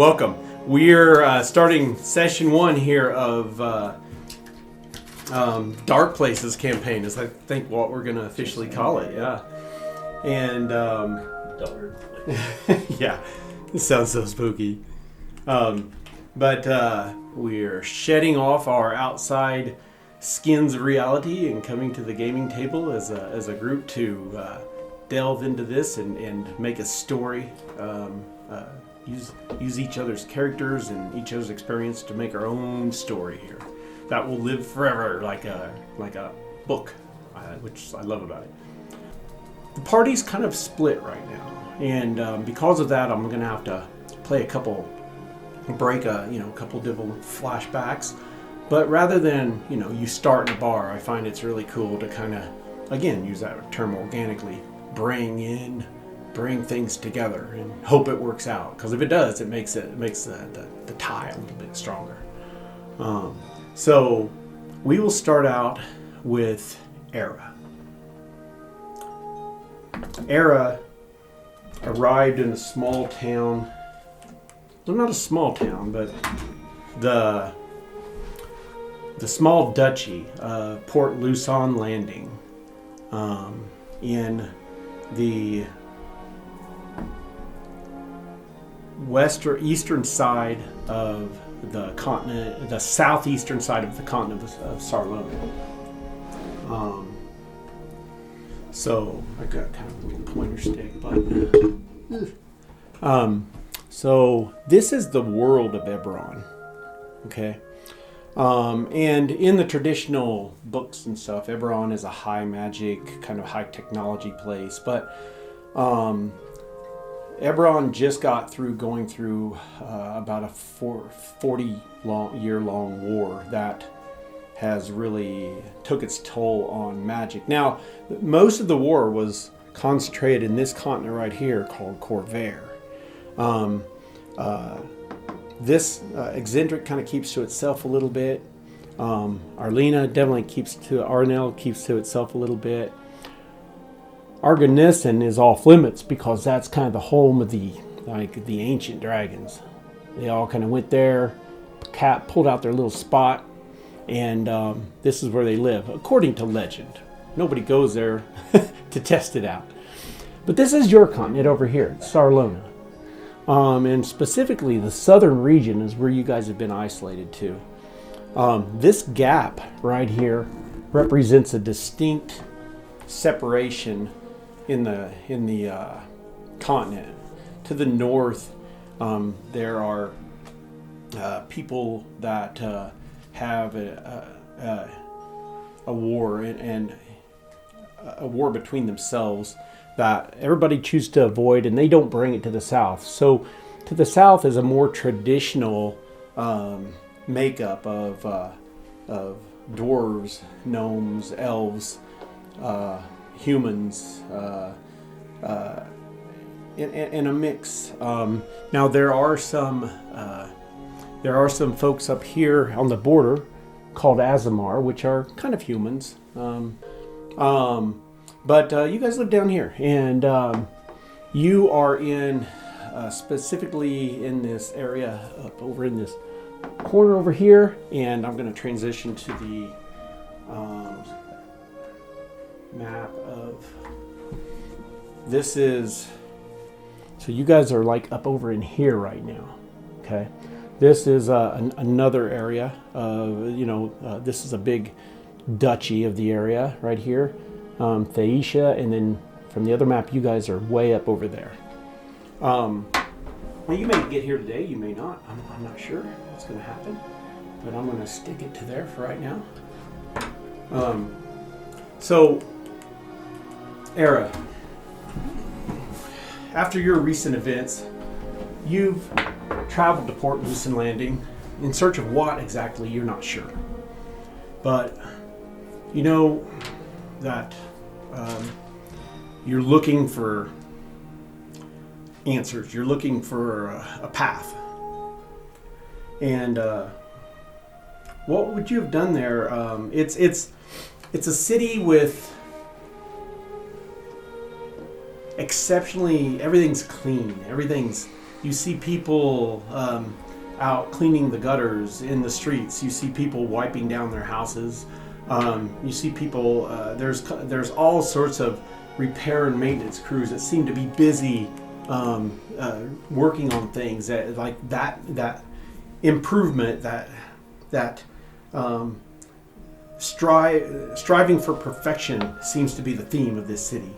Welcome. We're starting session 1 here of Dark Places campaign, is I think what we're going to officially call it. Yeah. And yeah, it sounds so spooky. But we're shedding off our outside skins of reality and coming to the gaming table as a group to delve into this and make a story. Use each other's characters and each other's experience to make our own story here that will live forever, like a book, which I love about it. The party's kind of split right now, and because of that, I'm going to have to play a couple different flashbacks. But rather than you start in a bar, I find it's really cool to kind of, again, use that term organically, bring things together and hope it works out. Because if it does, it makes the tie a little bit stronger. So we will start out with Era. Era arrived in a small town. Well, not a small town, but the small duchy of Port Luzon Landing, in the eastern side of the continent, the southeastern side of the continent of Sarlona. So I got kind of a little pointer stick, but so this is the world of Eberron, okay? And in the traditional books and stuff, Eberron is a high magic, kind of high technology place, but Eberron just got through going through about a 40-year-long war that has really took its toll on magic. Now, most of the war was concentrated in this continent right here called Corvair. This eccentric kind of keeps to itself a little bit. Arlena definitely Arnell keeps to itself a little bit. Argonnessen is off limits because that's kind of the home of the ancient dragons. They all kind of went there, pulled out their little spot, and this is where they live, according to legend. Nobody goes there to test it out. But this is your continent over here, Sarlona. And specifically, the southern region is where you guys have been isolated to. This gap right here represents a distinct separation in the continent. To the north, there are people that have a war and a war between themselves that everybody chooses to avoid, and they don't bring it to the south. So to the south is a more traditional makeup of dwarves, gnomes, elves, humans, in a mix. Now there are some folks up here on the border called Azamar, which are kind of humans. But you guys live down here, and you are in specifically in this area up over in this corner over here, and I'm going to transition to the map of this is, so you guys are like up over in here right now, okay? This is another area of, this is a big duchy of the area right here, Thaisha, and then from the other map, you guys are way up over there. Well, you may get here today, you may not. I'm not sure what's going to happen, but I'm going to stick it to there for right now. So, Era, after your recent events, you've traveled to Port Luzon Landing in search of what exactly, you're not sure. But you know that you're looking for answers. You're looking for a path. And what would you have done there? It's a city with exceptionally, everything's clean. Everything's You see people out cleaning the gutters in the streets. You see people wiping down their houses. You see people. There's all sorts of repair and maintenance crews that seem to be busy working on things that improvement, that striving for perfection seems to be the theme of this city.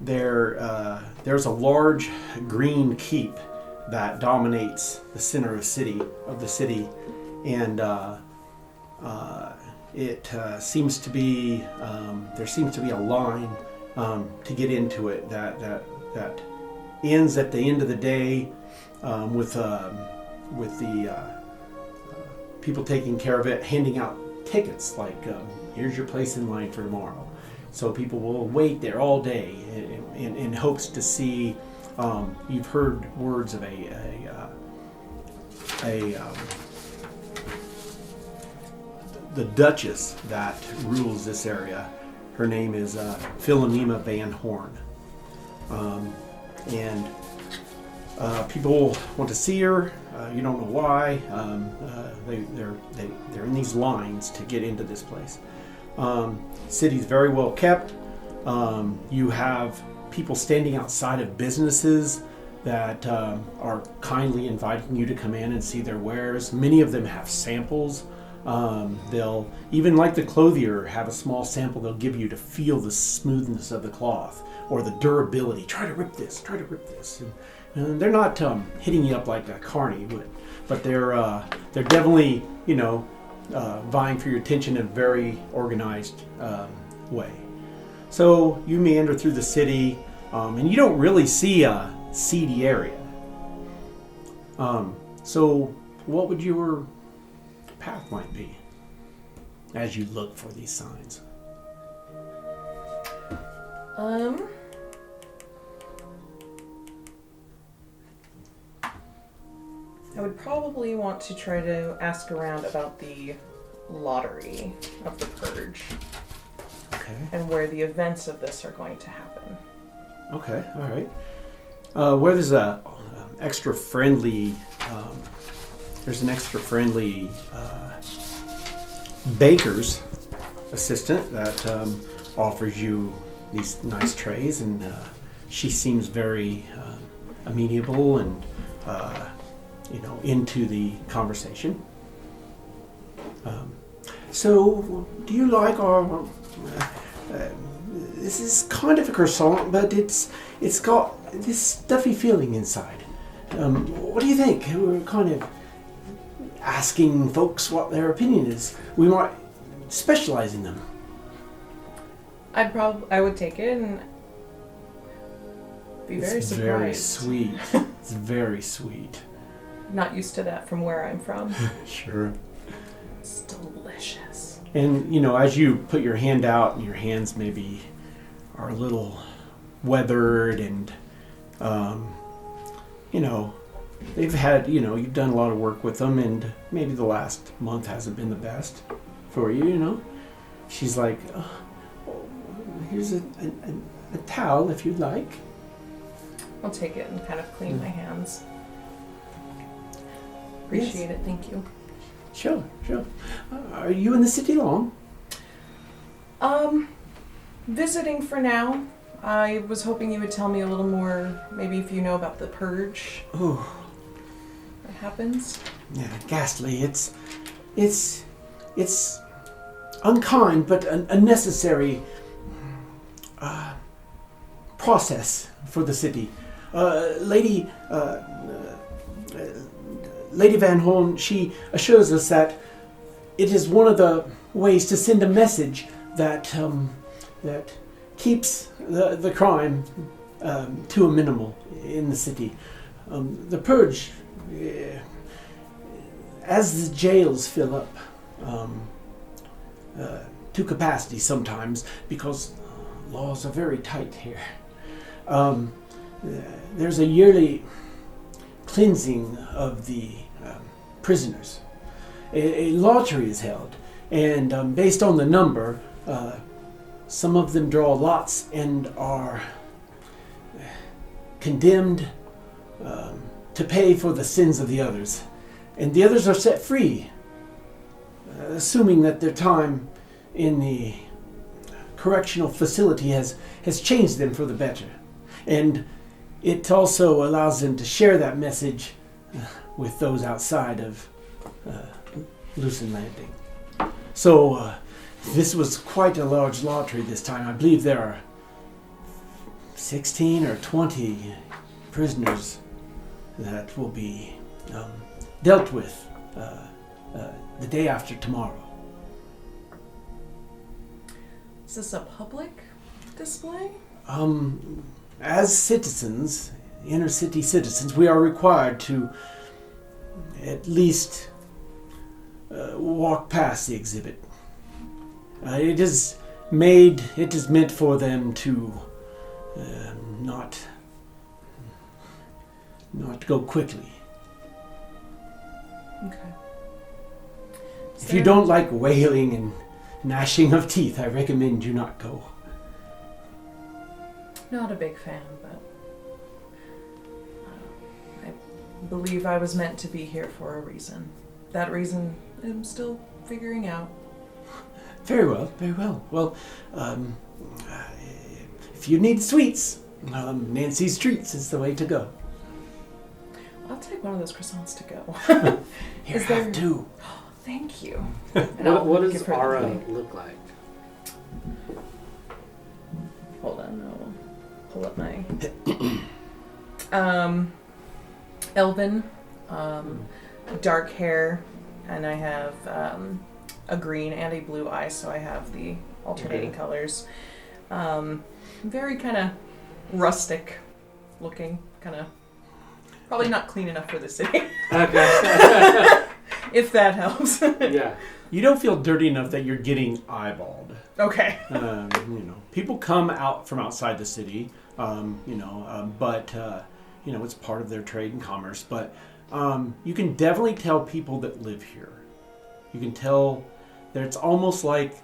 There's a large green keep that dominates the center of the city, and it seems to be there seems to be a line to get into it that ends at the end of the day with the people taking care of it, handing out tickets like here's your place in line for tomorrow. So people will wait there all day in hopes to see. You've heard words of the Duchess that rules this area. Her name is Philomena Van Horn, and people want to see her. You don't know why. They're in these lines to get into this place. City's very well kept. You have people standing outside of businesses that are kindly inviting you to come in and see their wares. Many of them have samples. They'll, even like the clothier, have a small sample they'll give you to feel the smoothness of the cloth or the durability. Try to rip this. And they're not hitting you up like a carny would, but they're definitely, vying for your attention in a very organized way. So you meander through the city, and you don't really see a seedy area. So what would your path might be as you look for these signs? I would probably want to try to ask around about the lottery of the Purge. Okay. And where the events of this are going to happen. Okay, all right. Where there's an extra friendly baker's assistant that offers you these nice trays, and she seems very amenable and into the conversation. So, do you like our? This is kind of a croissant, but it's got this stuffy feeling inside. What do you think? We're kind of asking folks what their opinion is. We might specialize in them. I would take it and be very surprised. Very sweet. It's very sweet. Not used to that from where I'm from. Sure. It's delicious. And, as you put your hand out, and your hands maybe are a little weathered and, they've had, you've done a lot of work with them, and maybe the last month hasn't been the best for you, She's like, oh, here's a towel if you'd like. I'll take it and kind of clean my hands. Appreciate it, thank you. Sure. Are you in the city long? Visiting for now. I was hoping you would tell me a little more, maybe if you know about the Purge. Oh. What happens? Yeah, ghastly. It's unkind, but a necessary process for the city. Lady Van Horn, she assures us that it is one of the ways to send a message that keeps the crime to a minimal in the city. The Purge, as the jails fill up to capacity sometimes, because laws are very tight here, there's a yearly cleansing of the prisoners. A lottery is held, and based on the number, some of them draw lots and are condemned to pay for the sins of the others, and the others are set free, assuming that their time in the correctional facility has changed them for the better. And it also allows them to share that message with those outside of Lucen Landing. So this was quite a large lottery this time. I believe there are 16 or 20 prisoners that will be dealt with the day after tomorrow. Is this a public display? As citizens, inner city citizens, we are required to at least walk past the exhibit. It is meant for them to not go quickly. Okay. If you don't like wailing and gnashing of teeth, I recommend you not go. Not a big fan, but I believe I was meant to be here for a reason. That reason I'm still figuring out. Very well, very well. Well, if you need sweets, Nancy's Treats is the way to go. I'll take one of those croissants to go. Here, have two. Thank you. What does Aura look like? Hold on, I'll pull up my Elven, dark hair, and I have a green and a blue eye, so I have the alternating colors. Very kind of rustic looking, kind of probably not clean enough for the city. Okay. If that helps. Yeah. You don't feel dirty enough that you're getting eyeballed. Okay. People come out from outside the city, but it's part of their trade and commerce. But you can definitely tell people that live here. You can tell that it's almost like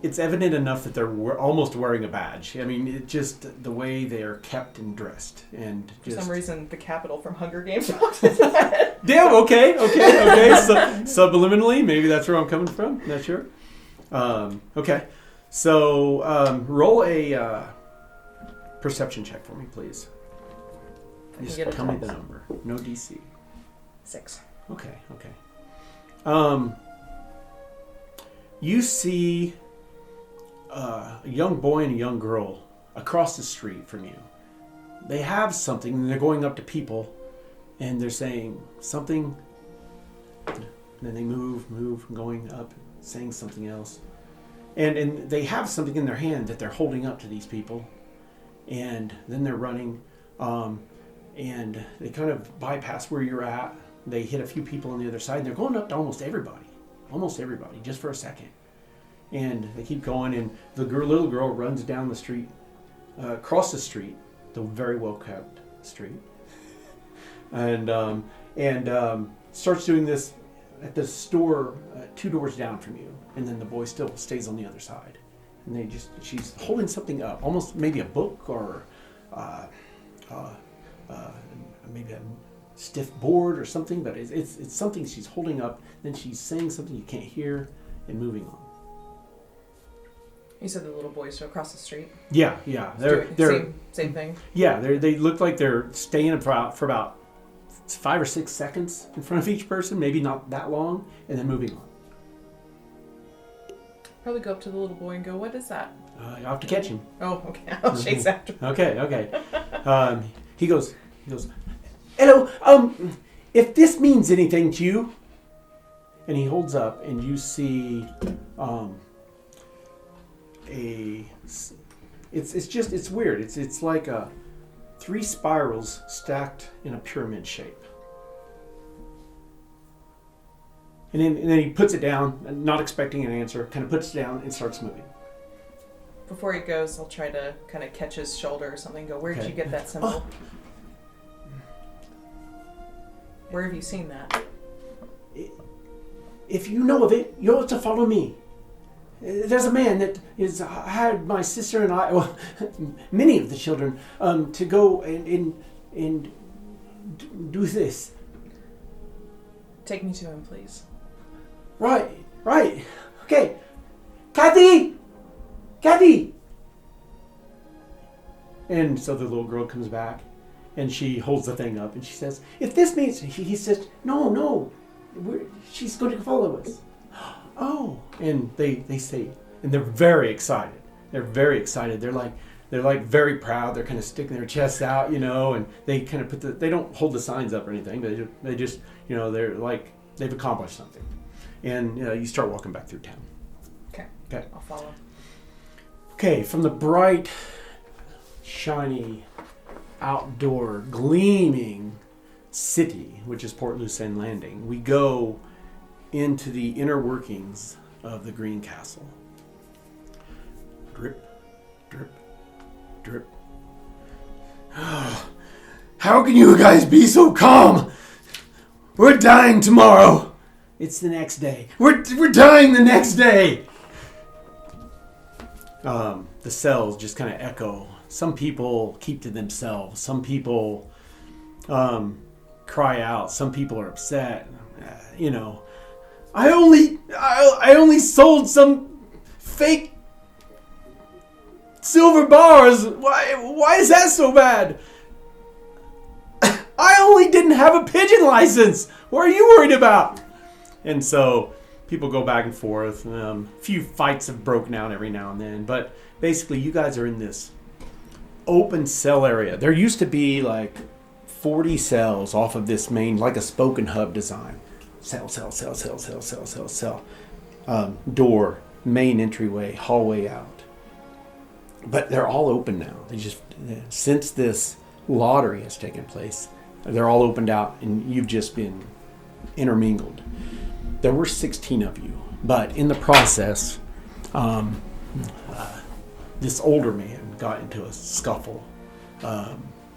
it's evident enough that they're almost wearing a badge. I mean, it just the way they are kept and dressed, and for some reason, the capital from Hunger Games popped into my head. Damn. Okay. So, subliminally, maybe that's where I'm coming from. Not sure. Okay. So roll a perception check for me, please. Just tell me the number. No DC. 6. Okay. You see a young boy and a young girl across the street from you. They have something, and they're going up to people, and they're saying something, and then they move, going up, saying something else. And they have something in their hand that they're holding up to these people, and then they're running, and they kind of bypass where you're at. They hit a few people on the other side, and they're going up to almost everybody, just for a second. And they keep going, and the little girl runs down the street, across the street, the very well-kept street, and starts doing this at the store 2 doors down from you, and then the boy still stays on the other side. And she's holding something up, almost maybe a book or maybe a stiff board or something, but it's something she's holding up. Then she's saying something you can't hear and moving on. You said the little boys are across the street? Yeah. They're same thing? Yeah, they look like they're staying for about 5 or 6 seconds in front of each person, maybe not that long, and then moving on. Probably go up to the little boy and go, "What is that?" You have to catch him. Oh, okay. I'll chase after him. Okay. He goes, "Hello, if this means anything to you," and he holds up, and you see it's weird. It's like 3 spirals stacked in a pyramid shape. And then he puts it down, not expecting an answer, kind of puts it down and starts moving. Before he goes, I'll try to kind of catch his shoulder or something. Go, "Where did you get that symbol? Where have you seen that?" If you know of it, you're to follow me. There's a man that had my sister and I, well, many of the children, to go and and do this. Take me to him, please. Right. Okay. Kathy! And so the little girl comes back, and she holds the thing up, and she says, if this means, he says, no, she's going to follow us. Oh, and they say, and they're very excited. They're like very proud. They're kind of sticking their chests out, and they kind of they don't hold the signs up or anything. They just, they're like, they've accomplished something. And you start walking back through town. Okay. I'll follow. Okay, from the bright, shiny, outdoor, gleaming city, which is Port Lucerne Landing, we go into the inner workings of the Green Castle. Drip, drip, drip. How can you guys be so calm? We're dying tomorrow. It's the next day. We're dying the next day. The cells just kind of echo. Some people keep to themselves. Some people cry out. Some people are upset. I only sold some fake silver bars. Why is that so bad? I only didn't have a pigeon license. What are you worried about? And so people go back and forth. A few fights have broken out every now and then. But basically, you guys are in this open cell area. There used to be like 40 cells off of this main, like a spoken hub design. Cell. Door, main entryway, hallway out. But they're all open now. Since this lottery has taken place, they're all opened out and you've just been intermingled. There were 16 of you, but in the process, this older man got into a scuffle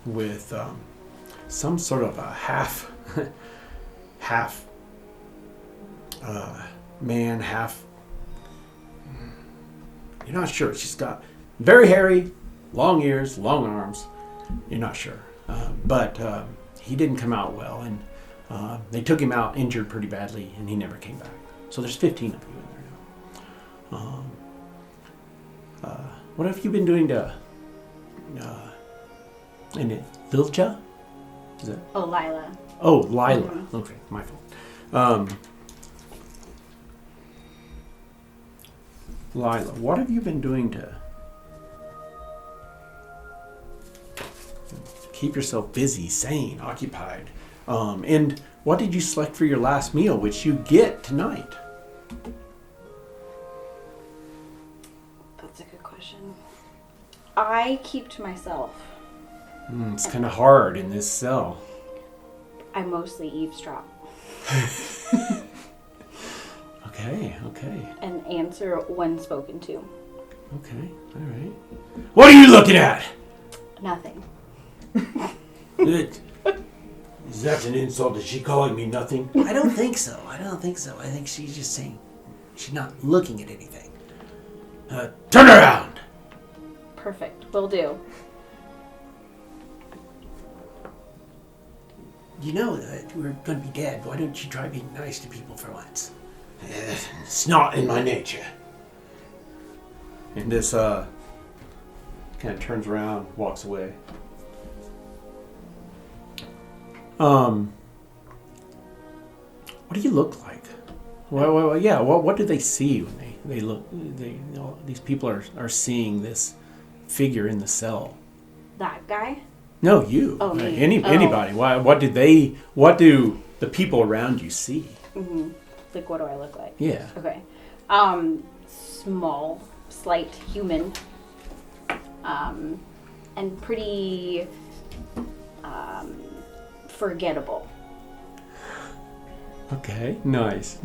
with some sort of a half man, half. You're not sure. She's got very hairy, long ears, long arms. You're not sure, but he didn't come out well, and they took him out injured pretty badly, and he never came back. So there's 15 of you in there now. What have you been doing to Lilja? Is it? Oh, Lila. Oh, Lila. Mm-hmm. Okay, my fault. Lila, what have you been doing to keep yourself busy, sane, occupied? And what did you select for your last meal, which you get tonight? That's a good question. I keep to myself. It's kind of hard in this cell. I mostly eavesdrop. Okay. And answer when spoken to. Okay, all right. What are you looking at? Nothing. Is that an insult? Is she calling me nothing? I don't think so. I think she's just saying she's not looking at anything. Turn around! Perfect. Will do. You know that we're going to be dead. Why don't you try being nice to people for once? It's not in my nature. And this kind of turns around, walks away. What do you look like? Well, yeah. What do they see when they look? These people are seeing this figure in the cell. That guy? No, you. Oh, me. Anybody. What do the people around you see? Mm-hmm. Like, what do I look like? Yeah. Okay. Small, slight human. And pretty forgettable. Okay. Nice.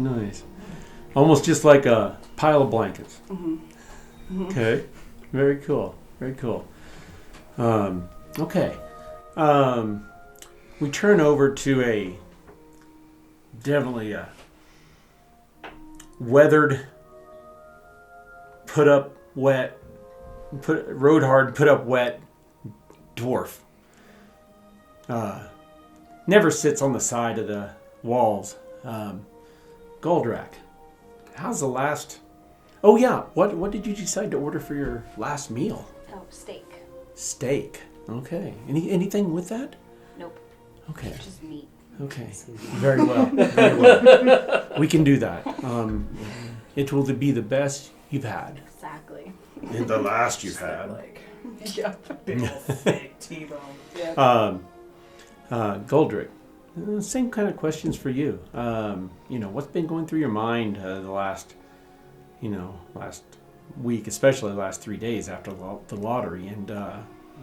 Almost just like a pile of blankets. Mm-hmm. Mm-hmm. Okay. Very cool. Okay. We turn over to definitely a weathered, rode hard, put up wet dwarf. never sits on the side of the walls. Goldrak, how's the last... Oh yeah, what did you decide to order for your last meal? Oh, steak. Steak. Okay. Anything with that? Nope. Okay. Just meat. Okay. Very well. Very well. We can do that. It will be the best you've had. Exactly. And the last you've Just had. like, yeah, big old thick T-bone. Yeah. Goldrick, same kind of questions for you. What's been going through your mind the last week, especially the last 3 days after the lottery, and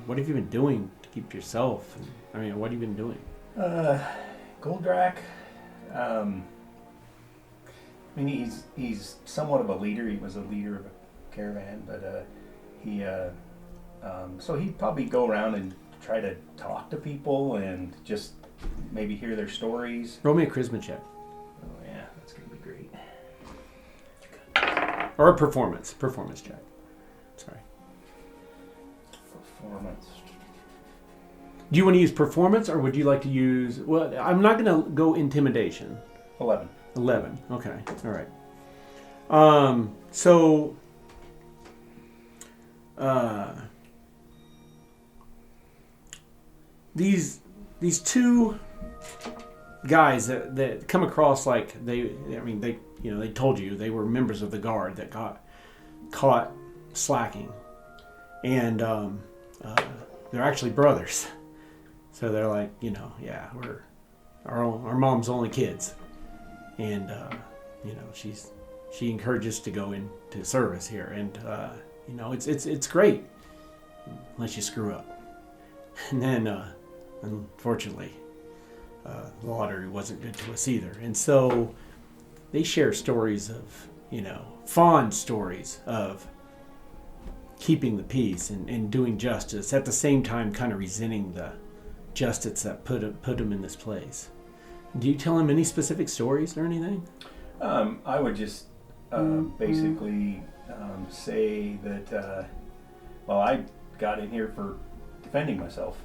what have you been doing to keep yourself? What have you been doing? Goldrak, he's somewhat of a leader. He was a leader of a caravan, but so he'd probably go around and try to talk to people and just maybe hear their stories. Roll me a charisma check. Oh yeah, that's gonna be great. Or a performance check. Sorry. Performance. Do you want to use performance, or would you like to use... Well, I'm not going to go intimidation. 11. 11. Okay. All right. These two guys that come across like they told you they were members of the guard that got caught slacking, and they're actually brothers. So they're like, we're our mom's only kids, and she encourages us to go into service here, and it's great unless you screw up, and then unfortunately the lottery wasn't good to us either, and so they share stories of fond stories of keeping the peace and doing justice at the same time, kind of resenting the justice that put him in this place. Do you tell him any specific stories or anything? I would just basically say that I got in here for defending myself,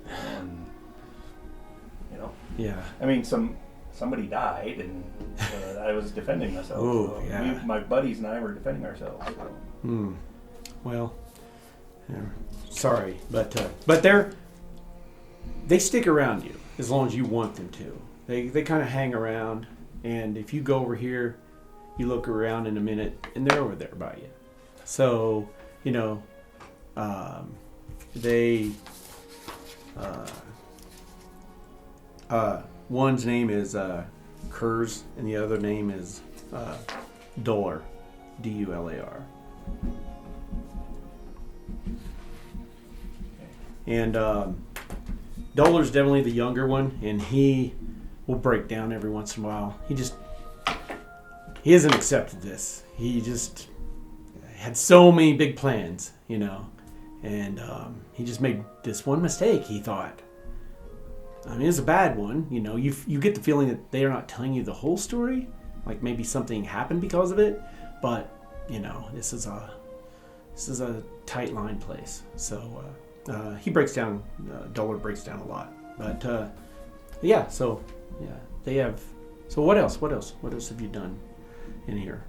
and Yeah. somebody died, and I was defending myself. Oh, yeah. My buddies and I were defending ourselves. So. Well, sorry, but they stick around you as long as you want them to. They kind of hang around, and if you go over here, you look around in a minute, and they're over there by you. So, they... one's name is Kurz, and the other name is Dular, Dular. And Dolar's definitely the younger one, and he will break down every once in a while. He hasn't accepted this. He just had so many big plans, and he just made this one mistake, he thought. It's a bad one, you get the feeling that they are not telling you the whole story, like maybe something happened because of it, but, this is a tight line place, so he breaks down, Dollar breaks down a lot, but they have, so what else have you done in here?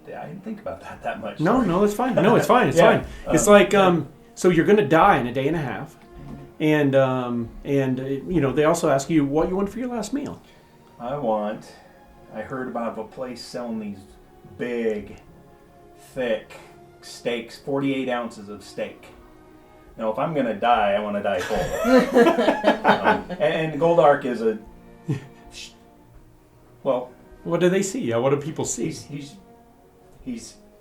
I didn't think about that much. No, it's fine. No, it's fine. It's Yeah. fine. It's like, so you're going to die in a day and a half, and they also ask you what you want for your last meal. I heard about a place selling these big, thick steaks, 48 ounces of steak. Now, if I'm going to die, I want to die full. And Goldark is a... Well... What do they see? What do people see? He's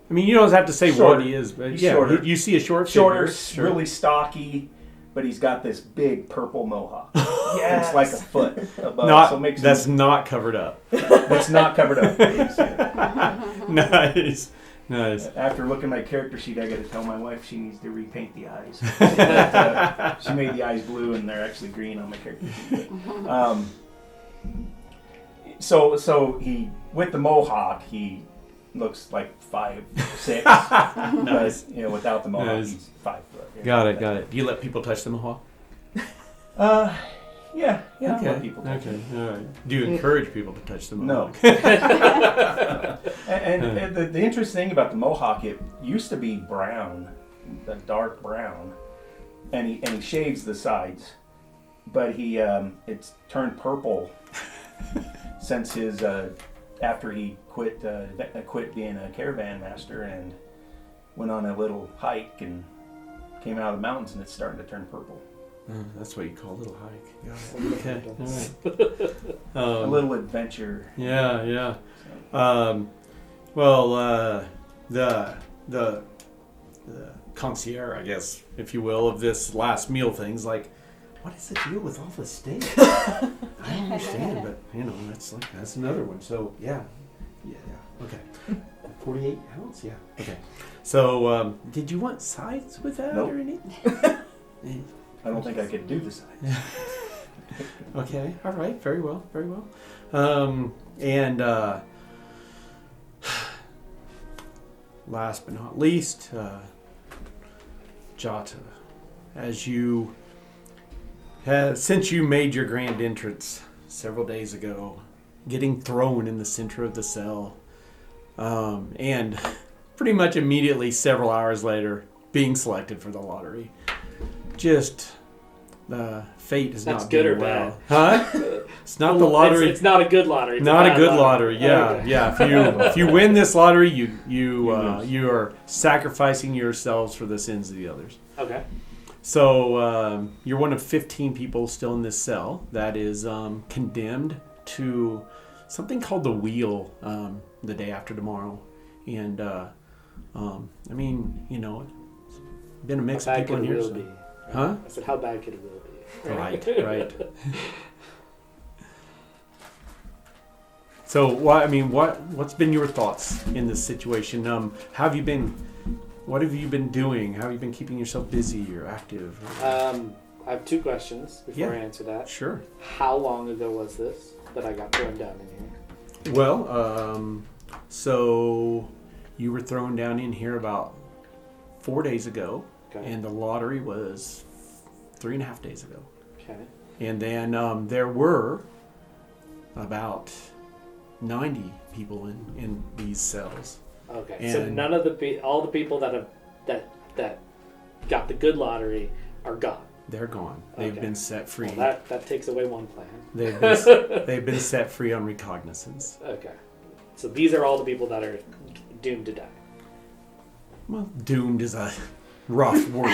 you don't have to say shorter. what he is, but Shorter. you see a shorter, really stocky, but he's got this big purple mohawk. Yes. It's like a foot above. That's not covered up. It's not covered up. Nice. After looking at my character sheet, I got to tell my wife she needs to repaint the eyes. She made the eyes blue, and they're actually green on my character sheet. So he, with the mohawk, he looks like 5'6". Nice. But, without the mohawk, Nice. he's 5 foot. Got it. Do you let people touch the mohawk? Yeah. I Okay. let people touch it. All right. Do you encourage people to touch the No. mohawk? And the interesting thing about the mohawk, it used to be brown, a dark brown, and he shaves the sides, but it's turned purple since his after he quit being a caravan master and went on a little hike and came out of the mountains, and it's starting to turn purple. That's what you call a little hike. Okay. All right. A little adventure. Yeah. The concierge, I guess, if you will, of this last meal thing's like, what is the deal with all the steak? I don't understand, but that's another one. So yeah, okay. 48 ounce, yeah. Okay. So did you want sides with that Nope. or anything? I don't think I could do the sides. Okay. All right. Very well. And last but not least, Jata, since you made your grand entrance several days ago, getting thrown in the center of the cell, and pretty much immediately several hours later being selected for the lottery. Just fate is That's not good doing or well. bad? Huh? It's not the lottery. It's not a good lottery. It's Not a bad good lottery. Yeah, Okay. yeah. If you win this lottery, you are sacrificing yourselves for the sins of the others. Okay. So you're one of 15 people still in this cell that is condemned to something called the wheel the day after tomorrow, and I mean, it's been a mix of How bad people in could a here. wheel So. be? Huh? I said, how bad could a wheel be? Right. So, what's been your thoughts in this situation? What have you been doing? How have you been keeping yourself busy or active? I have two questions before Yeah. I answer that. Sure. How long ago was this that I got thrown down in here? Well, so you were thrown down in here about 4 days ago, Okay. and the lottery was 3.5 days ago. Okay. And then there were about 90 people in these cells. Okay. So And- none of all the people that got the good lottery are gone. They're gone. They've Okay. been set free. Well, that takes away one plan. They've been set free on recognizance. Okay. So these are all the people that are doomed to die. Well, doomed is a rough word.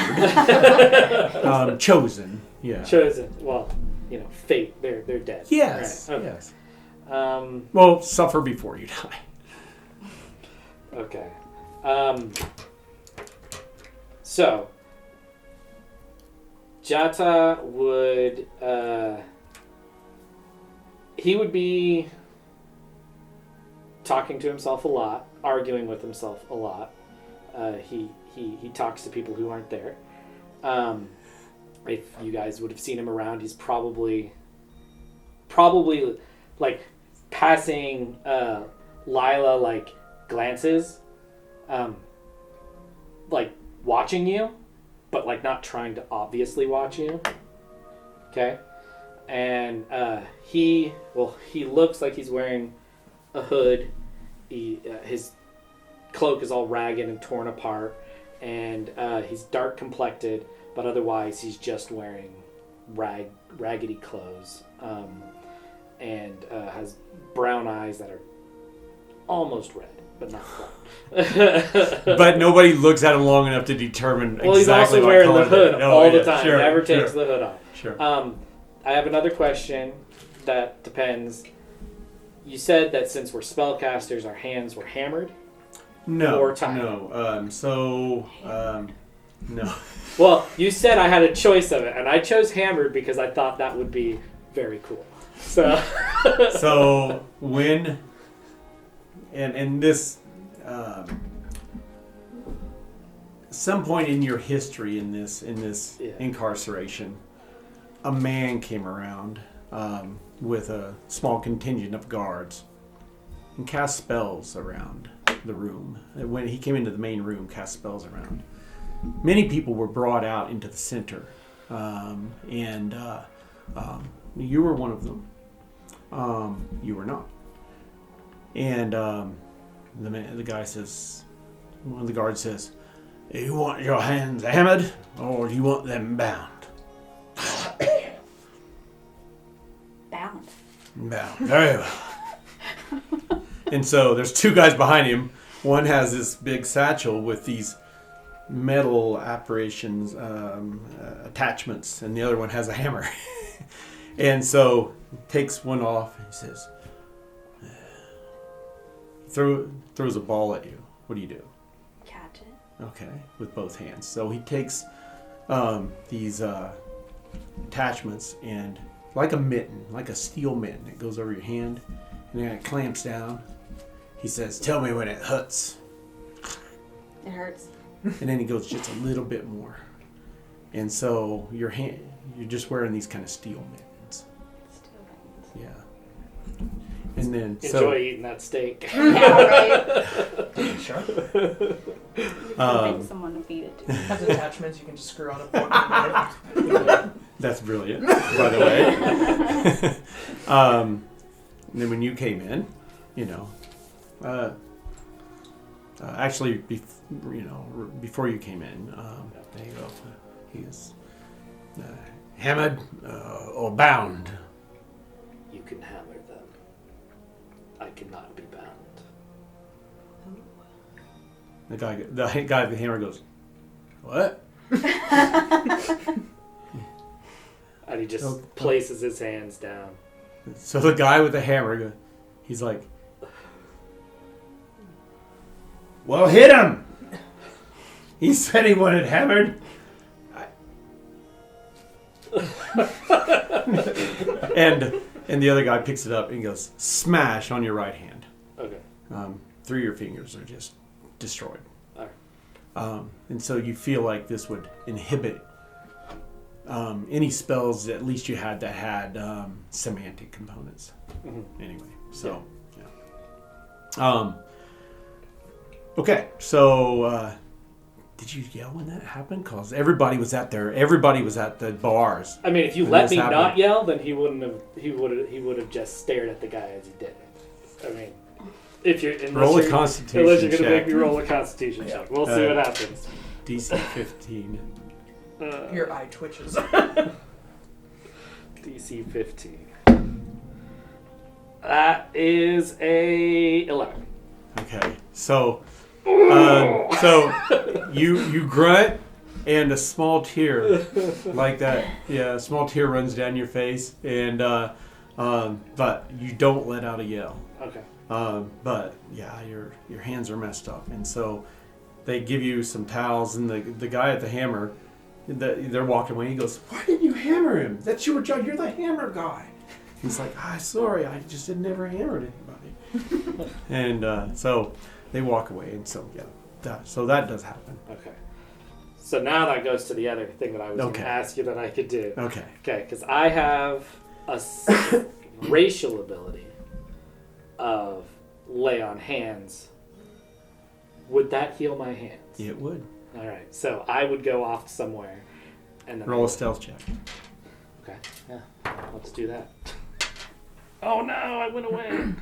Chosen. Yeah. Chosen. Well, fate. They're dead. Yes. Right. Okay. Yes. Um. Well, suffer before you die. Okay. So, Jata would he would be talking to himself a lot, arguing with himself a lot. He talks to people who aren't there. If you guys would have seen him around, he's probably like passing Lila like glances, like watching you, but like not trying to obviously watch you. Okay, and he looks like he's wearing a hood. His cloak is all ragged and torn apart, and he's dark complected, but otherwise he's just wearing raggedy clothes, and has brown eyes that are almost red, but not quite. But nobody looks at him long enough to determine Well, exactly he's also what wearing color the hood they- all yeah, the time. Sure, Never sure, takes the hood off. Sure. I have another question that depends. You said that since we're spellcasters, our hands were hammered. No. or tied. No. Well, you said I had a choice of it, and I chose hammered because I thought that would be very cool. So, So when and this some point in your history in this Yeah. incarceration, a man came around with a small contingent of guards and cast spells around the room. When he came into the main room, cast spells around. Many people were brought out into the center, and you were one of them. You were not. And the guy says, one of the guards says, "You want your hands hammered, or do you want them bound?" Bound. Bound. Very well. And so there's two guys behind him. One has this big satchel with these metal apparitions, attachments, and the other one has a hammer. And so he takes one off and he says, throws a ball at you. What do you do? Catch it. Okay, with both hands. So he takes these attachments and like a mitten, like a steel mitten, it goes over your hand and then it clamps down. He says, "Tell me when it hurts." It hurts. And then he goes just a little bit more. And so you're just wearing these kind of steel mittens. Still hands. Yeah. And then Enjoy eating that steak. Yeah, right. Sure. Find someone to feed it to. Has attachments you can just screw on a fork. That's brilliant, by the way. And then when you came in, actually, before you came in, there you go. He is hammered or bound. You can hammer them. I cannot be bound. The guy with the hammer goes, "What?" And he just places his hands down. So the guy with the hammer, he's like, "Well, hit him! He said he wanted hammered." And the other guy picks it up and goes, "Smash on your right hand." Okay. 3 of your fingers are just destroyed. All right. And so you feel like this would inhibit any spells that at least you had that had semantic components. Mm-hmm. Anyway, so yeah. Okay, so did you yell when that happened? Because everybody was at the bars. I mean, if you when let this me happened. not yell, then he would have just stared at the guy as he did it. I mean, Roll a Constitution unless you're gonna check. make me roll a Constitution check, we'll see what happens. DC 15. Your eye twitches. DC 15. That is a 11. Okay, so you grunt, and a small tear, like that, a small tear runs down your face, and but you don't let out a yell. Okay. But yeah, your hands are messed up, and so they give you some towels, and the guy at the hammer, they're walking away. He goes, "Why didn't you hammer him? That's your job. You're the hammer guy." He's like, "Sorry, I just had never hammered anybody." And so they walk away, and so that does happen. Okay. So now that goes to the other thing that I was going to ask you that I could do. Okay. Okay, because I have a racial ability of lay on hands. Would that heal my hands? It would. All right, so I would go off somewhere, and then Roll a stealth check. Okay, yeah, let's do that. Oh no, I went away.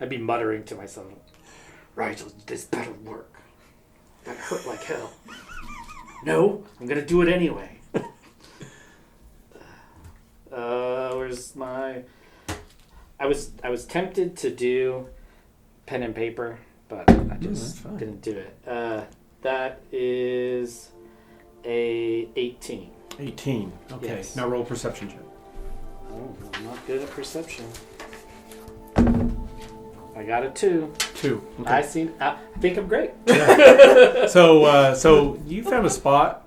I'd be muttering to myself, "Right, this better work. That hurt like hell. No, I'm gonna do it anyway." Where's my? I was tempted to do pen and paper, but I just didn't do it. That is a 18. 18. Okay. Yes. Now roll perception check. Oh, I'm not good at perception. I got a 2. 2. Okay. I think I'm great. Yeah. So you found a spot,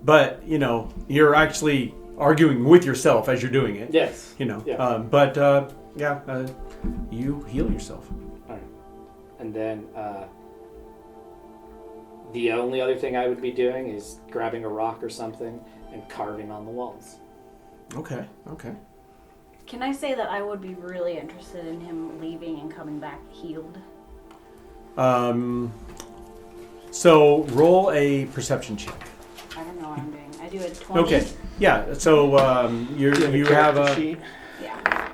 but you're actually arguing with yourself as you're doing it. Yes. Yeah. You heal yourself. All right. And then the only other thing I would be doing is grabbing a rock or something and carving on the walls. Okay. Can I say that I would be really interested in him leaving and coming back healed? So roll a perception check. I don't know what I'm doing. I do a 20. Okay. Yeah. So you have a. sheet. Yeah.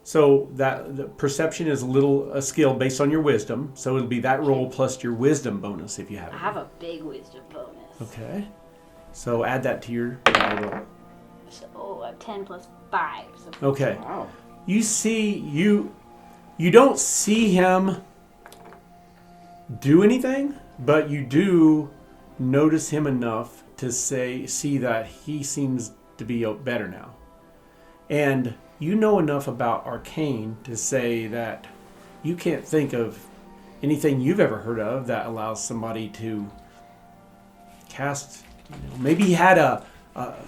So that the perception is a skill based on your wisdom. So it'll be that roll plus your wisdom bonus if you have I it. have a big wisdom bonus. Okay. So add that to your roll. So 10 plus 5. So Okay. Wow. You see you don't see him do anything, but you do notice him enough to see that he seems to be better now. And you know enough about arcane to say that you can't think of anything you've ever heard of that allows somebody to cast. Maybe he had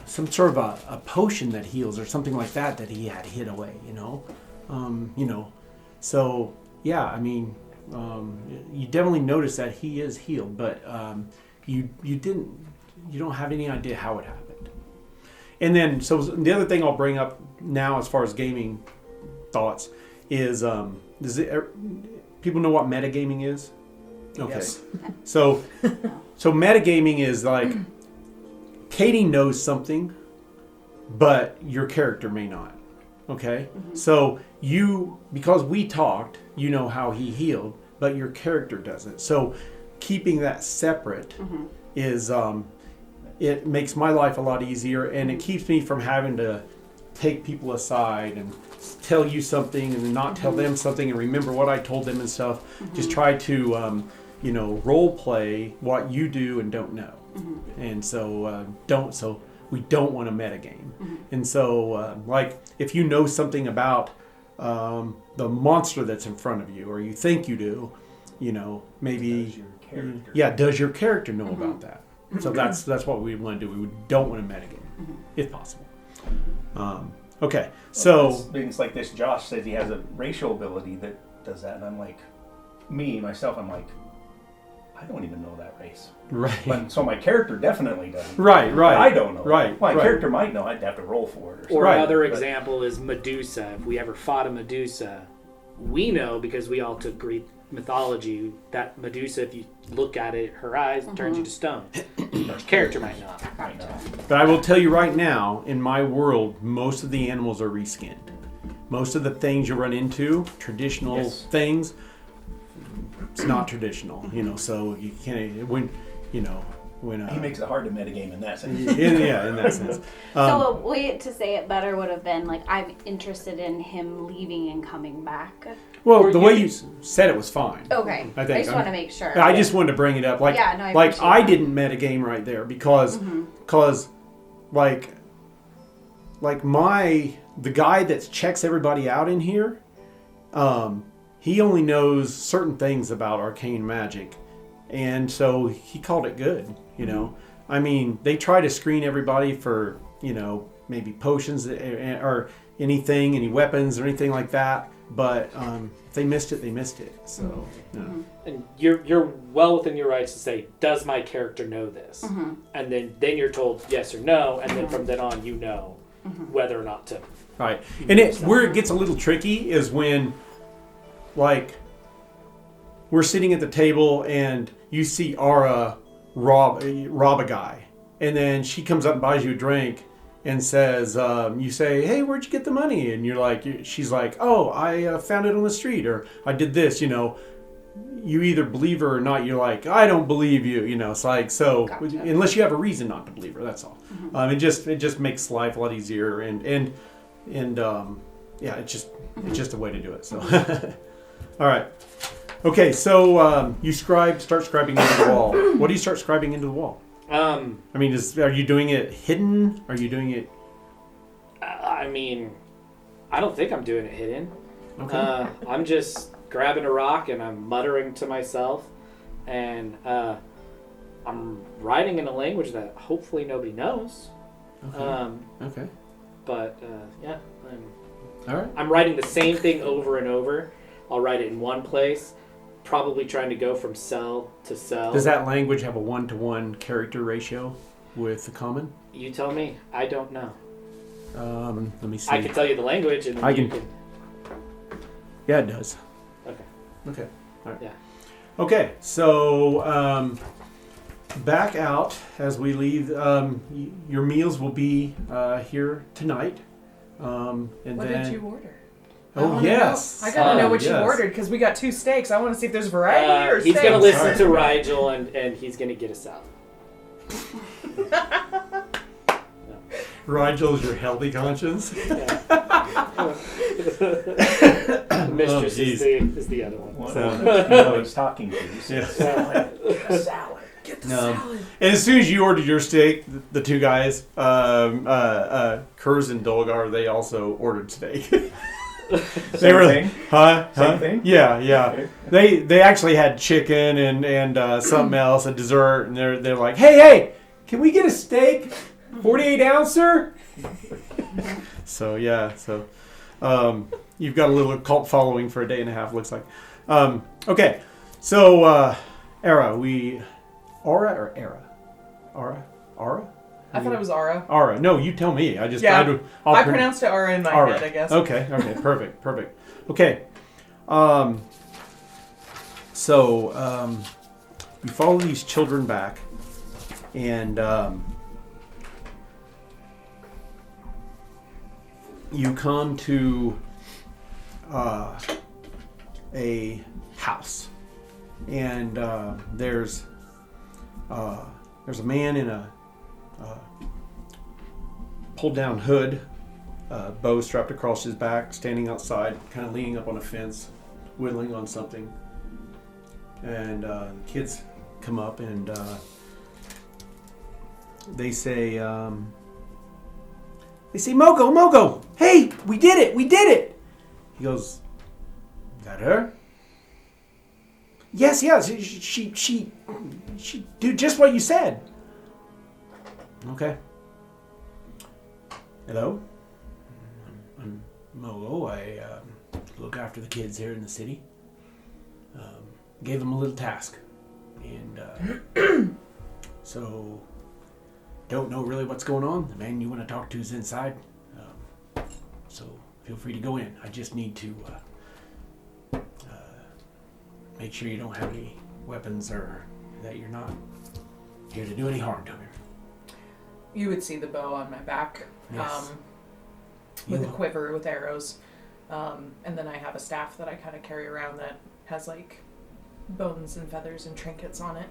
some sort of a potion that heals or something like that he had hid away. So yeah, I mean, you definitely notice that he is healed, but you don't have any idea how it happened. And then, so the other thing I'll bring up now, as far as gaming thoughts, is people know what metagaming is? Okay. Yes. So metagaming is like Katie knows something, but your character may not. Okay? Mm-hmm. So because we talked, you know how he healed, but your character doesn't. So keeping that separate is it makes my life a lot easier, and it keeps me from having to take people aside and tell you something and then not tell them something and remember what I told them and stuff. Just try to role play what you do and don't know. And so we don't want to metagame. And so like if you know something about the monster that's in front of you, or you think you do, maybe Does your character. does your character know about that? So that's what we want to do. We don't want to metagame if possible. Okay, so Things like this, Josh says he has a racial ability that does that, and I'm like, I'm like, I don't even know that race. right. But, so my character definitely doesn't. Right. I don't know. Right. My right. character might know. I'd have to roll for it. Or Right, another but- example is Medusa. If we ever fought a Medusa, we know because we all took Greek mythology that Medusa, if you look at it, her eyes turns you to stone. Your character might not. Might not. But I will tell you right now, in my world, most of the animals are reskinned. Most of the things you run into, traditional Yes. things, it's not traditional. So you can't when. He makes it hard to metagame in that sense. in that sense. So a way to say it better would have been like, I'm interested in him leaving and coming back. Well, Or the you way can- you said it was fine. Okay. I think just want to make sure. I just wanted to bring it up, like, Yeah, no, I like appreciate I that. didn't metagame right there because, like the guy that checks everybody out in here, he only knows certain things about arcane magic, and so he called it good. I mean, they try to screen everybody for maybe potions or anything, any weapons or anything like that. But if they missed it, they missed it. So, And you're well within your rights to say, does my character know this? And then you're told yes or no, and then from then on you know whether or not to. right. And where it gets a little tricky is when, like, we're sitting at the table and you see Ara rob a guy, and then she comes up and buys you a drink and says, you say, hey, where'd you get the money? And she's like, oh, I found it on the street, or I did this. You either believe her or not. You're like, I don't believe you. It's like, so Gotcha. unless you have a reason not to believe her, that's all. It just makes life a lot easier, and yeah, it's just a way to do it. So, all right. Okay, so you start scribing into the wall. What do you start scribing into the wall? I mean, are you doing it hidden? Are you doing it? I mean, I don't think I'm doing it hidden. Okay. I'm just grabbing a rock and I'm muttering to myself, and I'm writing in a language that hopefully nobody knows. Okay. Okay. But yeah, All right. I'm writing the same thing over and over. I'll write it in one place, probably trying to go from cell to cell. Does that language have a 1-to-1 character ratio with the common? You tell me. I don't know. Let me see. I can tell you the language, and I you can- Yeah, it does. Okay. Okay. All right. Yeah. Okay. So back out as we leave. Your meals will be here tonight. And What then. did you order? I Oh wanna yes. know. I gotta know what you yes. ordered because we got 2 steaks. I want to see if there's variety or He's steaks. gonna listen Sorry. to Rigel, and he's gonna get a salad. Rigel's your healthy conscience. Mistress geez. is the other one. Well, So- you know who he's talking to. He said, Yeah. Get a salad. Get the salad. And as soon as you ordered your steak, the two guys, Kurz and Dolgar, they also ordered steak. Same thing? Huh? Same thing? Yeah, yeah. Okay. They actually had chicken and something else, a dessert, and they're like, hey, can we get a steak, 48 ouncer? So yeah, you've got a little cult following for a day and a half, looks like. Okay, so Ara or Era? Ara? I thought it was Ara. Ara. No, you tell me. I just Yeah. I'll I pronounced it Ara in my Ara. head, I guess. Okay, perfect. Okay. So you follow these children back, and you come to a house, and there's a man in a pulled down hood, bow strapped across his back, standing outside, kind of leaning up on a fence, whittling on something. And the kids come up and they say, Mogo, hey, we did it. He goes, is that her? Yes, she did just what you said. Okay. Hello? I'm Mogo. I look after the kids here in the city. Gave them a little task. And so, don't know really what's going on. The man you want to talk to is inside. So, feel free to go in. I just need to make sure you don't have any weapons or that you're not here to do any harm to him. You would see the bow on my back. Yes. With a quiver with arrows. And then I have a staff that I kind of carry around that has like bones and feathers and trinkets on it.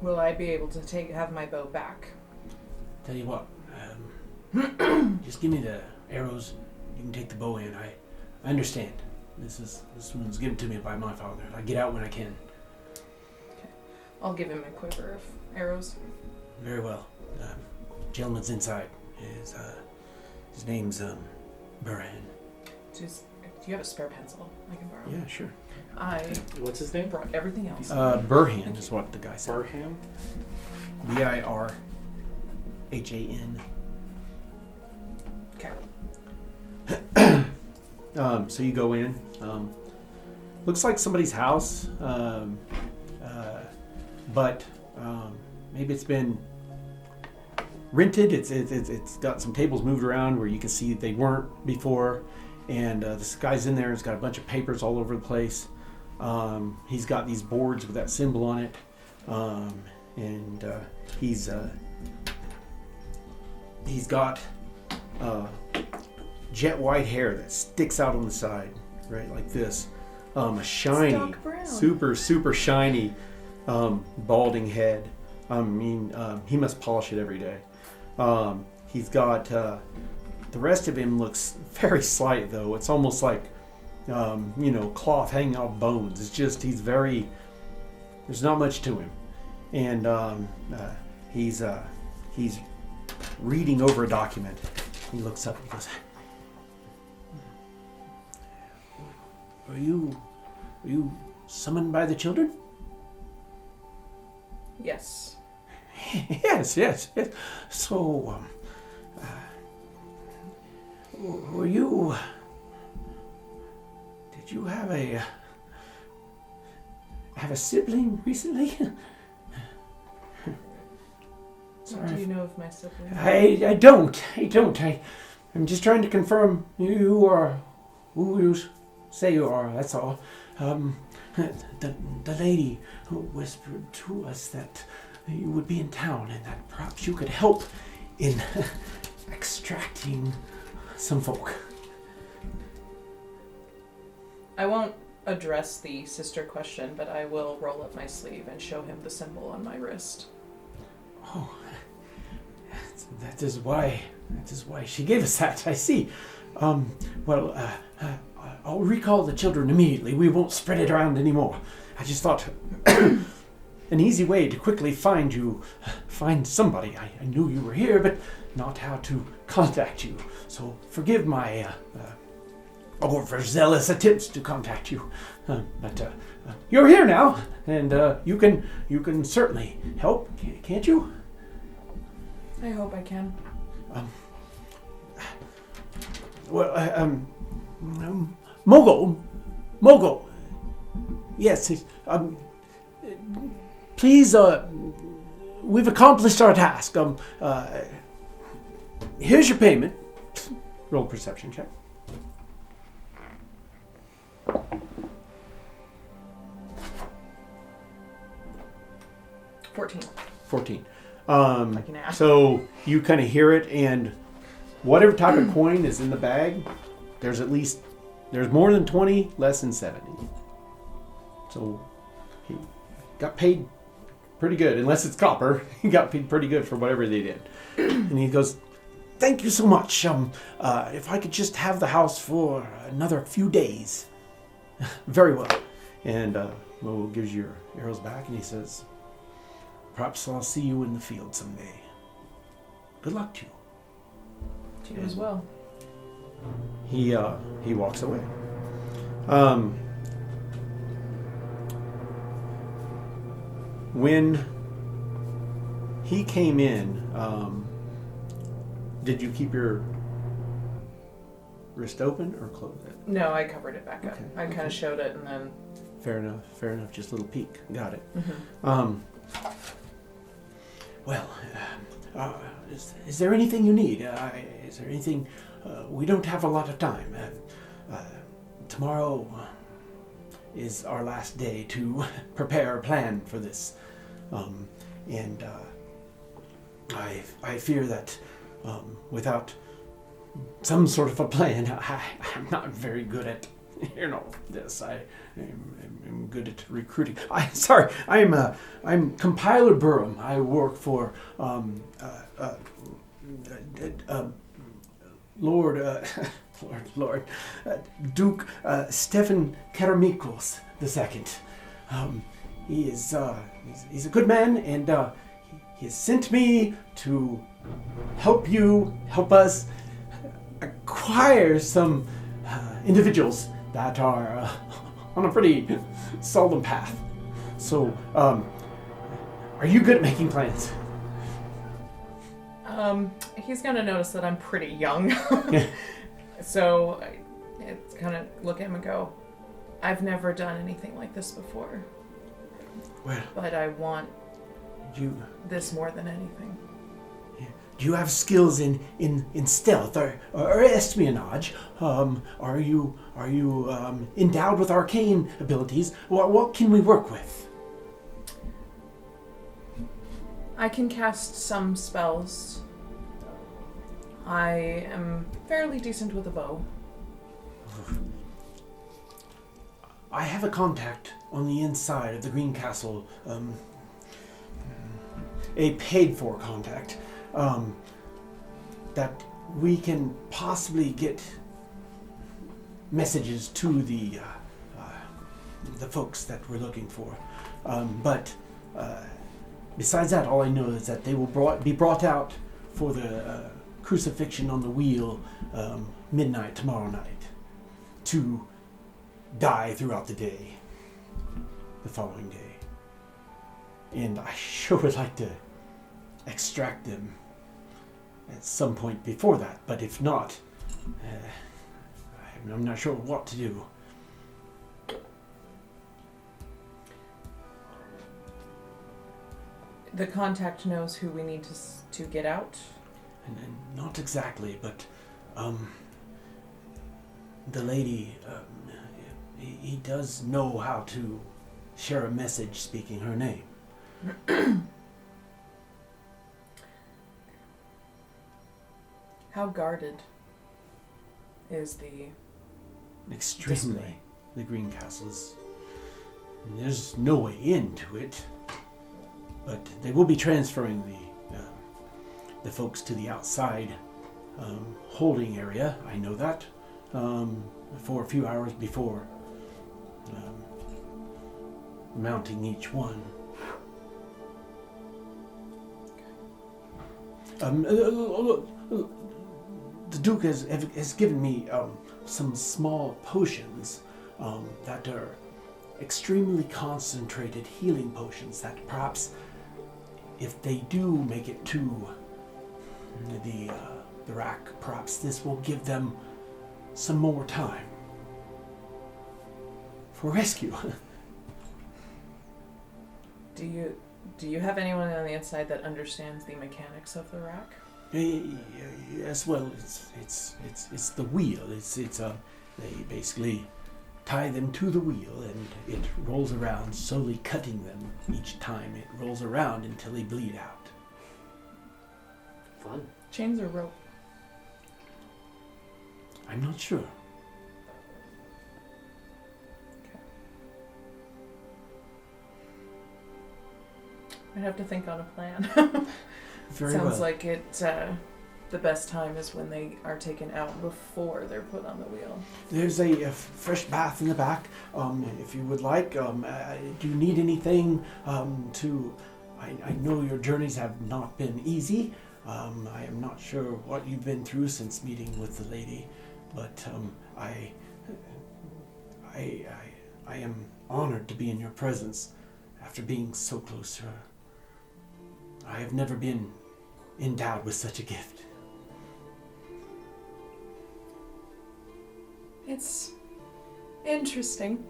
Will I be able to have my bow back? Tell you what, just give me the arrows. You can take the bow in. I understand. This one's given to me by my father. I get out when I can. I'll give him a quiver of arrows. Very well. Gentleman's inside. His name's Burhan. Do you have a spare pencil I can borrow? Yeah, sure. I What's his name? brought everything else. Burhan is what the guy said. Burham. Birhan. Okay. So you go in. Looks like somebody's house, but maybe it's been rented. It's got some tables moved around where you can see they weren't before, and this guy's in there. He's got a bunch of papers all over the place. He's got these boards with that symbol on it, and he's got jet white hair that sticks out on the side, right, like this. A shiny, Stock brown. super shiny, balding head. He must polish it every day. He's got the rest of him looks very slight, though. It's almost like cloth hanging off bones. It's just there's not much to him, and he's reading over a document. He looks up and he goes, Are you summoned by the children? Yes. Yes. So, were you? Did you have a sibling recently? What do you know of my sibling? I don't. I'm just trying to confirm you are who you say you are, that's all. The lady who whispered to us that you would be in town and that perhaps you could help in extracting some folk. I won't address the sister question, but I will roll up my sleeve and show him the symbol on my wrist. Oh, that is why she gave us that. I see. I'll recall the children immediately. We won't spread it around anymore. I just thought an easy way to quickly find somebody. I knew you were here, but not how to contact you. So forgive my overzealous attempts to contact you. But you're here now, and you can certainly help, can't you? I hope I can. Mogul. Yes. Please. We've accomplished our task. Here's your payment. Roll perception check. 14. So you kind of hear it, and whatever type of coin is in the bag, there's more than 20, less than 70. So he got paid pretty good, unless it's copper. He got paid pretty good for whatever they did. And he goes, "Thank you so much. If I could just have the house for another few days." Very well. And Mo gives you your arrows back, and he says, "Perhaps I'll see you in the field someday. Good luck to you." To you as well. He walks away. When he came in, did you keep your wrist open or close it? No, I covered it back up. Okay. I kind of showed it and then... Fair enough. Just a little peek. Got it. Mm-hmm. Is there anything you need? Is there anything? We don't have a lot of time. Tomorrow is our last day to prepare a plan for this. And I fear that without some sort of a plan, I'm not very good at this. I'm good at recruiting. I'm Compiler Burham. I work for Lord Duke Stefan Karamikos II. He's a good man, and he has sent me to help us acquire some individuals that are on a pretty solemn path. So, are you good at making plans? He's gonna notice that I'm pretty young. So it's kind of look at him and go, "I've never done anything like this before. Well, but I want you this more than anything." Do you have skills in stealth or espionage? Are you endowed with arcane abilities? What can we work with? I can cast some spells. I am fairly decent with a bow. I have a contact on the inside of the Green Castle, a paid-for contact, that we can possibly get messages to the folks that we're looking for. But besides that, all I know is that they will be brought out for the crucifixion on the wheel midnight tomorrow night, to die throughout the day, the following day. And I sure would like to extract them at some point before that, but if not, I'm not sure what to do. The contact knows who we need to get out. And not exactly, but the lady, he does know how to share a message speaking her name. How guarded is the Extremely. display? The Green Castle is. There's no way into it, but they will be transferring the folks to the outside holding area. I know that for a few hours before mounting each one. The Duke has given me some small potions that are extremely concentrated healing potions that perhaps if they do make it to the rack, perhaps this will give them some more time for rescue. Do you have anyone on the inside that understands the mechanics of the rack? Yes, well, it's the wheel. They basically tie them to the wheel, and it rolls around, slowly cutting them each time it rolls around until they bleed out. Fun. Chains or rope? I'm not sure. I'd have to think on a plan. Very Sounds well. like it. The best time is when they are taken out before they're put on the wheel. There's a fresh bath in the back, if you would like. Do you need anything to... I know your journeys have not been easy. I am not sure what you've been through since meeting with the lady, but I am honored to be in your presence after being so close to her. I have never been endowed with such a gift. It's interesting.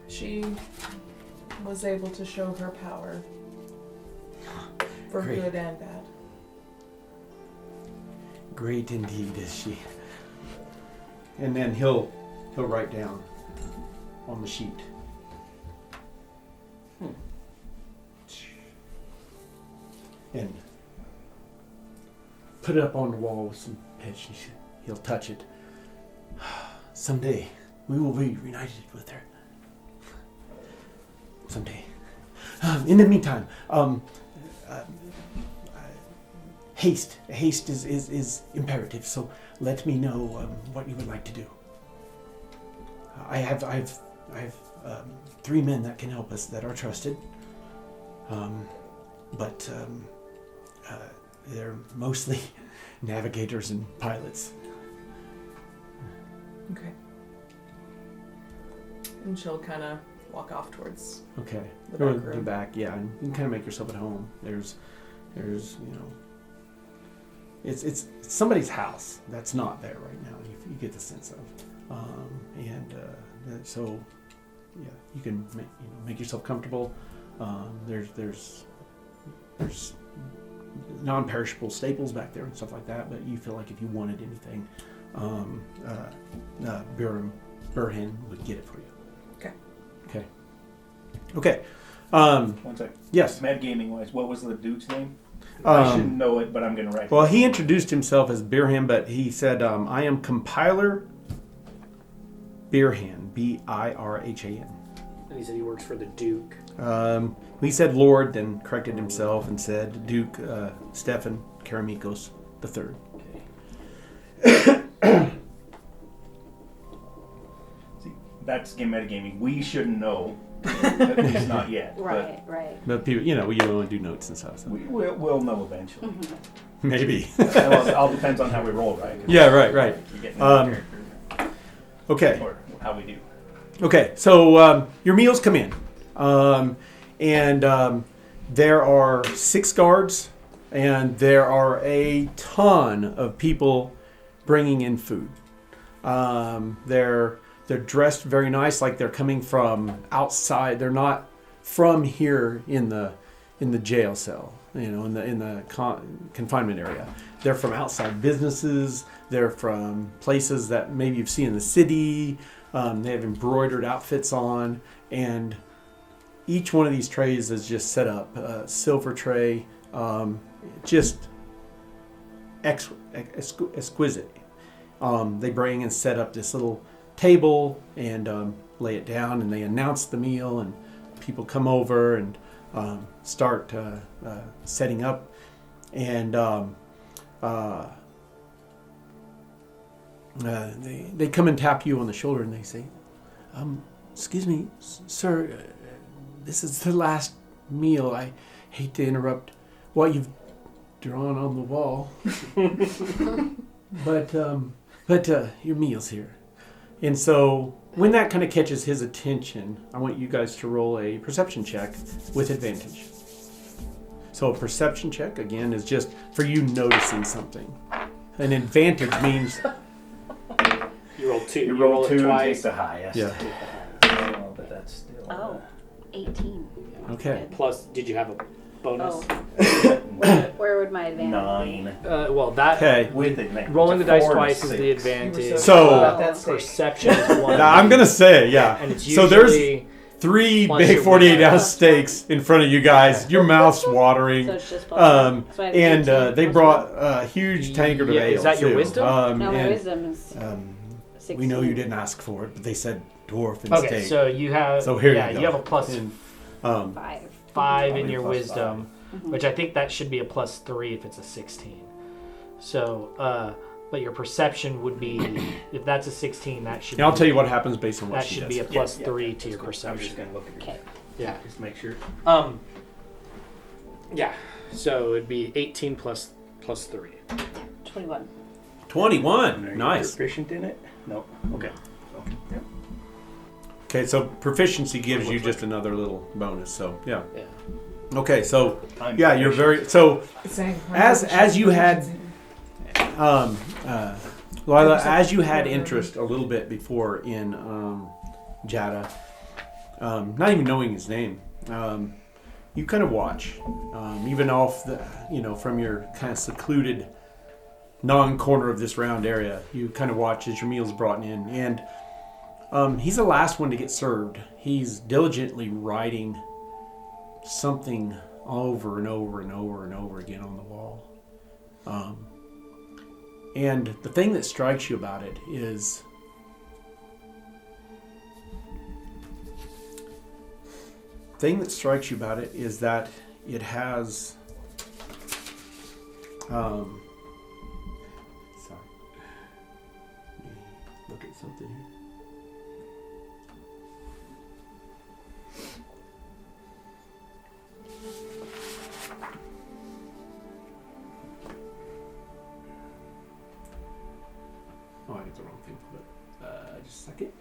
She was able to show her power for Great. good and bad. Great indeed is she. And then he'll write down on the sheet. And put it up on the wall with some pitch. He'll touch it. Someday we will be reunited with her. Someday. In the meantime, haste is imperative. So let me know what you would like to do. I have 3 men that can help us that are trusted. But they're mostly navigators and pilots. Okay. And she'll kind of walk off towards Okay. the Go back to room. the back, yeah, and you can kind of make yourself at home. There's it's somebody's house that's not there right now. You get the sense of, so yeah, you can make yourself comfortable. There's non-perishable staples back there and stuff like that, but you feel like if you wanted anything, Burhan would get it for you. Okay. One sec. Yes. Mad gaming wise, what was the Duke's name? I shouldn't know it, but I'm going to write it. Well, he introduced himself as Birhan, but he said, I am Compiler Birhan, Birhan. And he said he works for the Duke. He said Lord, then corrected himself and said Duke Stefan Karamikos III. Okay. See, that's metagaming. We shouldn't know. At least not yet. Right. But people, you want to do notes and stuff. So. But we'll know eventually. Maybe. Well, it all depends on how we roll, right? 'Cause Yeah, right. you get new character, Okay. or how we do. Okay, so your meals come in. And there are 6 guards, and there are a ton of people bringing in food. They're dressed very nice, like they're coming from outside. They're not from here in the in the jail cell, in the confinement area. They're from outside businesses. They're from places that maybe you've seen in the city. They have embroidered outfits on, and each one of these trays is just set up. A silver tray, just exquisite. They bring and set up this little table and lay it down, and they announce the meal, and people come over and start setting up, and they come and tap you on the shoulder, and they say, "Excuse me, sir, this is the last meal. I hate to interrupt what you've drawn on the wall, but your meal's here." And so when that kind of catches his attention, I want you guys to roll a perception check with advantage. So a perception check, again, is just for you noticing something. An advantage means... You roll 2. You roll 2 and twice. take the highest. Yeah. Oh, but that's still... 18. Okay. Plus, did you have a bonus? Where would my advantage 9. Well, that Okay. With advantage. rolling the dice 4 and twice is the 6. advantage. So- about that steak. Perception is 1. Now, I'm going to say, yeah. And it's So there's usually 3 Plus big your 48-ounce steaks in front of you guys. Your mouth's watering. So it's just plus one. So I have And 18 they plus brought a huge tankard of Yeah, ale, is that your too. wisdom? No, my and, wisdom is 16. we know you didn't ask for it, but they said dwarf and Okay, steak. so you have So here yeah, you go. you have a plus And, 5. in your Plus wisdom, which I think that should be a plus 3 if it's a 16. So, but your perception would be if that's a 16, that should. and I'll be, tell you what happens based on what that she should does. be a plus Yeah, 3 yeah, to that's your cool. I'm just perception. going to look at your Okay. Yeah. Just make sure. Yeah. So it'd be 18 plus 3. 21. 21. Are you Nice. proficient in it? No. Okay. So, yeah. Okay, so proficiency gives you just another little bonus. So yeah. Yeah. Okay, so I'm yeah, you're proficient. very so. Saying, As you had, Lila, as you had interest a little bit before in Jada, not even knowing his name, you kind of watch, even off the, from your kind of secluded non-corner of this round area. You kind of watch as your meal's brought in, and he's the last one to get served. He's diligently writing something over and over and over and over again on the wall. And the thing that strikes you about it is that it has sorry. Let me look at something here. Oh, I did the wrong thing, but just a second.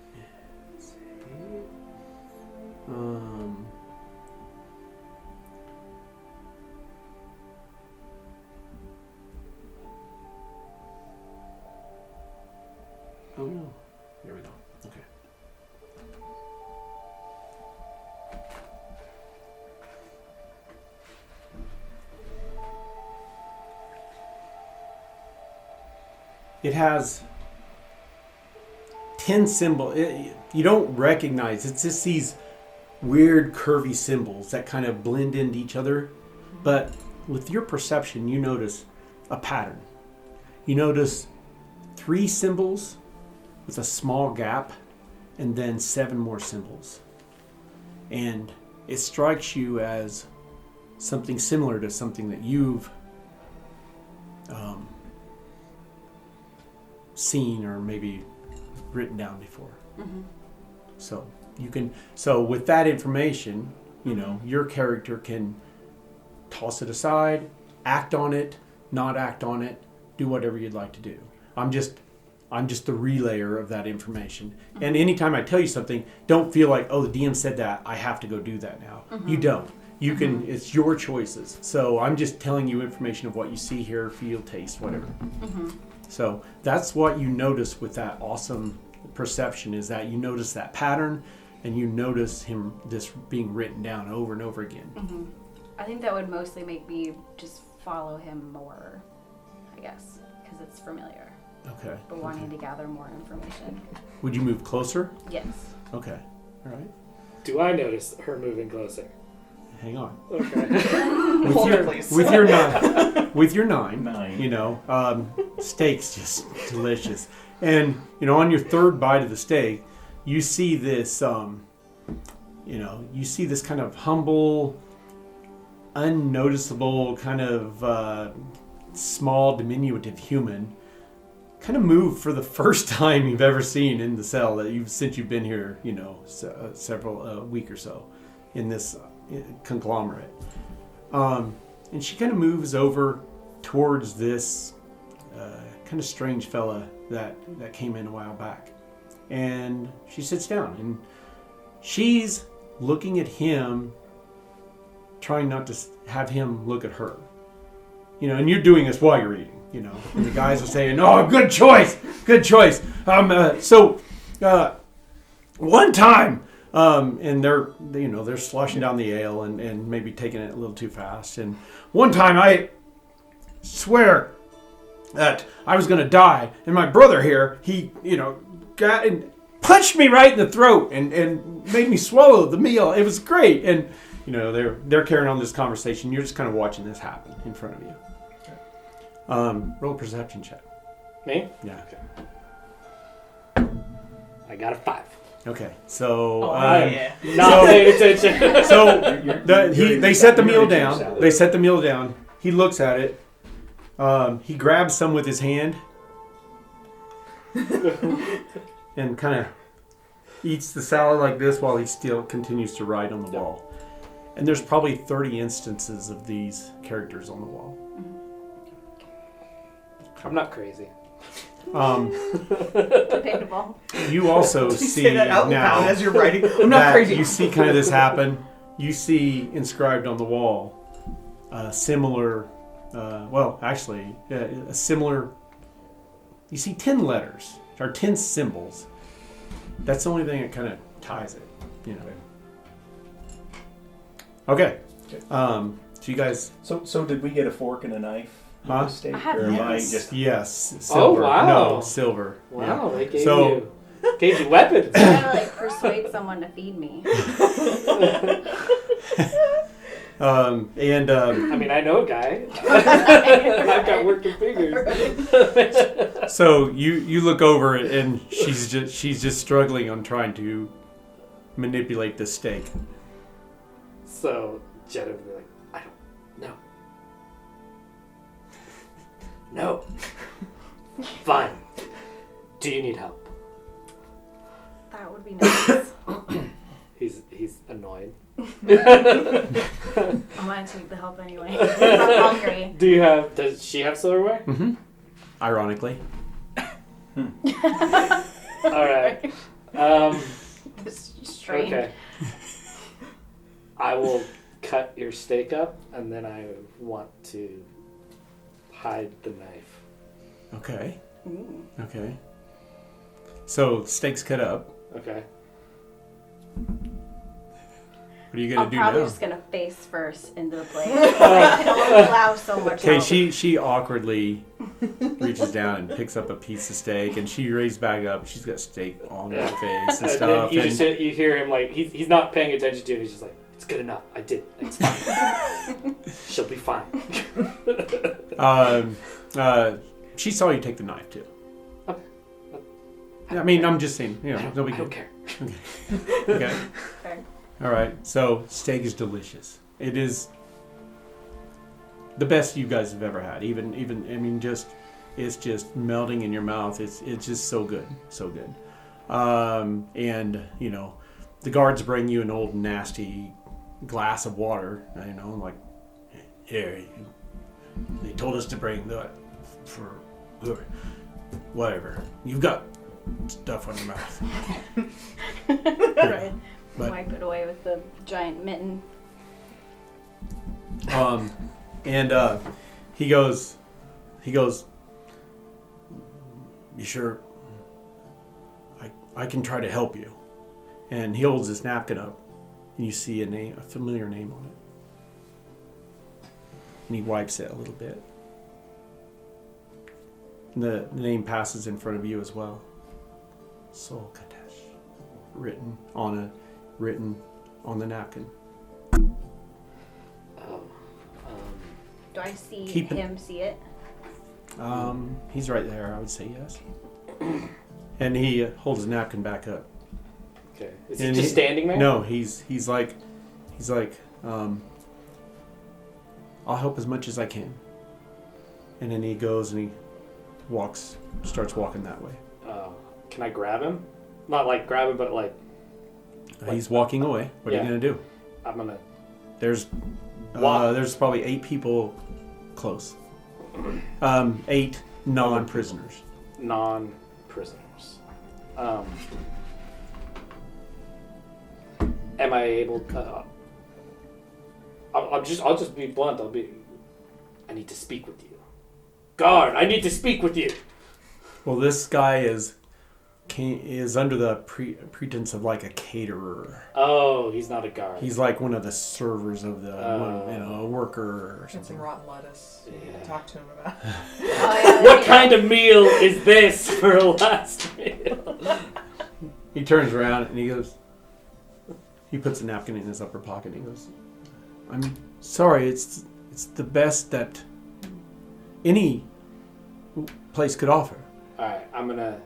Oh no. There we go. Okay. It has 10 symbols. You don't recognize. It's just these weird curvy symbols that kind of blend into each other. But with your perception, you notice a pattern. You notice 3 symbols with a small gap and then 7 more symbols. And it strikes you as something similar to something that you've seen or maybe written down before. So you can. So with that information, your character can toss it aside, act on it, not act on it, do whatever you'd like to do. I'm just the relayer of that information. And anytime I tell you something, don't feel like, oh, the DM said that, I have to go do that now. You don't. You can. It's your choices. So I'm just telling you information of what you see, hear, feel, taste, whatever. So that's what you notice with that awesome perception, is that you notice that pattern and you notice this being written down over and over again. I think that would mostly make me just follow him more, I guess, because it's familiar. Okay. But wanting to gather more information. Would you move closer? Yes. Okay. All right. Do I notice her moving closer? Hang on. Okay. Hold her, please. With your nine, Nine. you know, steak's just delicious. And, you know, on your third bite of the steak, you see this, you see this kind of humble, unnoticeable, kind of small, diminutive human kind of move for the first time you've ever seen in the cell since you've been here, you know, several week or so in this conglomerate. And she kind of moves over towards this kind of strange fella that came in a while back. And she sits down and she's looking at him, trying not to have him look at her. You know, and you're doing this while you're eating, you know. And the guys are saying, "Oh, good choice. One time," and they're sloshing down the ale and maybe taking it a little too fast. And one time, I swear that I was going to die, and my brother here, he, you know, got and punched me right in the throat and made me swallow the meal. It was great. And you know, they're carrying on this conversation. You're just kind of watching this happen in front of you. Roll a perception check. Me? Yeah. Okay. I got a 5. Okay. So yeah. Not paying attention. So they set the meal down. They set the meal down. He looks at it. He grabs some with his hand and kind of eats the salad like this while he still continues to write on the wall. And there's probably 30 instances of these characters on the wall. I'm not crazy. Debatable. You also You see say that out now loud as you're writing. I'm not that crazy. you see kind of this happen. You see inscribed on the wall similar, a similar, you see 10 letters, or 10 symbols. That's the only thing that kind of ties it, you know. Okay. So you guys... So did we get a fork and a knife? Huh? Steak, I have or am I yes. just... Yes. Silver. wow. No, silver. Wow, Yeah. they So, gave you weapons. I gotta like persuade someone to feed me. I mean, I know a guy. I've got working fingers. so you look over and she's just struggling on trying to manipulate the steak. So Jed would be like, I don't know. No. Fine. Do you need help? That would be nice. He's annoyed. I want to take the help anyway. I'm hungry. Does she have silverware? Mm-hmm. Ironically. Alright. It's strange. Okay. I will cut your steak up and then I want to hide the knife. Okay. Ooh. Okay. So steak's cut up. Okay. What are you gonna I'm do probably now? just gonna face first into the plate. I don't allow so much Okay, help. she awkwardly reaches down and picks up a piece of steak, and she raises back up. She's got steak on her face and And stuff. then you hear him like he's not paying attention to it. He's just like, it's good enough. I did. It's fine. She'll be fine. She saw you take the knife too. Okay. I mean, I'm just saying, you know, I no big don't deal. care. Okay. Fair. All right. So steak is delicious. It is the best you guys have ever had. Even I mean, it's just melting in your mouth. It's just so good, so good. And you know, the guards bring you an old nasty glass of water. You know, like here. They told us to bring that for whatever. You've got stuff on your mouth. Right. But Wipe it away with the giant mitten. and he goes, you sure? I can try to help you. And he holds his napkin up, and you see a familiar name on it. and he wipes it a little bit. And the name passes in front of you as well. SulKatesh, written on the napkin. Do I see Keep it- him see it? He's right there. I would say yes. And he holds the napkin back up. Okay. Is he And just standing there? No, he's like, I'll help as much as I can. And then he goes and he starts walking that way. Can I grab him? Not like grab him, but like He's walking away. What are you gonna do? I'm gonna. There's probably 8 people close. 8 non-prisoners. Non-prisoners. Am I able to... I'll just be blunt. I need to speak with you. Guard, I need to speak with you. Well, this guy is under the pretense of like a caterer. Oh, he's not a guard. He's like one of the servers of the a worker or Get some something. rotten lettuce. Yeah. Talk to him about. What kind of meal is this for a last meal? He turns around and he goes. He puts a napkin in his upper pocket and he goes, "I'm sorry. It's the best that any place could offer. All right, I'm gonna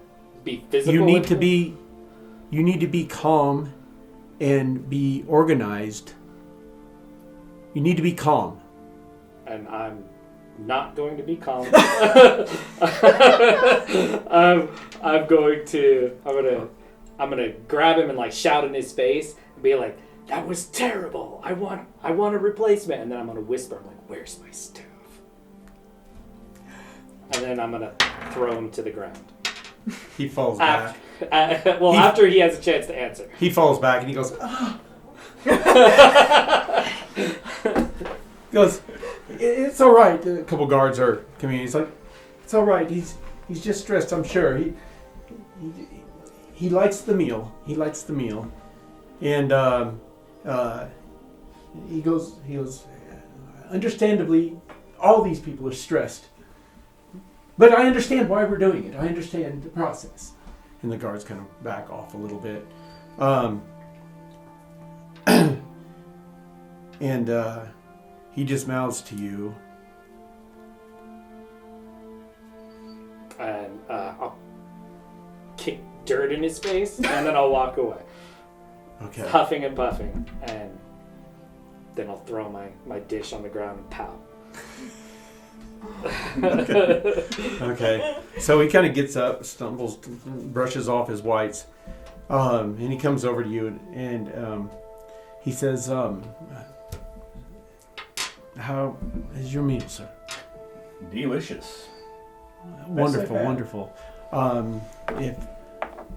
be physical. You need with to him. be calm and be organized. You need to be calm." And I'm not going to be calm. I'm gonna grab him and like shout in his face and be like, "That was terrible. I want a replacement." And then I'm gonna whisper, I'm like, "Where's my stove?" And then I'm gonna throw him to the ground. He falls back. After he has a chance to answer. He falls back and he goes, "Ah." Goes, "It's all right." A couple guards are coming in. He's like, "It's all right. He's just stressed. I'm sure. He likes the meal. He likes the meal." And he goes. "Understandably, all these people are stressed. But I understand why we're doing it. I understand the process." And the guards kind of back off a little bit. And he just mouths to you. And I'll kick dirt in his face, and then I'll walk away. Okay. Huffing and puffing, and then I'll throw my dish on the ground and pout. Okay. So he kind of gets up, stumbles, brushes off his whites, and he comes over to you and he says, "How is your meal, sir?" Delicious. Wonderful, I've had. wonderful.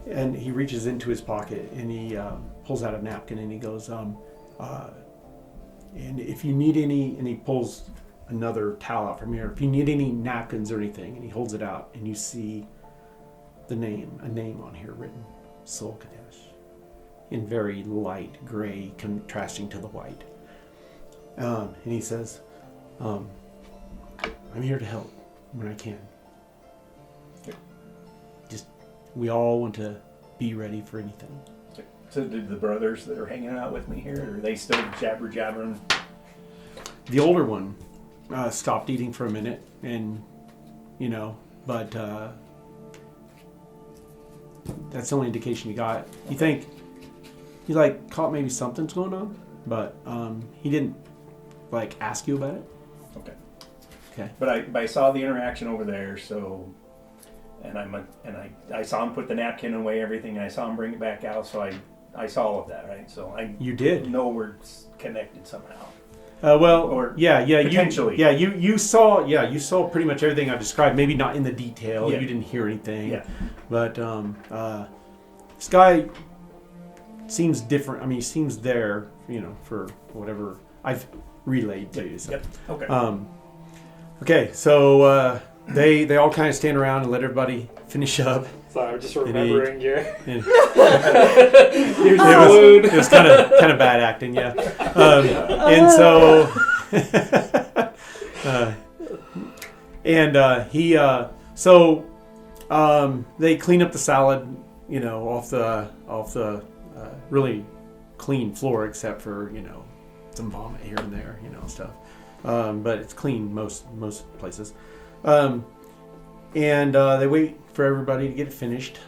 And he reaches into his pocket and he pulls out a napkin and he goes, "And if you need any," and he pulls another towel out from here. "If you need any napkins or anything," and he holds it out, and you see a name on here written, SulKatesh, in very light gray, contrasting to the white. And he says, "I'm here to help when I can. Just, we all want to be ready for anything." So did the brothers that are hanging out with me here, are they still jabbering? The older one stopped eating for a minute, and but that's the only indication you got. You think he caught maybe something's going on, but he didn't ask you about it. Okay. But I saw the interaction over there, so, and I saw him put the napkin away, everything, and I saw him bring it back out, so I saw all of that, right? So You did. know we're connected somehow. Or potentially. You saw pretty much everything I described. Maybe not in the detail. Yeah. You didn't hear anything. Yeah. But this guy seems different. I mean, he seems there, for whatever I've relayed to you. So. Yep. Okay. Okay. So they all kind of stand around and let everybody finish up. Sorry, I'm just remembering your And food. it was kind of bad acting, yeah. And so They clean up the salad, off the really clean floor, except for some vomit here and there, stuff. But it's clean most places. And they wait for everybody to get it finished.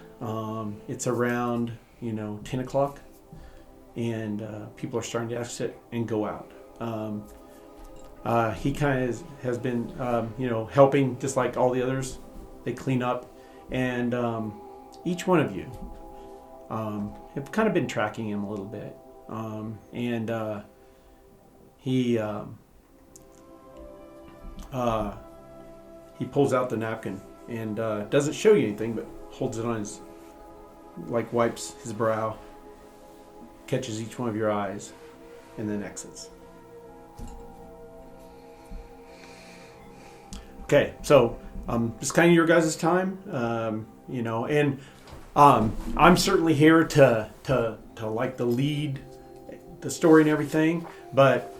It's around 10 o'clock, and people are starting to exit and go out. He kind of has been helping, just like all the others. They clean up, and each one of you have kind of been tracking him a little bit. He pulls out the napkin and doesn't show you anything, but holds it on his, wipes his brow, catches each one of your eyes, and then exits. Okay, so just kind of your guys' time, and I'm certainly here to lead the story and everything, but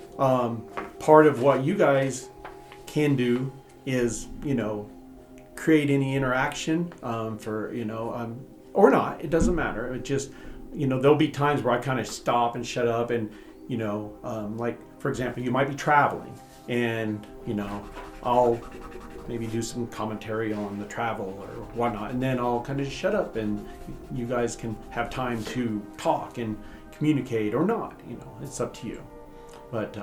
part of what you guys can do is create any interaction or not. It doesn't matter. It just there'll be times where I kind of stop and shut up, and for example, you might be traveling, and I'll maybe do some commentary on the travel or whatnot, and then I'll kind of just shut up, and you guys can have time to talk and communicate or not. It's up to you. But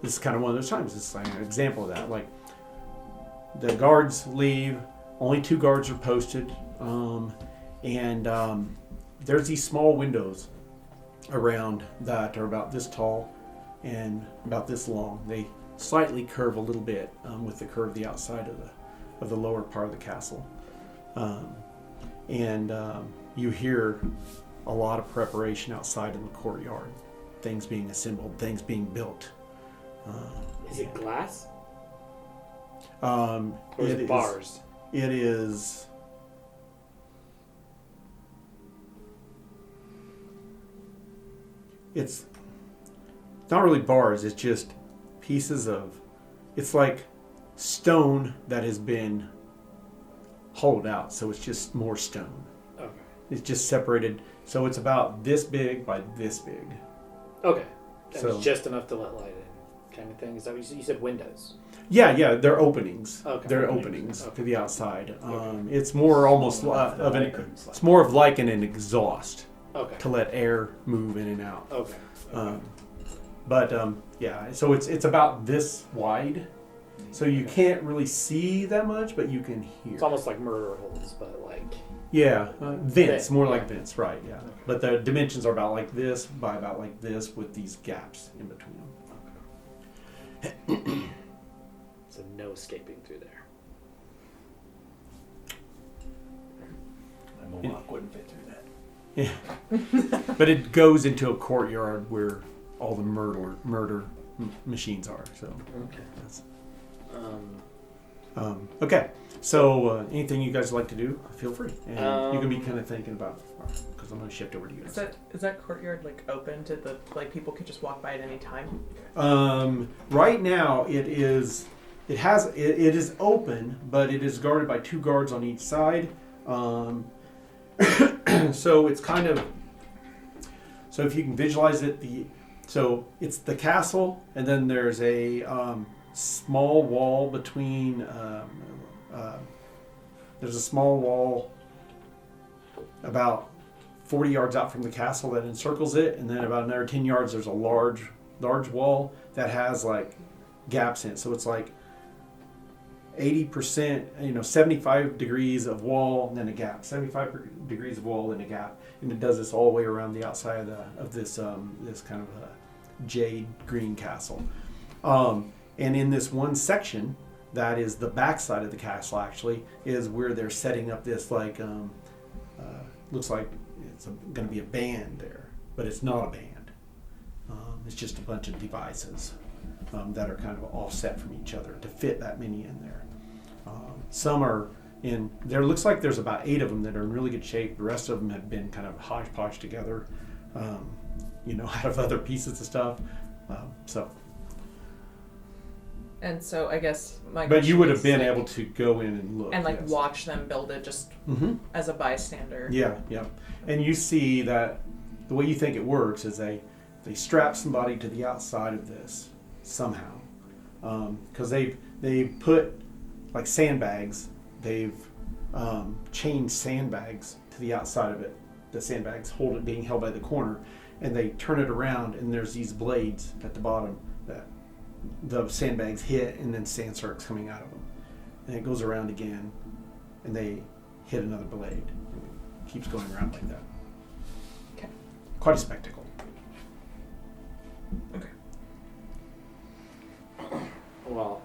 this is kind of one of those times. This is like an example of that. Like, the guards leave, only 2 guards are posted, and there's these small windows around that are about this tall and about this long. They slightly curve a little bit with the curve the outside of the lower part of the castle, and you hear a lot of preparation outside in the courtyard, things being assembled, things being built. Is it glass? Or is it bars? It is. It's not really bars. It's just pieces of. It's like stone that has been hollowed out, so it's just more stone. Okay. It's just separated, so it's about this big by this big. Okay. And So it's just enough to let light in, kind of thing. Is that what you said? Windows. Yeah, they're openings. Okay. They're openings Okay. to the outside. Okay. It's more almost it's more of like an exhaust Okay. to let air move in and out. Okay. Yeah, so it's about this wide, so you can't really see that much, but you can hear. It's almost like murder holes, but like. Yeah, vents, more like Yeah. vents, right? Yeah, Okay. but the dimensions are about like this by about like this with these gaps in between them. So no escaping through there. My Mohawk wouldn't fit through that. Yeah, but it goes into a courtyard where all the murder machines are. So Okay. that's Um, okay. So anything you guys like to do, feel free, and you can be Um, kind of thinking about because I'm going to shift over to you. Is that courtyard open to the people could just walk by at any time? Right now it is. It is open, but it is guarded by 2 guards on each side. So it's kind of. So if you can visualize it, so it's the castle, and then there's a small wall between. There's a small wall about 40 yards out from the castle that encircles it, and then about another 10 yards there's a large wall that has gaps in it. So it's 80%, 75 degrees of wall, and then a gap. 75 degrees of wall, then a gap, and it does this all the way around the outside of this kind of jade green castle. And in this one section, that is the back side of the castle. Actually, is where they're setting up this looks like it's going to be a band there, but it's not a band. It's just a bunch of devices that are kind of offset from each other to fit that many in there. Some are in there. Looks like there's about 8 of them that are in really good shape. The rest of them have been kind of hodgepodge together, out of other pieces of stuff. So And so I guess my But you question would have is, been like, able to go in and look. and like yes. watch them build it just as a bystander. Yeah, yeah. And you see that the way you think it works is they strap somebody to the outside of this somehow, because they've put like sandbags. They've chained sandbags to the outside of it. The sandbags hold it being held by the corner, and they turn it around, and there's these blades at the bottom that the sandbags hit, and then sand starts coming out of them. And it goes around again, and they hit another blade. And it keeps going around like that. Okay. Quite a spectacle. Okay. Well,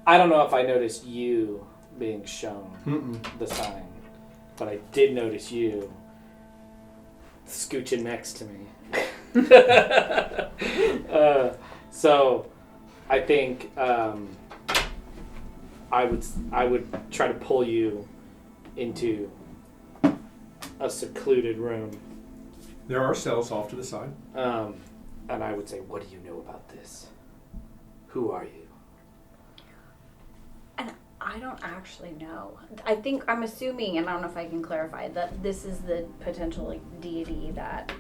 I don't know if I noticed you being shown the sign, but I did notice you scooching next to me. So I think I would try to pull you into a secluded room, There are cells off to the side. and I would say, "What do you know about this? Who are you?" And I don't actually know. I think I'm assuming, and I don't know if I can clarify, that this is the potential like deity that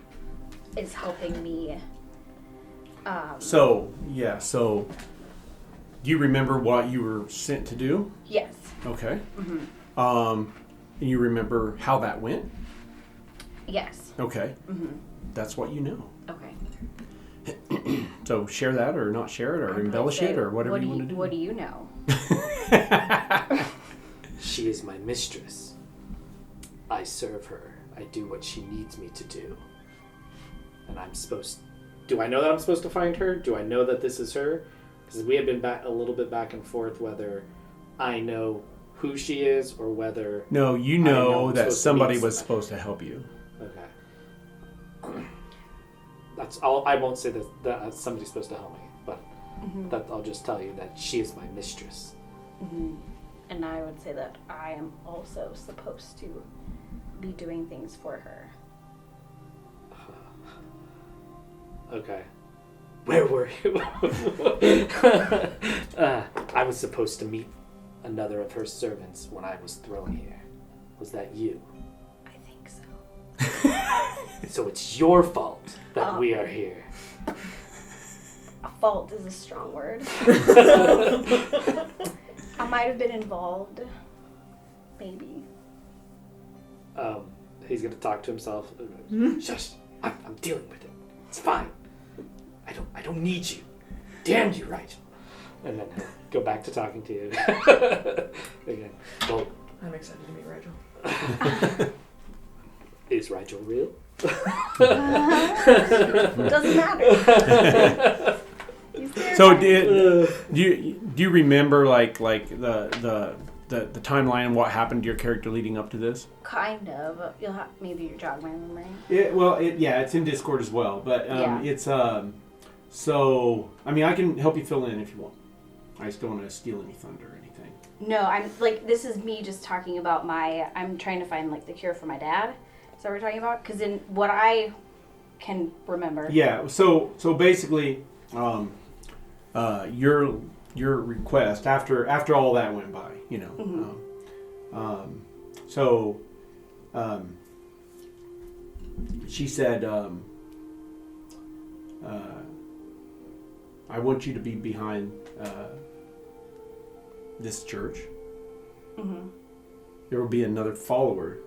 is helping me. So do you remember what you were sent to do? Yes. Okay. And you remember how that went? Yes. Okay. That's what you know. Okay. So share that or not share it or I'm embellish gonna it say, or whatever what you want to do. What do you know? She is my mistress. I serve her. I do what she needs me to do. And I'm supposed... Do I know that I'm supposed to find her? Do I know that this is her? Because we have been a little bit back and forth whether I know who she is or whether... No, you I know know I'm that supposed to somebody meet was somebody. supposed to help you. Okay. That's all. I won't say that somebody's supposed to help me, but that I'll just tell you that she is my mistress. And I would say that I am also supposed to be doing things for her. Okay. Where were you? I was supposed to meet another of her servants when I was thrown here. Was that you? I think so. So it's your fault that we are here. A fault is a strong word. I might have been involved. Maybe. He's gonna talk to himself. Shush! I'm dealing with it. It's fine. I don't need you. Damn you, Rigel. And then he'll go back to talking to you again. Well, I'm excited to meet Rigel. is Rigel real? Doesn't matter. He's So terrifying. do you remember like the timeline and what happened to your character leading up to this? Kind of. You'll have maybe you jog my memory. It's in Discord as well, but Yeah. it's so I mean I can help you fill in if you want. I just don't want to steal any thunder or anything. No, I'm like this is me just talking about I'm trying to find like the cure for my dad. Is that what we're talking about? Because in what I can remember. Yeah. So basically, your request after all that went by, you know. She said, I want you to be behind this church. There will be another follower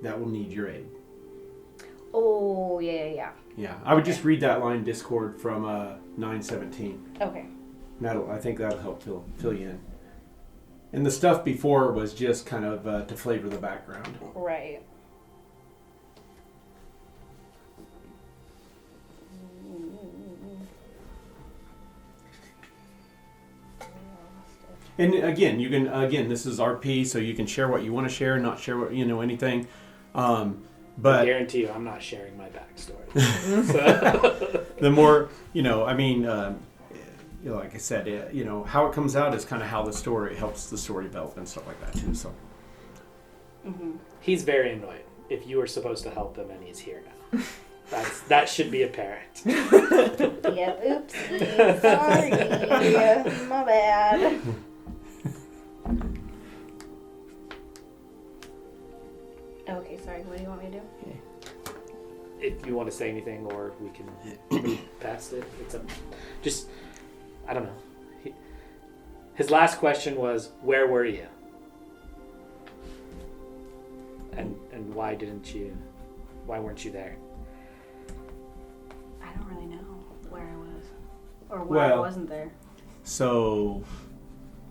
that will need your aid. Oh, yeah. Yeah, I would just read that line in Discord from 9:17. Okay. I think that'll help fill you in. And the stuff before was just kind of to flavor the background. Right. And again, this is RP, so you can share what you want to share, not share what anything. I But guarantee you, I'm not sharing my backstory. So. the more like I said, how it comes out is kind of how the story helps the story develop and stuff like that too. So He's very annoyed if you were supposed to help him and he's here now. That should be apparent. Yep, oopsie. Sorry. My bad. Okay, sorry. What do you want me to do? If you want to say anything, or we can move past it. It's just, I don't know. His last question was, "Where were you?" And why weren't you there? I don't really know where I was. Or why I wasn't there. So,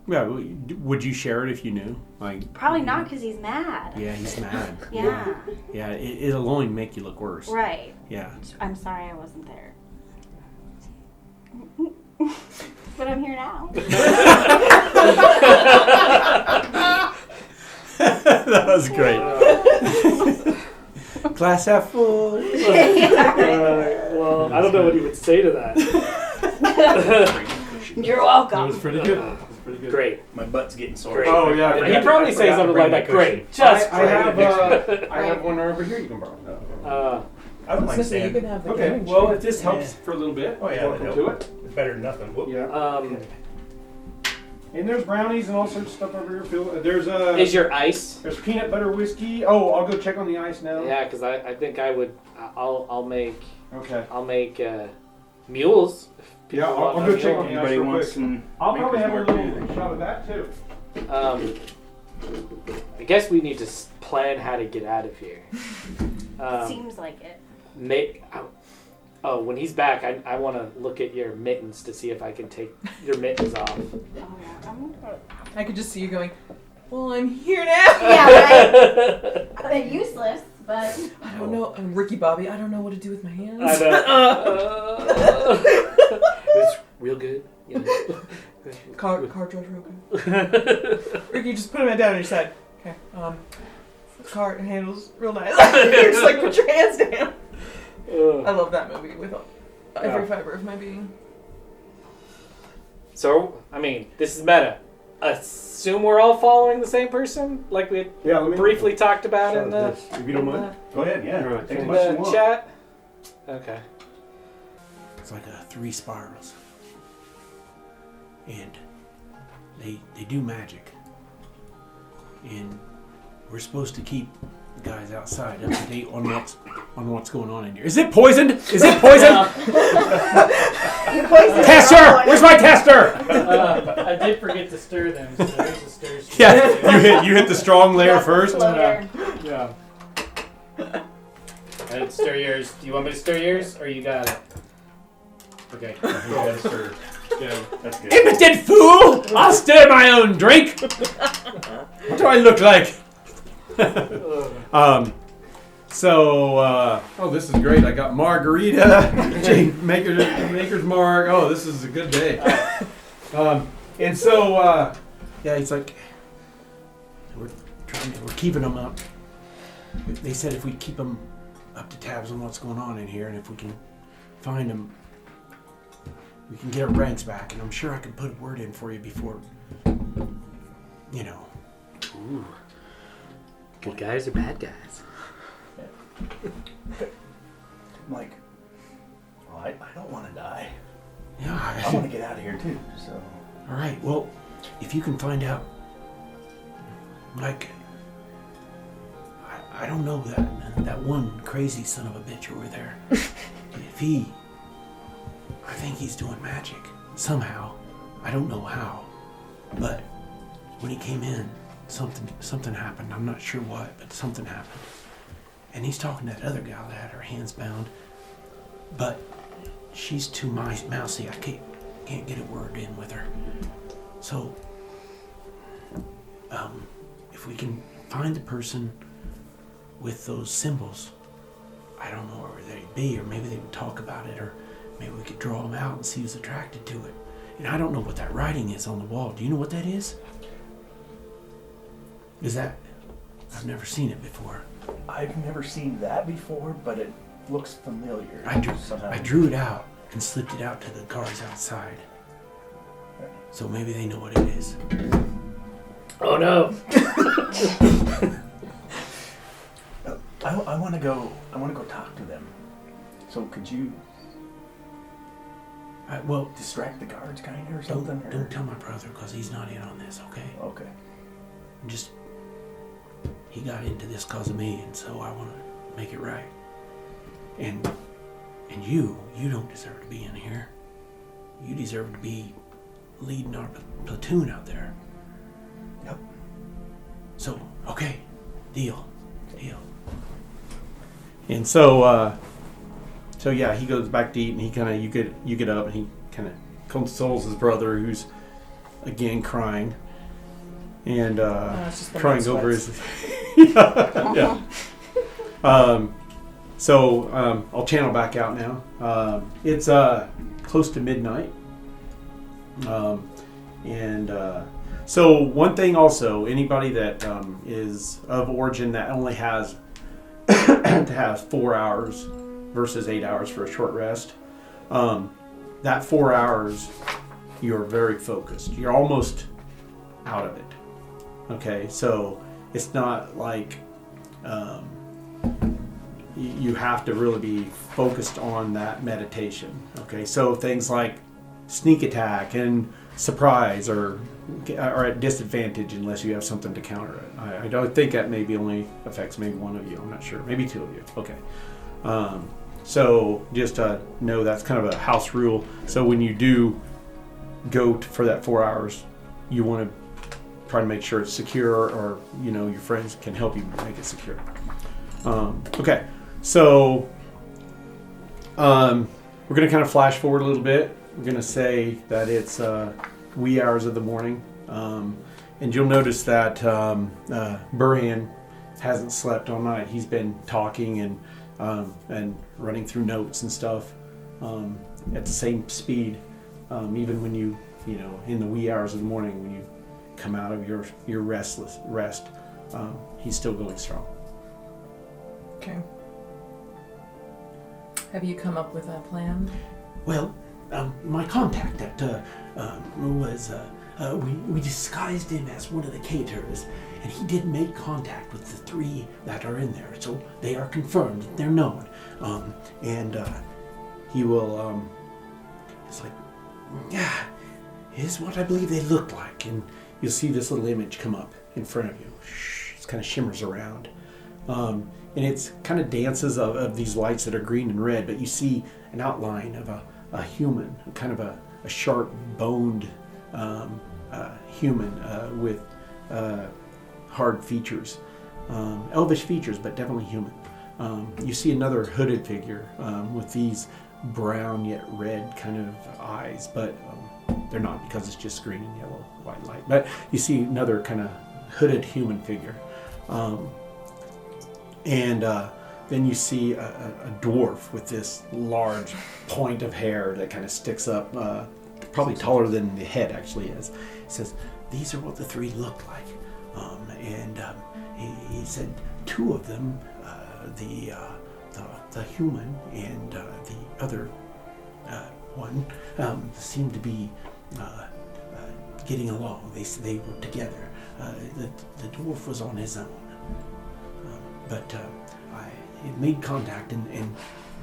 yeah, would you share it if you knew? Like, Probably not because he's mad. yeah, he's mad. Yeah. Yeah, it'll only make you look worse. Right. Yeah. I'm sorry I wasn't there. But I'm here now. That was great. Glass half full. Well, I don't know what he would say to that. You're welcome. pretty good. Great. My butt's getting sore. Great. Oh, yeah. He'd probably say something like that. Great. Just I have great. I have one over here you can borrow. I don't like So you can sand. have the Okay, gaming well, chair. if this helps for a little bit, Oh, yeah, welcome that'll to it. It's better than nothing. Whoop. Yeah. And there's brownies and all sorts of stuff over here. There's Is your ice? there's peanut butter whiskey. Oh, I'll go check on the ice now. Yeah, because I think I would. I'll make Okay. mules. if Yeah, people I'll want go a check mule. on the ice Anybody real wants quick. some? I'll probably have a Maker's Mark, little too. shot of that too. I guess we need to plan how to get out of here. Seems like it. When he's back, I want to look at your mittens to see if I can take your mittens off. Oh, yeah. I could just see you going, well, I'm here now. Yeah, right? They're useless, but... I don't know. I'm Ricky Bobby. I don't know what to do with my hands. I know. It's real good. You know. Car drives real good. Ricky, just put him down on your side. Okay. Car handles real nice. You're just like, put your hands down. I love that movie with every fiber of my being. So, I mean, this is meta. Assume we're all following the same person, like we had briefly talked about in the if you don't mind. Go ahead, yeah. All right, Take thank as much as you the want. chat. Okay. It's like 3 spirals, and they do magic, and we're supposed to keep the guys outside up to date on what's going on in here. Is it poisoned? Is it poisoned? You poisoned Tester! Where's my tester? I did forget to stir them, so there's a stir. Yeah, you hit the strong layer first. Yeah. I didn't stir yours. Do you want me to stir yours, or you got it? Okay. You gotta stir. Yeah, that's good. Impotent fool! I'll stir my own drink. What do I look like? This is great. I got margarita, maker's mark. Oh, this is a good day. He's like, we're keeping them up. They said if we keep them up to tabs on what's going on in here, and if we can find them, we can get our ranks back. And I'm sure I can put a word in for you before, you know. Ooh. Good guys or bad guys? I'm like, well, I don't want to die. Yeah. I want to get out of here too. So. All right. Well, if you can find out, like, I don't know that one crazy son of a bitch over there. I think he's doing magic somehow. I don't know how, but when he came in, something happened. I'm not sure what, but something happened. And he's talking to that other gal that had her hands bound, but she's too mousy. I can't get a word in with her. So, if we can find the person with those symbols, I don't know where they'd be, or maybe they would talk about it, or maybe we could draw them out and see who's attracted to it. And I don't know what that writing is on the wall. Do you know what that is? I've never seen it before. I've never seen that before, but it looks familiar. I somehow. drew it out and slipped it out to the guards outside. So maybe they know what it is. Oh no! I want to go. I want to go talk to them. So could you Well, distract the guards, kind of, or something? don't tell my brother because he's not in on this, okay? Okay. Just, he got into this because of me, and so I want to make it right. And you don't deserve to be in here. You deserve to be leading our platoon out there. Yep. So, okay, deal. And so yeah, he goes back to eat, and you get up, and he kind of consoles his brother, who's again crying, and it's just the crying night over sweats. his yeah. So I'll channel back out now. It's close to midnight, and so one thing also, anybody that is of origin that only has to have 4 hours versus 8 hours for a short rest, that 4 hours you're very focused. You're almost out of it. Okay, so it's not like you have to really be focused on that meditation. Okay, so things like sneak attack and surprise are at disadvantage unless you have something to counter it. I don't think that maybe only affects maybe one of you. I'm not sure. Maybe two of you. Okay. So just know that's kind of a house rule. So when you do go for that 4 hours, you want to try to make sure it's secure, or your friends can help you make it secure. Okay. So we're going to kind of flash forward a little bit. We're going to say that it's wee hours of the morning, and you'll notice that Burhan hasn't slept all night. He's been talking and running through notes and stuff at the same speed, even when you in the wee hours of the morning, when you come out of your rest, he's still going strong. Okay. Have you come up with a plan? Well, my contact we disguised him as one of the caterers, and he did make contact with the 3 that are in there, so they are confirmed, they're known. And he will, it's like, yeah, here's what I believe they look like, and you'll see this little image come up in front of you. It kind of shimmers around. And it's kind of dances of these lights that are green and red, but you see an outline of a human, kind of a sharp-boned human with hard features, elvish features, but definitely human. You see another hooded figure with these brown yet red kind of eyes, but they're not, because it's just green and yellow white light. But you see another kind of hooded human figure. And then you see a dwarf with this large point of hair that kind of sticks up, probably taller than the head actually is. He says, "These are what the 3 look like." He said 2 of them, the human and the other one, seemed to be getting along. They were together. The dwarf was on his own. But I made contact, and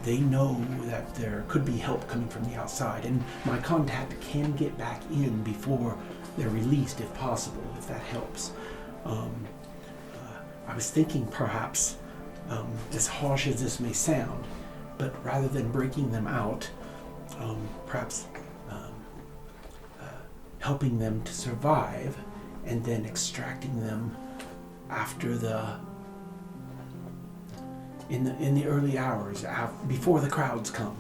they know that there could be help coming from the outside, and my contact can get back in before they're released, if possible, if that helps. I was thinking perhaps, as harsh as this may sound, but rather than breaking them out, perhaps helping them to survive, and then extracting them after in the early hours, before the crowds come,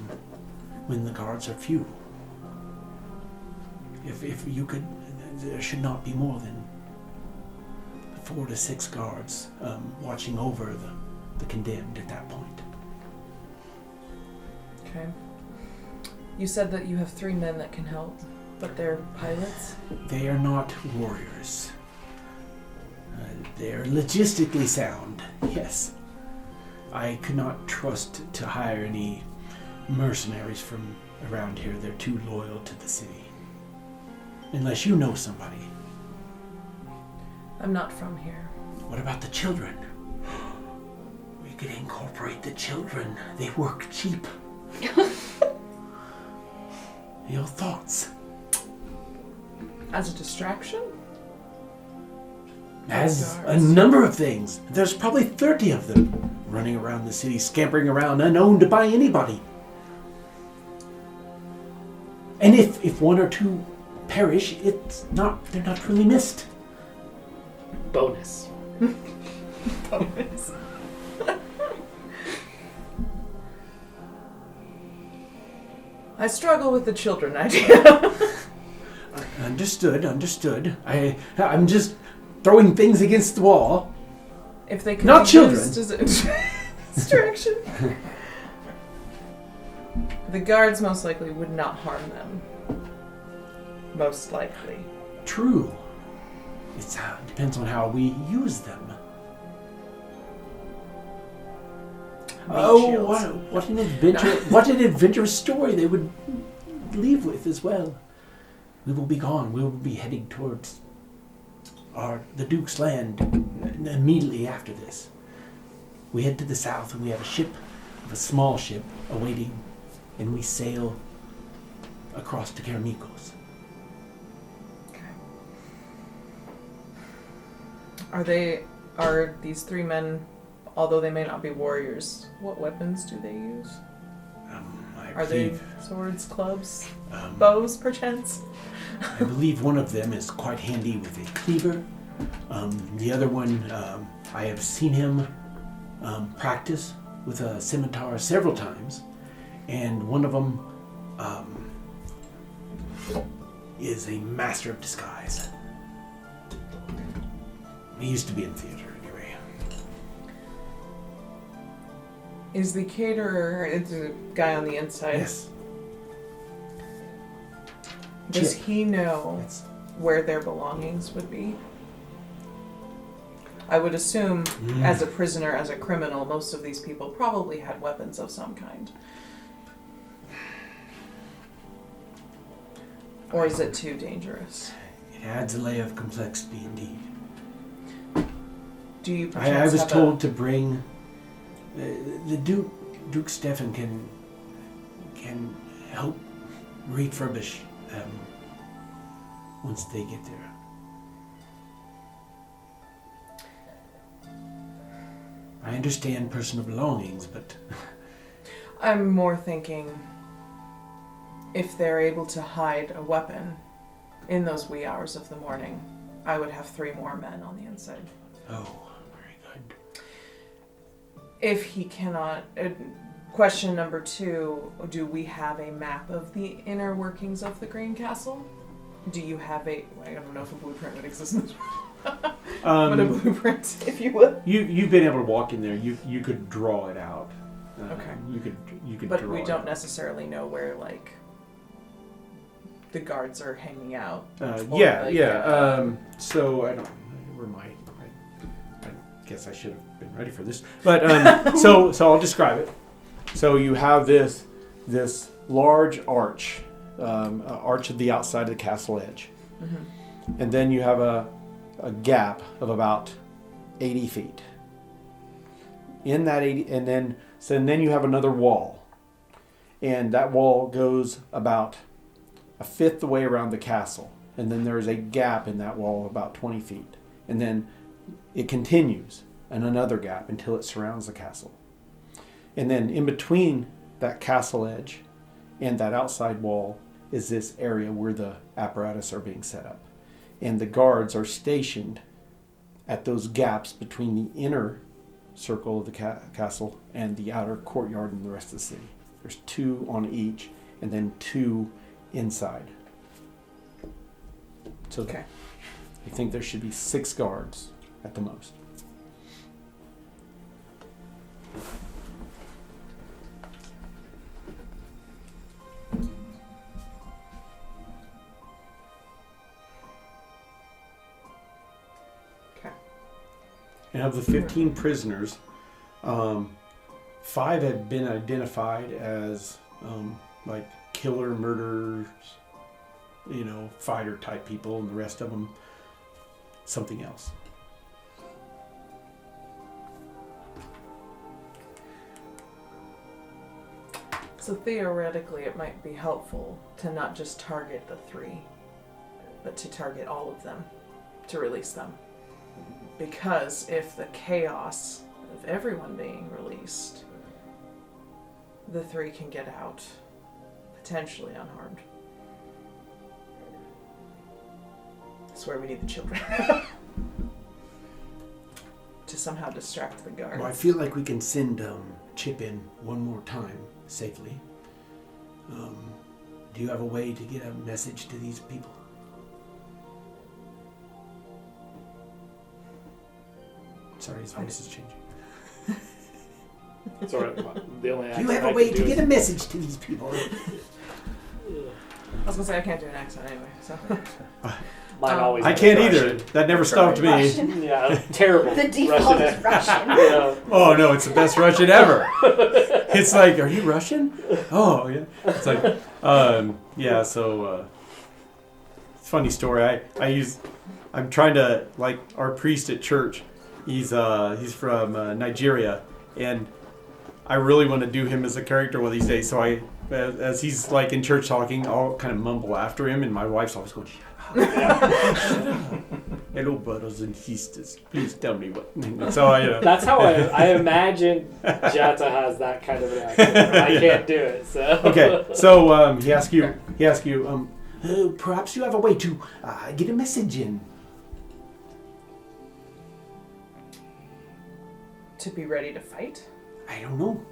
when the guards are few. If you could, there should not be more than 4 to 6 guards watching over the condemned at that point. Okay. You said that you have 3 men that can help, but they're pilots? They are not warriors. They're logistically sound, yes. I could not trust to hire any mercenaries from around here. They're too loyal to the city. Unless you know somebody. I'm not from here. What about the children? We could incorporate the children. They work cheap. Your thoughts. As a distraction? As a Guards. number of things. There's probably 30 of them running around the city, scampering around, unowned by anybody. And if one or two perish, they're not really missed. Bonus. Bonus. I struggle with the children idea. Understood. I'm just throwing things against the wall. If they could Not be children. used as a distraction. The guards most likely would not harm them. Most likely. True. It depends on how we use them. Oh, what an adventure! What an adventurous story they would leave with as well. We will be gone. We will be heading towards the Duke's land immediately after this. We head to the south, and we have a small ship awaiting, and we sail across to Keramikos. Are these three men, although they may not be warriors, what weapons do they use? Are they swords, clubs, bows, perchance? I believe one of them is quite handy with a cleaver. The other one, I have seen him practice with a scimitar several times, and one of them is a master of disguise. He used to be in theater, anyway. Is the caterer, it's a guy on the inside, Yes. does Chip. he know It's, where their belongings would be? I would assume, as a prisoner, as a criminal, most of these people probably had weapons of some kind. Or is it too dangerous? it adds a layer of complexity indeed. Do you I perchance was have told to bring the Duke Stefan can help refurbish once they get there. I understand personal belongings, but I'm more thinking if they're able to hide a weapon in those wee hours of the morning, I would have 3 more men on the inside. oh, very good. If he cannot, question number 2, do we have a map of the inner workings of the Green Castle? Do you have I don't know if a blueprint would exist in this but a blueprint, if you will. You've been able to walk in there. You could draw it out. Okay. You could. But draw we it don't out. necessarily know where, like, the guards are hanging out. So I don't. Where my? I guess I should have been ready for this. But so I'll describe it. So you have this large arch, arch of the outside of the castle edge, and then you have a gap of about 80 feet. In that 80, and then you have another wall, and that wall goes about a fifth the way around the castle, and then there's a gap in that wall of about 20 feet, and then it continues, and another gap until it surrounds the castle. And then in between that castle edge and that outside wall is this area where the apparatus are being set up. And the guards are stationed at those gaps between the inner circle of the castle and the outer courtyard and the rest of the city. There's 2 on each, and then 2 inside. So Okay. I think there should be 6 guards at the most. Okay. And of the 15 prisoners, 5 have been identified as like killer, murderers, fighter type people, and the rest of them something else. So theoretically, it might be helpful to not just target the 3, but to target all of them, to release them. Because if the chaos of everyone being released, the 3 can get out, potentially unharmed. That's where we need the children. To somehow distract the guards. Well, I feel like we can send Chip in one more time safely. Do you have a way to get a message to these people? Sorry, his voice is changing. Sorry, the only Do you have a way to get a message to these people? I was gonna say I can't do an accent anyway, so. Mine always. I is can't Russian. either. That never stopped me. Russian. Yeah, terrible. The default Russian. is Russian. Yeah. Oh no, it's the best Russian ever. It's like, are you Russian? Oh yeah. It's like, yeah. So, funny story. I'm trying to, like, our priest at church. He's from Nigeria, and I really want to do him as a character one of these days. So as he's like in church talking, I'll kind of mumble after him, and my wife's always going, "Shut up." Hello, brothers and sisters. Please tell me what. So That's how I imagine Jata has that kind of an accent. I can't do it. So okay. So he asks you. Perhaps you have a way to get a message in. To be ready to fight? I don't know.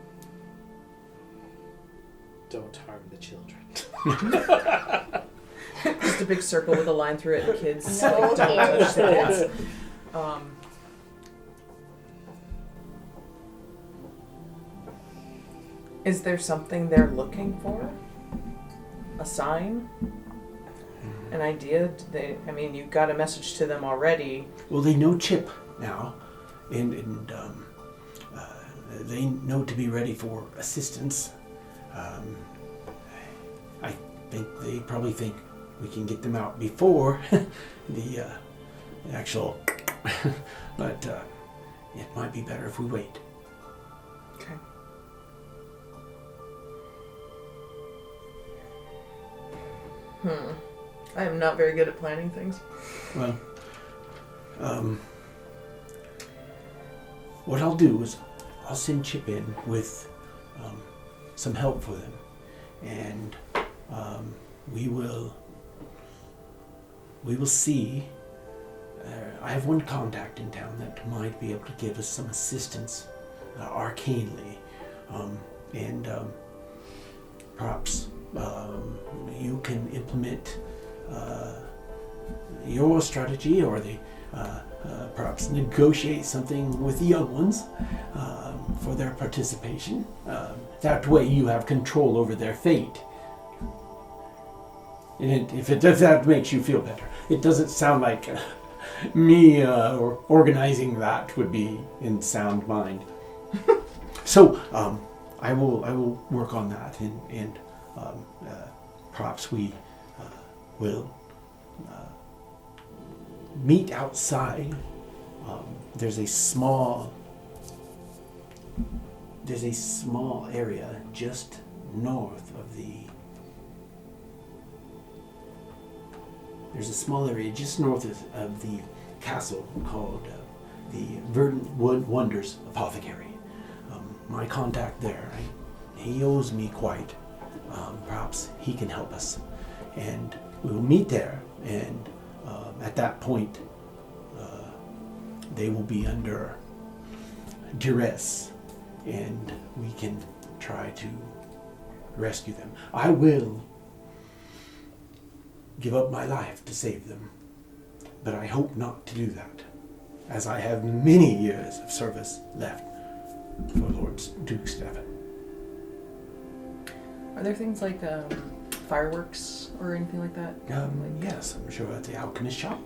don't harm the children. Just a big circle with a line through it and kids. No like, don't touch the kids. kids. Is there something they're looking for? A sign? An idea? You've got a message to them already. Well, they know Chip now, and they know to be ready for assistance. I think they probably think we can get them out before the actual, but it might be better if we wait. Okay. I am not very good at planning things. Well, what I'll do is I'll send Chip in with some help for them, and we will see. I have one contact in town that might be able to give us some assistance arcanely, and perhaps you can implement your strategy, or perhaps negotiate something with the young ones for their participation. That way you have control over their fate. And if that makes you feel better. It doesn't sound like me or organizing that would be in sound mind. So I will work on that, and perhaps we will meet outside. There's a small area just north of the. There's a small area just north of the castle called the Verdant Wonders Apothecary. My contact there, he owes me quite. Perhaps he can help us, and we will meet there. And at that point, they will be under duress, and we can try to rescue them. I will give up my life to save them, but I hope not to do that, as I have many years of service left for Lord Dusklord. Are there things like fireworks or anything like that? Yes, I'm sure at the alchemist shop.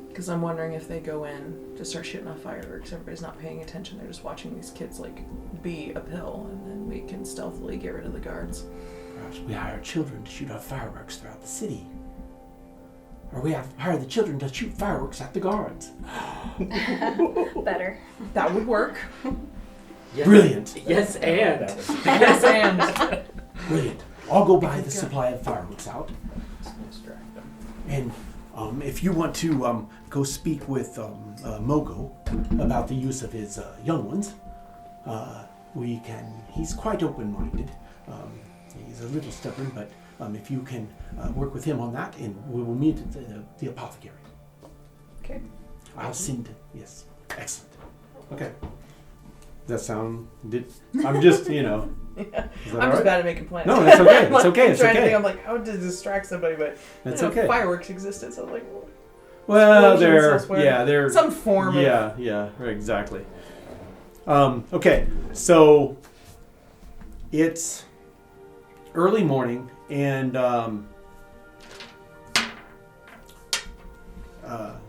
Because I'm wondering if they go in to start shooting off fireworks, everybody's not paying attention. They're just watching these kids be a pill, and then we can stealthily get rid of the guards. Perhaps we hire children to shoot off fireworks throughout the city. Or we hire the children to shoot fireworks at the guards. Better. That would work. Yes. Brilliant. Yes, and. Yes, and Brilliant. I'll go buy the supply of fireworks out. Distract them. And if you want to go speak with Mogo about the use of his young ones, we can. He's quite open-minded. He's a little stubborn, but if you can work with him on that, and we will meet at the apothecary. okay. I'll send. Yes. Excellent. Okay. Does that sound? I'm just, Is that I'm just all right? bad at making plans. No, that's okay. I'm It's okay. I'm It's trying to okay. think, I'm like, how to distract somebody, but That's I don't know, okay. fireworks existed, so I'm like, Well, explosions they're elsewhere. they're some form of yeah, exactly. Okay, so it's early morning, and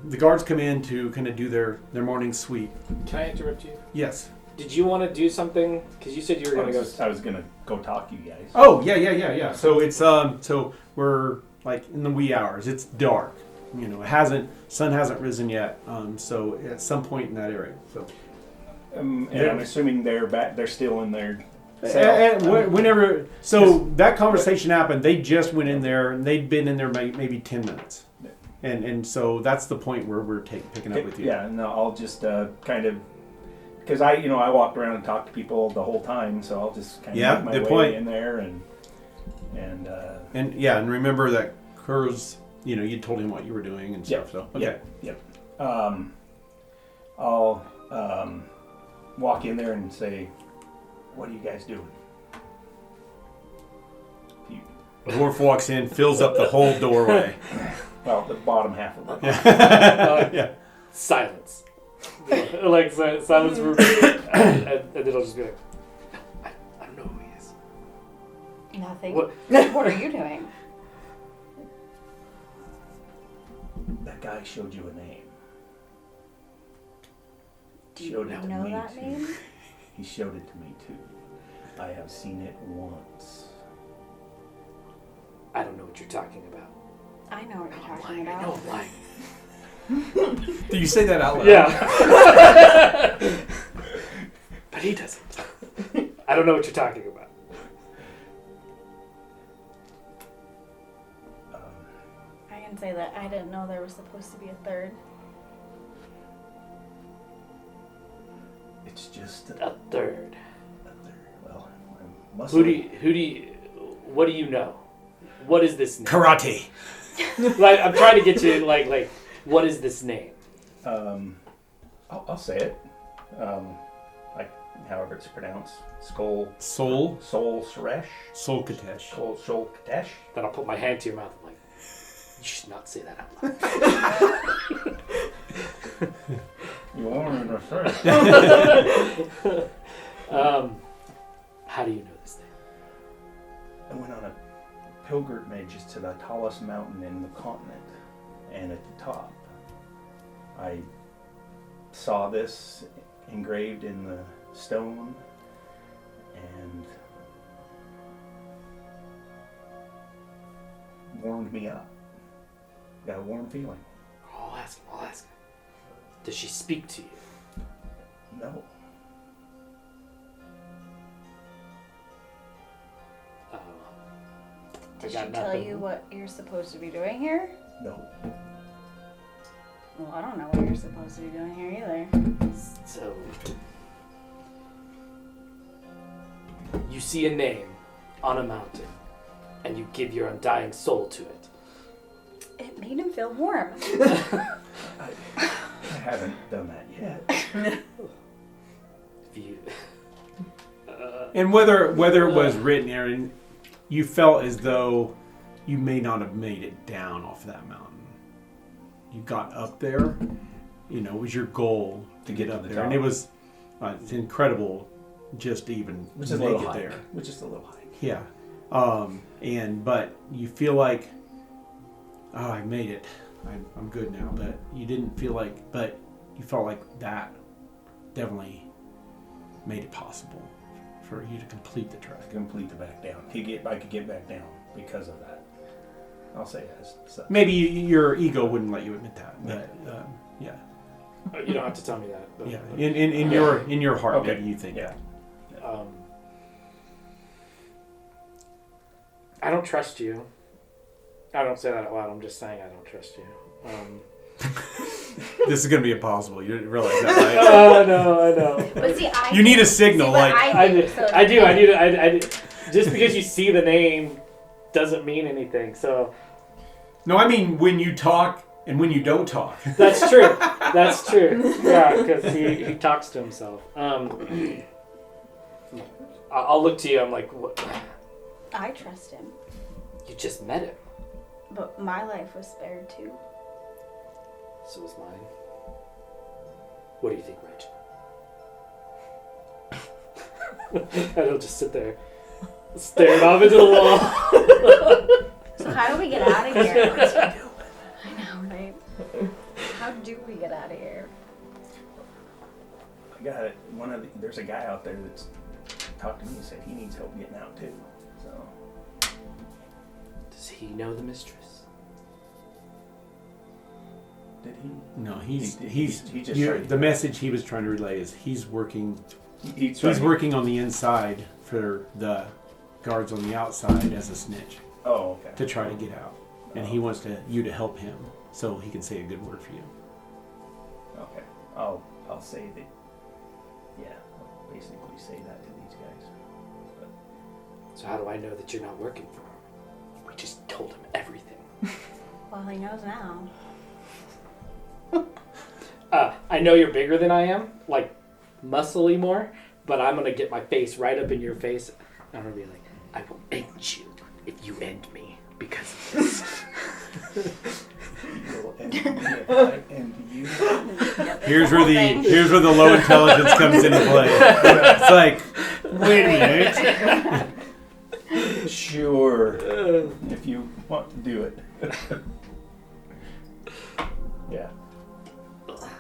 the guards come in to kind of do their morning sweep. Can I interrupt you? Yes. Did you want to do something? Because you said you were going to go. I was gonna go talk to you guys. Oh yeah. So it's so we're like in the wee hours. It's dark. Sun hasn't risen yet. So at some point in that area. So. And Yeah. I'm assuming they're back. They're still in their cell. And whenever, so that conversation happened, they just went in there, and they'd been in there maybe 10 minutes, and so that's the point where we're picking up with you. Yeah, no, I'll just kind of, because I walked around and talked to people the whole time, so I'll just kind of make my good way point. in there and And remember that Kurz, you told him what you were doing and stuff. So okay, Yep. I'll walk in there and say, "What are you guys doing?" the dwarf walks in, fills up the whole doorway. Well, the bottom half of it. Yeah. Silence. Like silence for and then I'll just be like, I don't know who he is. Nothing. What? What are you doing? That guy showed you a name. Do you Showed it to know me that too. name? He showed it to me too. I have seen it once. I don't know what you're talking about. I know what you're talking I about. know I'm lying. Do you say that out loud? Yeah. But he doesn't. I don't know what you're talking about. I can say that I didn't know there was supposed to be a third. It's just A third. well, I must. What do you know? What is this name? Karate. Like, I'm trying to get you like what is this name? I'll say it. Like however it's pronounced. Soul Suresh. SulKatesh. SulKatesh. Then I'll put my hand to your mouth. I'm like, you should not say that out loud. You wanted to say. How do you know this name? I went on a pilgrimage to the tallest mountain in the continent, and at the top, I saw this engraved in the stone, and warmed me up. Got a warm feeling. I'll ask him. Does she speak to you? No. Did she got tell nothing. you what you're supposed to be doing here? No. Well, I don't know what you're supposed to be doing here either. So, you see a name on a mountain, and you give your undying soul to it. It made him feel warm. I haven't done that yet. If you, And whether it was written, Aaron, you felt as though you may not have made it down off that mountain. You got up there, it was your goal to get up to the there, and top. it was it's incredible just to even Which is a make little it hike. there. Which is a little hike. Yeah, but you feel like, oh, I made it. I'm good now. But you didn't feel like, but you felt like that definitely made it possible for you to complete the trek. Complete the back down. I could get back down because of that. I'll say as such. Maybe your ego wouldn't let you admit that, but yeah, you don't have to tell me that. But, yeah. In your heart, Okay. maybe you think Yeah. I don't trust you. I don't say that out loud. I'm just saying I don't trust you. This is going to be impossible. You realize that, right? I know. But see, You need a signal, see, what like- I think, do. so I do. I do. Just because you see the name doesn't mean anything. So No, I mean when you talk and when you don't talk. that's true. That's true. Yeah, because he talks to himself. I'll look to you. I'm like, what? I trust him, You just met him. but my life was spared too. So is mine. What do you think, Rich? And he'll just sit there, staring off into the wall. So how do we get out of here? I know, right? How do we get out of here? I got it. There's a guy out there that's talked to me and said he needs help getting out too. So Does he know the mistress? did he? No, He just the message he was trying to relay is he's working He's working on the inside for the guards on the outside as a snitch Oh, okay. to try to get out. And he wants you to help him so he can say a good word for you. Okay. I'll say that. Yeah, I'll basically say that to these guys. So how do I know that you're not working for him? We just told him everything. Well, he knows now. I know you're bigger than I am, like muscly more, but I'm gonna get my face right up in your face. I'm gonna be like, I will end you if you end me because of this. And you. Here's where the low intelligence comes into play. It's like, wait a minute. Sure. If you want to do it. Yeah.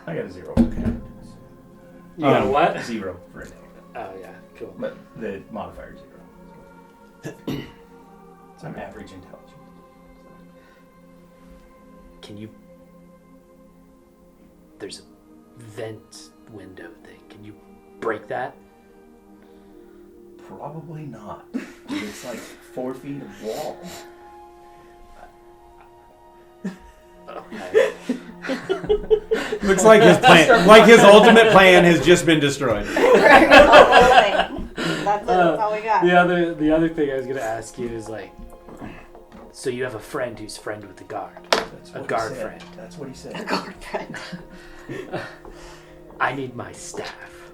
I got a 0. Okay. You got a what? 0 for it. Oh yeah, cool. But the modifier 0. So I'm average intelligence. Can you? There's a vent window thing. Can you break that? Probably not. It's like 4 feet of wall. Okay. Looks like his plan, like his ultimate plan has just been destroyed. That's all we got. The other thing I was gonna ask you is like, so you have a friend who's friend with the guard. That's what A guard he said. friend. That's what he said. A guard friend. I need my staff.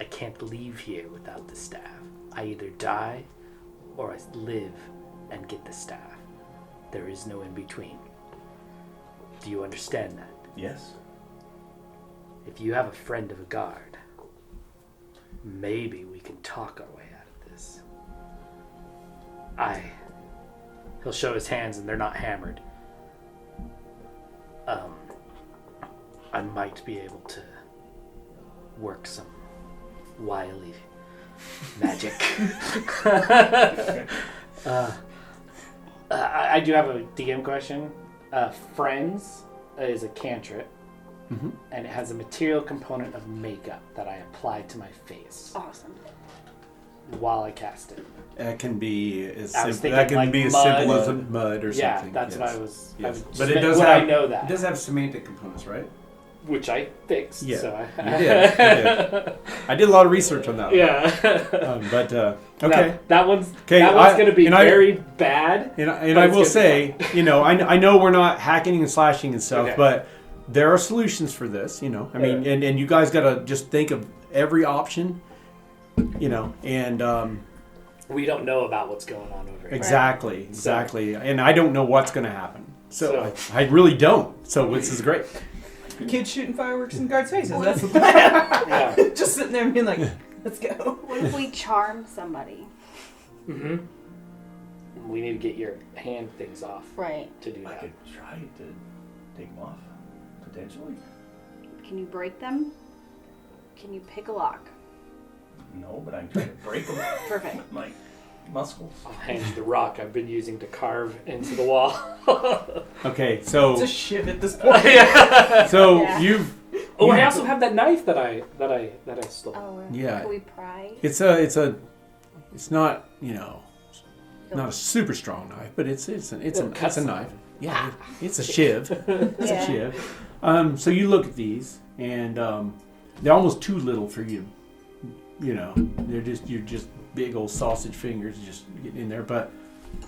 I can't leave here without the staff. I either die or I live and get the staff. There is no in between. Do you understand that? Yes. If you have a friend of a guard, maybe we can talk our way out of this. He'll show his hands and they're not hammered. I might be able to work some wily magic. I do have a DM question. Friends is a cantrip, and it has a material component of makeup that I apply to my face Awesome. while I cast it. That can be as I was simple, thinking that can like be as mud. simple as a mud or Yeah, something. that's what yes. I was. Yes. But But it it does I have know that, It does have semantic components, right? which I fixed. Yeah, So you did. I did a lot of research on that one. Yeah. But okay. No, that one's Okay, going to be and I- very bad. And but I it's will gonna be say, I know we're not hacking and slashing and stuff, Okay. but there are solutions for this, I mean, and you guys got to just think of every option, and We don't know about what's going on over here. exactly. And I don't know what's going to happen. So I really don't. So this is great. Kids shooting fireworks in guards' faces. That's the plan. Yeah. Just sitting there and being like, let's go. What if we charm somebody? Mm-hmm. We need to get your hand things off Right. to do I that. could try to take them off, potentially. Can you break them? Can you pick a lock? No, but I can try to break them Perfect. with my muscles. I'll hand you the rock I've been using to carve into the wall. Okay, so It's a shiv at this point. Yeah. Yeah. you've Oh, I also have that knife that I stole. Oh, Yeah. Can we pry? it's not not a super strong knife, but it's a cuts knife. Yeah, it's a shiv. It's Yeah. a shiv. So you look at these, and they're almost too little for you. You know, you're just big old sausage fingers just getting in there. But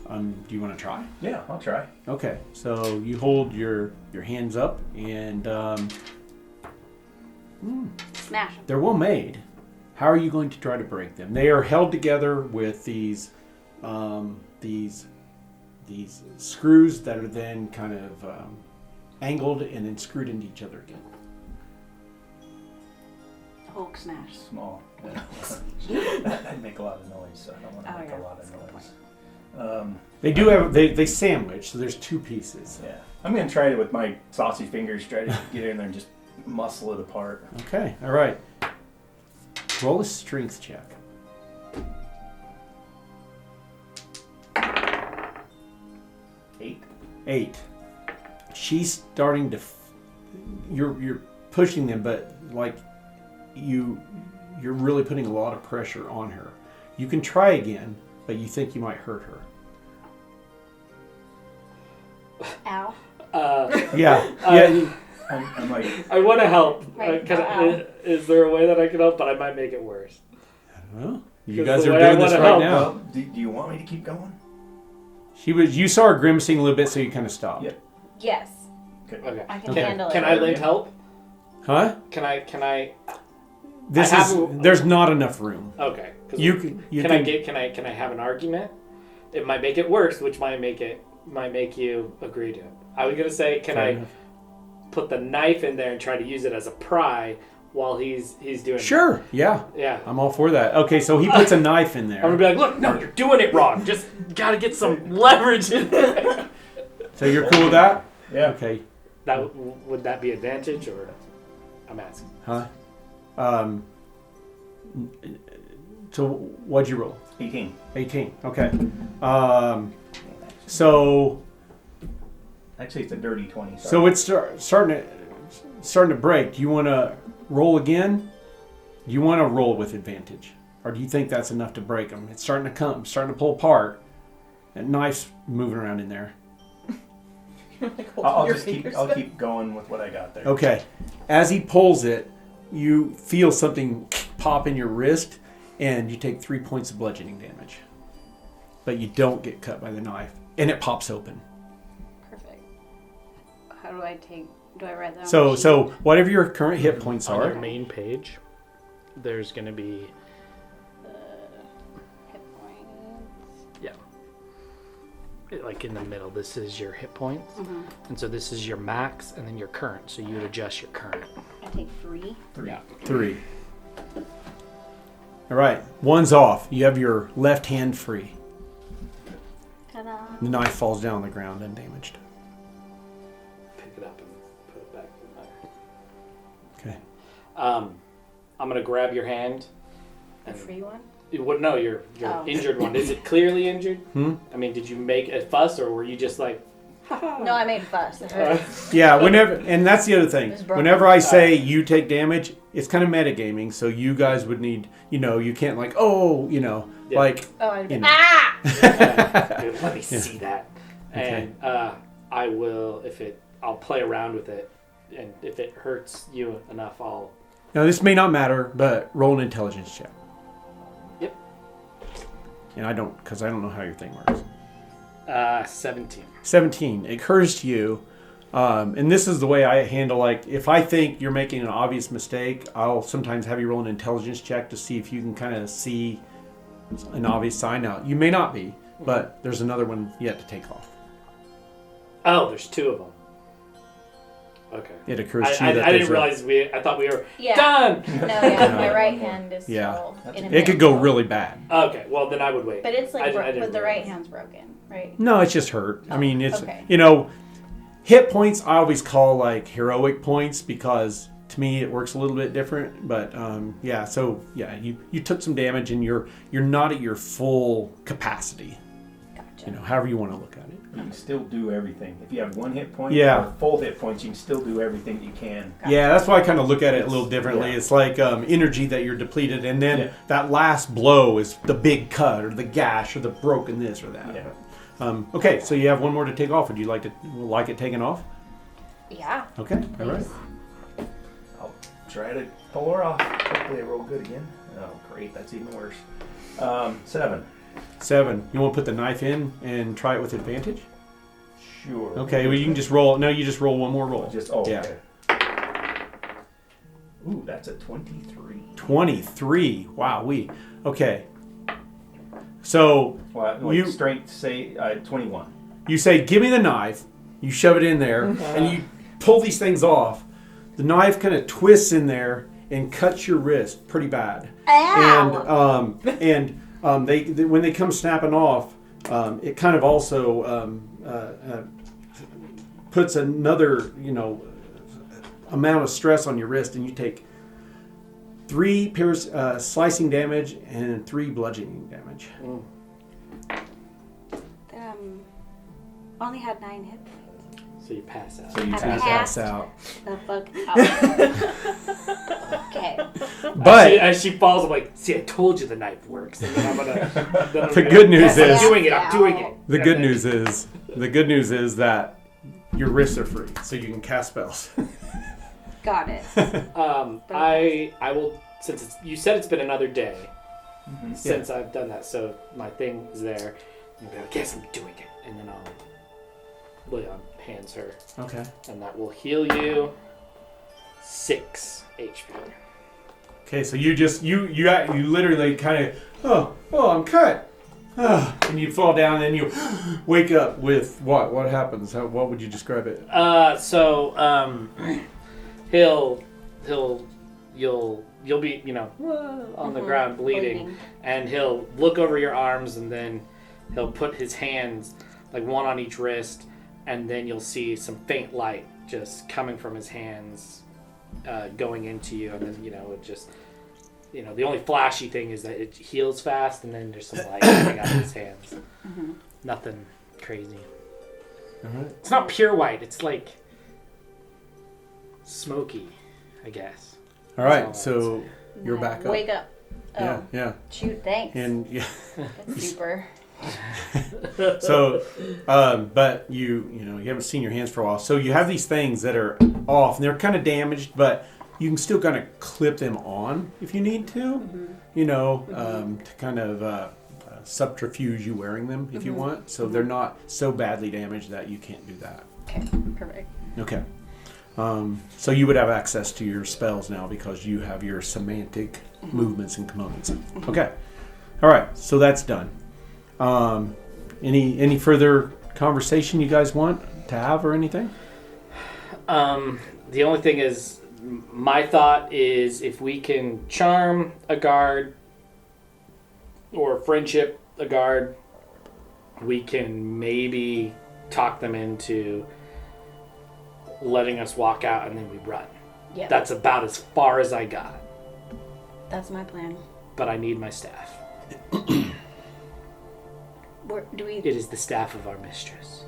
do you want to try? Yeah, I'll try. Okay, so you hold your hands up, and Smash 'em. they're well made. How are you going to try to break them? They are held together with these screws that are then kind of angled and then screwed into each other again. Hulk smash. Small. Yeah. That'd make a lot of noise, so I don't want to make a lot that's a of good noise. They do have they sandwich, so there's two pieces. Yeah, I'm gonna try it with my saucy fingers. Try to get in there and just muscle it apart. Okay, all right. Roll a strength check. 8. She's starting to. You're pushing them, but like you're really putting a lot of pressure on her. You can try again, but you think you might hurt her. Ow. Yeah. I'm like, I want to help. Right. Is there a way that I can help? But I might make it worse. Well, you Because guys the are way I doing this wanna right help- now. well, do you want me to keep going? You saw her grimacing a little bit, so you kind of stopped. Yep. Yes. Okay. I can Okay. handle it. Can I lend help? Huh? Can I? This I is. have- There's not enough room. Okay. 'Cause You Can I have an argument? It might make it worse, which might make you agree to it. I was gonna say, can Fair I enough. put the knife in there and try to use it as a pry while he's doing? Sure. Yeah. Yeah. I'm all for that. Okay, so he puts a knife in I'm gonna there. be like, look, no, you're doing it wrong. Just gotta get some leverage in there. So you're cool with that? Yeah. Okay. Would that be advantage or? I'm asking. Huh? So what'd you roll? 18. 18. Okay. So Actually, it's a dirty 20. Sorry. so it's starting to break. Do you want to roll again? Do you want to roll with advantage, or do you think that's enough to break them? It's starting to pull apart. That knife's moving around in there. Like holding I'll your just keep. fingers I'll up. keep going with what I got there. Okay. As he pulls it, you feel something pop in your wrist, and you take 3 points of bludgeoning damage. But you don't get cut by the knife, and it pops open. Perfect. How do I take? Do I write that? on So the sheet? so whatever your current hit points On are, your main page, there's gonna be Hit points. like in the middle. This is your hit points, Mhm. and so this is your max, and then your current. So you would adjust your current. I take 3. 3. Yeah. 3. All right, 1's off. You have your left hand free. Ta-da. The knife falls down on the ground undamaged. Pick it up and put it back in there. Okay. I'm gonna grab your hand. The free one? No, your Oh. injured one. Is it clearly injured? Hmm? I mean, did you make a fuss, or were you just like? No, I made fuss. It hurt. Yeah, whenever, and that's the other thing. It's broken. Whenever I say you take damage, it's kind of metagaming, so you guys would need, you can't like, Yeah. like, Oh, I'd be You know. ah! Let me see that. Okay. And I will, I'll play around with it, and if it hurts you enough, I'll. now this may not matter, but roll an intelligence check. Yep. And I don't know how your thing works. 17. 17. It occurs to you, and this is the way I handle, like, if I think you're making an obvious mistake, I'll sometimes have you roll an intelligence check to see if you can kind of see an obvious sign. Now, you may not be, but there's another one yet to take off. Oh, there's 2 of them. Okay. It occurs to you I that didn't there's a- realize I thought we were Yeah. done. No, yeah, my right hand is Yeah. still in a It could go mantle. really bad. Okay, well then I would wait. But it's I like, didn't but the realize. right hand's broken, right? No, it's just hurt. I mean, it's, okay. hit points I always call like heroic points because to me it works a little bit different. But you took some damage and you're not at your full capacity. Gotcha. You know, however you want to look at it. You can still do everything. If you have 1 hit point Yeah. or full hit points, you can still do everything you can. Yeah, that's why I kind of look at it a little differently. Yeah. It's like energy that you're depleted, and then Yeah. that last blow is the big cut or the gash or the broken this or that. Yeah. Okay, so you have one more to take off. Would you like it taken off? Yeah. Okay, all right. I'll try to pull her off. Hopefully I roll good again. Oh, great. That's even worse. 7. 7. You want to put the knife in and try it with advantage? Sure. Okay, well you can just roll. No, you just roll one more roll. Okay. Ooh, that's a 23. 23. Wow, okay. So Well, You- strength say 21. you say, "Give me the knife." You shove it in there, and you pull these things off. The knife kind of twists in there and cuts your wrist pretty bad. Ow! And they when they come snapping off, it kind of also puts another amount of stress on your wrist, and you take 3 slicing damage and 3 bludgeoning damage. Only had 9 hit points. So you pass out. So you I pass passed. out. The fuck out. Okay. But as she falls, I'm like, see, I told you the knife works. And then I'm gonna. The good news yes, is- I'm doing it. the good news is that your wrists are free, so you can cast spells. Got it. I will, since you said it's been another day Mhm. since I've done that, so my thing is there. I'm gonna be like, yes, I'm doing it, and then Leon hands her, Okay. and that will heal you 6 HP. Okay, so you literally kind of I'm cut. And you fall down and you wake up with what? What happens? What would you describe it? You'll be, on the ground bleeding, and he'll look over your arms, and then he'll put his hands, like one on each wrist, and then you'll see some faint light just coming from his hands, going into you, and then, it just, the only flashy thing is that it heals fast, and then there's some light coming out of his hands. Mm-hmm. Nothing crazy. All right. It's not pure white. It's like smoky, I guess. All right. That's So you're Yeah, back up. Wake up. Oh, Yeah. shoot, thanks. And yeah. That's super. So, but you haven't seen your hands for a while. So you have these things that are off, and they're kind of damaged, but you can still kind of clip them on if you need to. To kind of subterfuge you wearing them if you want. So they're not so badly damaged that you can't do that. Okay, perfect. Okay. So you would have access to your spells now because you have your semantic movements and components. Okay. All right. So that's done. Any further conversation you guys want to have or anything? The only thing is, my thought is if we can charm a guard or friendship a guard, we can maybe talk them into letting us walk out, and then we run. Yeah, That's about as far as I got. that's my plan. But I need my staff. Do we It is the staff of our mistress.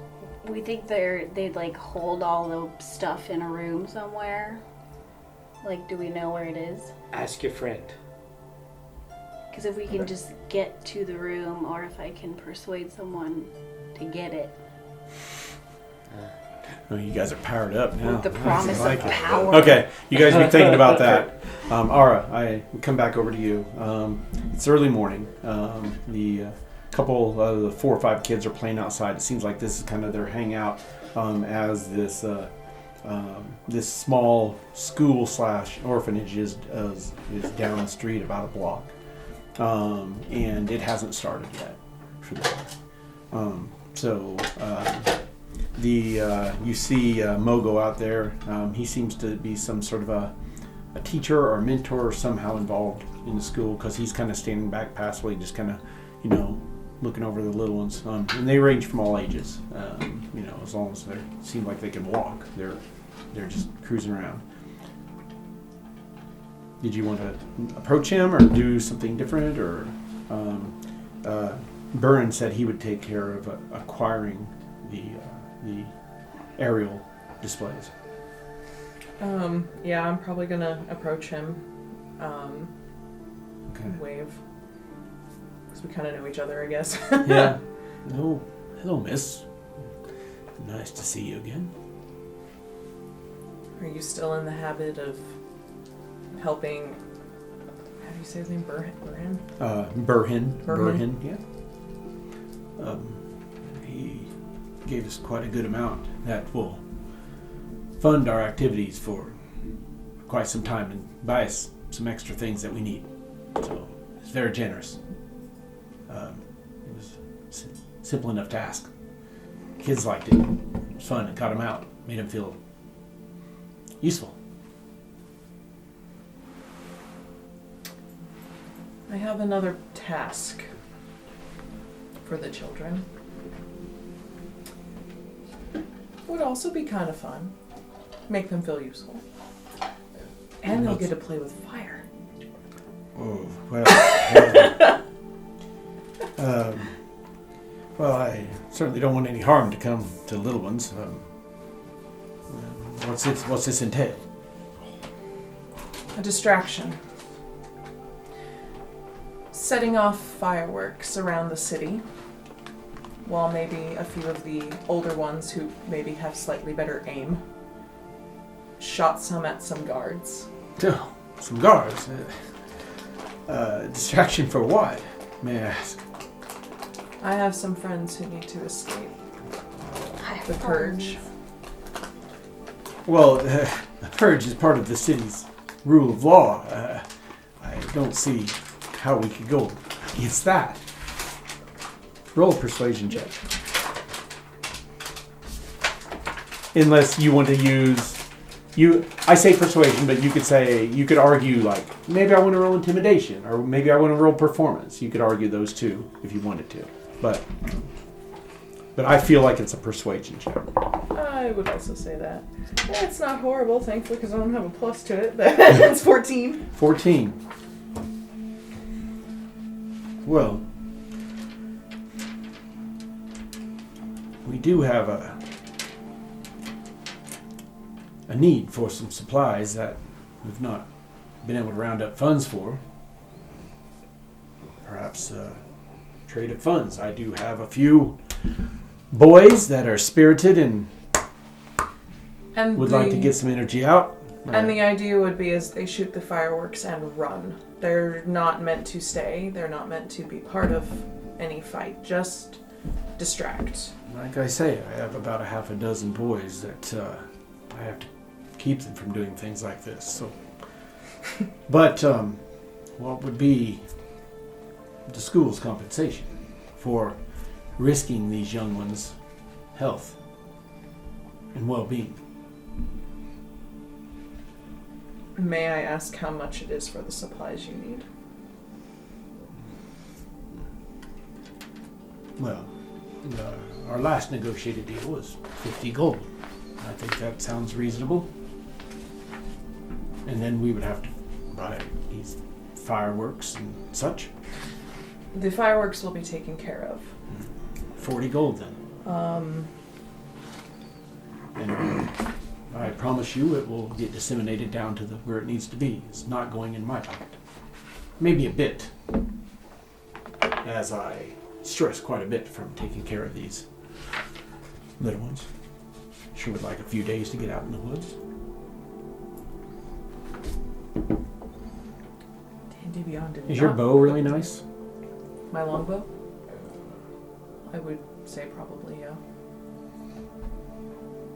we think they'd like hold all the stuff in a room somewhere? Like, do we know where it is? Ask your friend. Because if we can just get to the room, or if I can persuade someone to get it. Oh, you guys are powered up now. With the Nice, promise I like of it. power. Okay, you guys be thinking about that. Ara, I come back over to you. It's early morning. The couple of the 4 or 5 kids are playing outside. It seems like this is kind of their hangout as this small school / orphanage is down the street about a block, and it hasn't started yet for them. You see Mogo out there. He seems to be some sort of a teacher or a mentor or somehow involved in the school, because he's kind of standing back passively, just kind of, looking over the little ones. And they range from all ages. As long as they seem like they can walk, they're just cruising around. Did you want to approach him or do something different, or Burren said he would take care of acquiring the aerial displays. Yeah, I'm probably gonna approach him. Okay. Wave. Because we kind of know each other, I guess. Yeah. No. Hello, miss. Nice to see you again. Are you still in the habit of helping? How do you say his name? Burhan? Burhan. Burhan. Yeah. He gave us quite a good amount that will fund our activities for quite some time and buy us some extra things that we need. So it's very generous. It was simple enough to ask. Kids liked it. It was fun. It got them out. Made them feel useful. I have another task for the children. Would also be kind of fun. Make them feel useful. And they'll get to play with fire. Oh, well, I certainly don't want any harm to come to the little ones. What's this entail? A distraction. Setting off fireworks around the city, while maybe a few of the older ones who maybe have slightly better aim shot some at some guards. Oh, some guards. Distraction for what, may I ask? I have some friends who need to escape the purge. Well, the purge is part of the city's rule of law. I don't see how we could go against that. Roll a persuasion check. Unless you want to use... I say persuasion, but you could argue like, maybe I want to roll intimidation, or maybe I want to roll performance. You could argue those two if you wanted to. But I feel like it's a persuasion check. I would also say that. It's not horrible, thankfully, because I don't have a plus to it, but it's 14. 14. Well, we do have a need for some supplies that we've not been able to round up funds for. Perhaps trade of funds. I do have a few boys that are spirited and would like to get some energy out. And the idea would be is they shoot the fireworks and run. They're not meant to stay. They're not meant to be part of any fight. Just distract. Like I say, I have about a half a dozen boys that I have to keep them from doing things like this. So, but what would be the school's compensation for risking these young ones' health and well-being? May I ask how much it is for the supplies you need? Well, our last negotiated deal was 50 gold. I think that sounds reasonable. And then we would have to buy these fireworks and such. The fireworks will be taken care of. 40 gold then. And I promise you it will get disseminated down to where it needs to be. It's not going in my pocket. Maybe a bit, as I stress quite a bit from taking care of these little ones. Sure would like a few days to get out in the woods. D&D Beyond did Is your not- bow really nice? My longbow? I would say probably, yeah.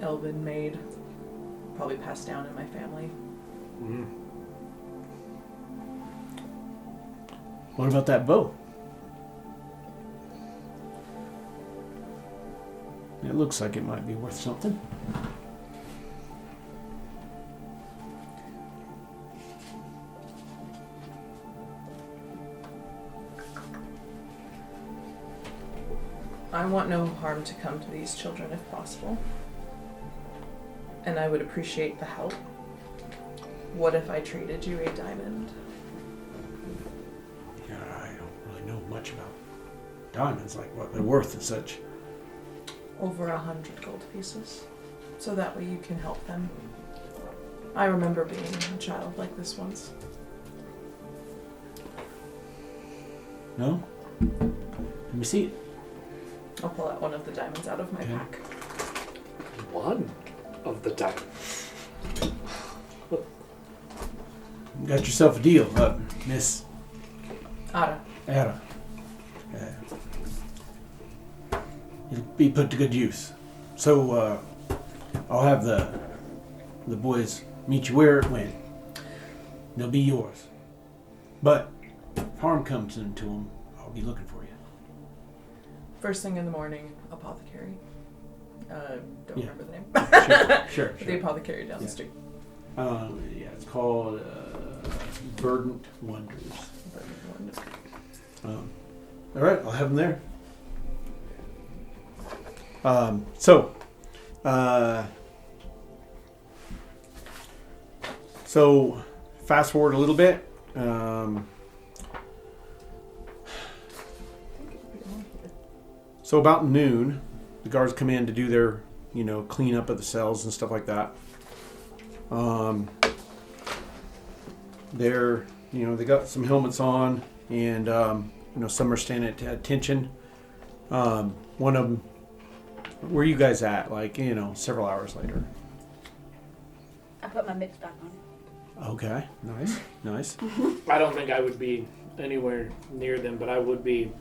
Elven made. Probably passed down in my family. What about that bow? It looks like it might be worth something. I want no harm to come to these children if possible. And I would appreciate the help. What if I traded you a diamond? Yeah, I don't really know much about diamonds? Like what they're worth and such? Over 100 gold pieces. So that way you can help them. I remember being a child like this once. No? Let me see it. I'll pull out one of the diamonds out of my Okay. pack. One of the diamonds. You got yourself a deal, Miss Ada. Ada. It'll be put to good use. So, I'll have the boys meet you where it went. They'll be yours. But if harm comes into them, I'll be looking for you. First thing in the morning, apothecary. Don't Yeah. remember the name. Sure. The apothecary down the street. Yeah, it's called Verdant Wonders. All right, I'll have them there. So fast forward a little bit. So about noon, the guards come in to do their, cleanup of the cells and stuff like that. They got some helmets on, and some are standing at attention. One of them, where are you guys at? Several hours later. I put my mitts back on. Okay, nice. I don't think I would be anywhere near them, but I would be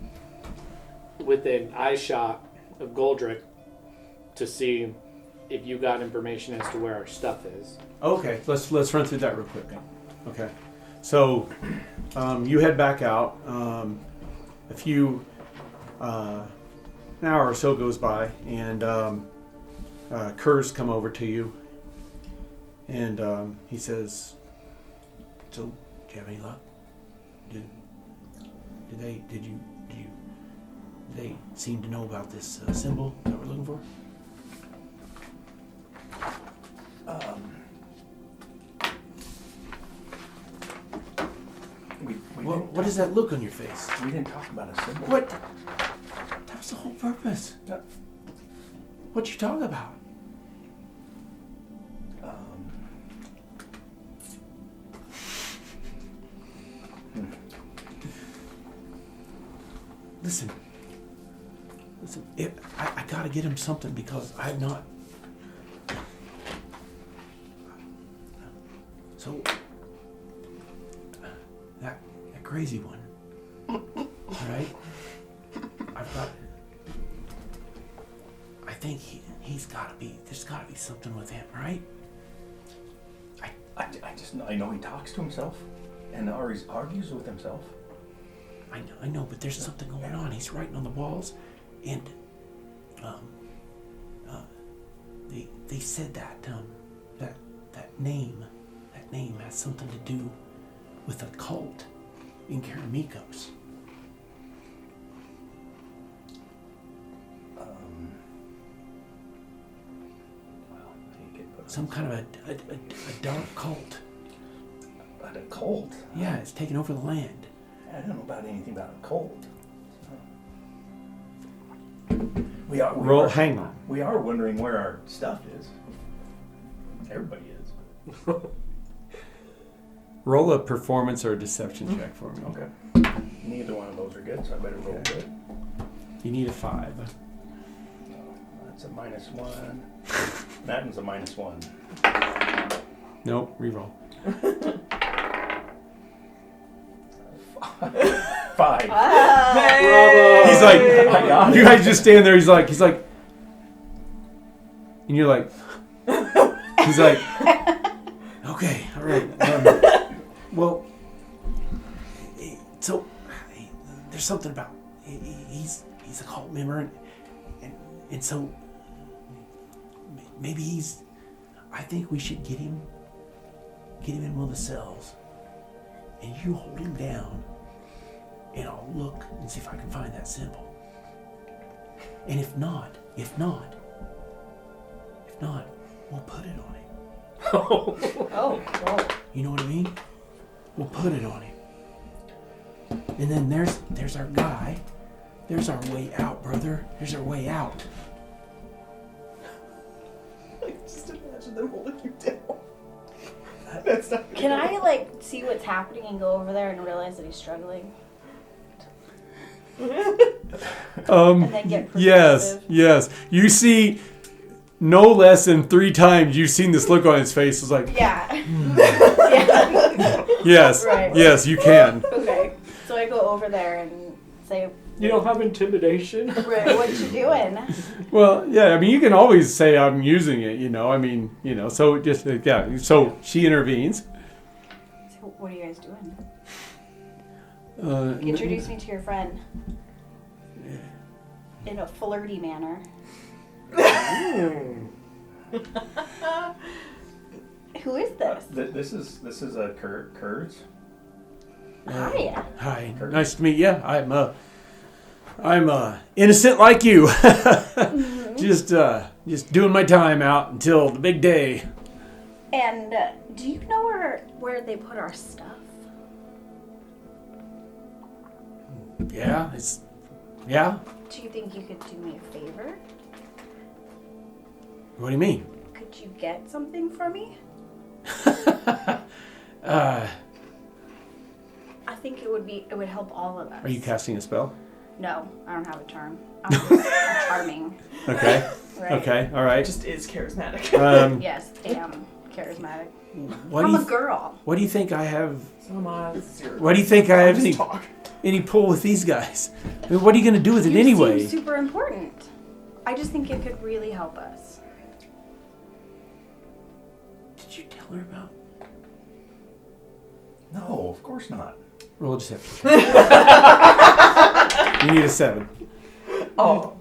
within eye shot of Goldrick to see if you got information as to where our stuff is. Okay, let's run through that real quick. Okay, so you head back out. A few an hour or so goes by, and Kurz come over to you, and he says, "So, do you have any luck? Did they seem to know about this symbol that we're looking for?" What does that look on your face? We didn't talk about a symbol. What? That was the whole purpose. What you talking about? Listen. I gotta get him something because I'm not. So that crazy one, all right? I think he's gotta be. There's gotta be something with him, right? I know he talks to himself, and always argues with himself. I know, but there's something going on. He's writing on the walls, and they said that name has something to do with a cult in Karamikos. Some kind of a dark cult. About a cult? Yeah, it's taking over the land. I don't know about anything about a cult. Hang on. We are wondering where our stuff is. Everybody is. Roll a performance or a deception check for me. Okay. Neither one of those are good, so I better roll good. You need a 5. That's a -1. That one's a -1. Nope, reroll. 5. Bravo! He's like, I got you it. guys just stand there. He's like, and you're like, he's like, okay, all right. Well, so there's something about he's a cult member, and so maybe I think we should get him in one of the cells, and you hold him down, and I'll look and see if I can find that symbol. And if not, we'll put it on him. Oh, whoa. You know what I mean? We'll put it on him. And then there's our guy There's our way out, brother. There's our way out. I just imagine them holding you down. That's not Can I like see what's happening and go over there and realize that he's struggling? And then get Yes, perspective? yes. You see no less than 3 times you've seen this look on his face. It's like, Yeah. Yeah. yes, Right. yes, you can. Okay. So I go over there and say, You don't have intimidation? Ray, what you doing? Well, yeah, I mean, you can always say I'm using it, I mean, so just, yeah. So she intervenes. So what are you guys doing? Uh, Introduce me to your friend. In a flirty manner. Who is this? This is a Kurds. Hi. Hi, nice to meet you. I'm innocent like you. Just doing my time out until the big day. And do you know where they put our stuff? Yeah, yeah. Do you think you could do me a favor? What do you mean? Could you get something for me? I think it would help all of us. Are you casting a spell? No, I don't have a charm. I'm charming. Okay. Right? Okay. All right. just is charismatic. Yes, am charismatic. What do I'm you a girl. What do you think I have? Come on, zero. What do you think I have Just any talk. pull with these guys? I mean, what are you going to do with it You anyway? seem super important. I just think it could really help us. Did you tell her about? No, of course not. Roll a deception. You need a 7. Oh.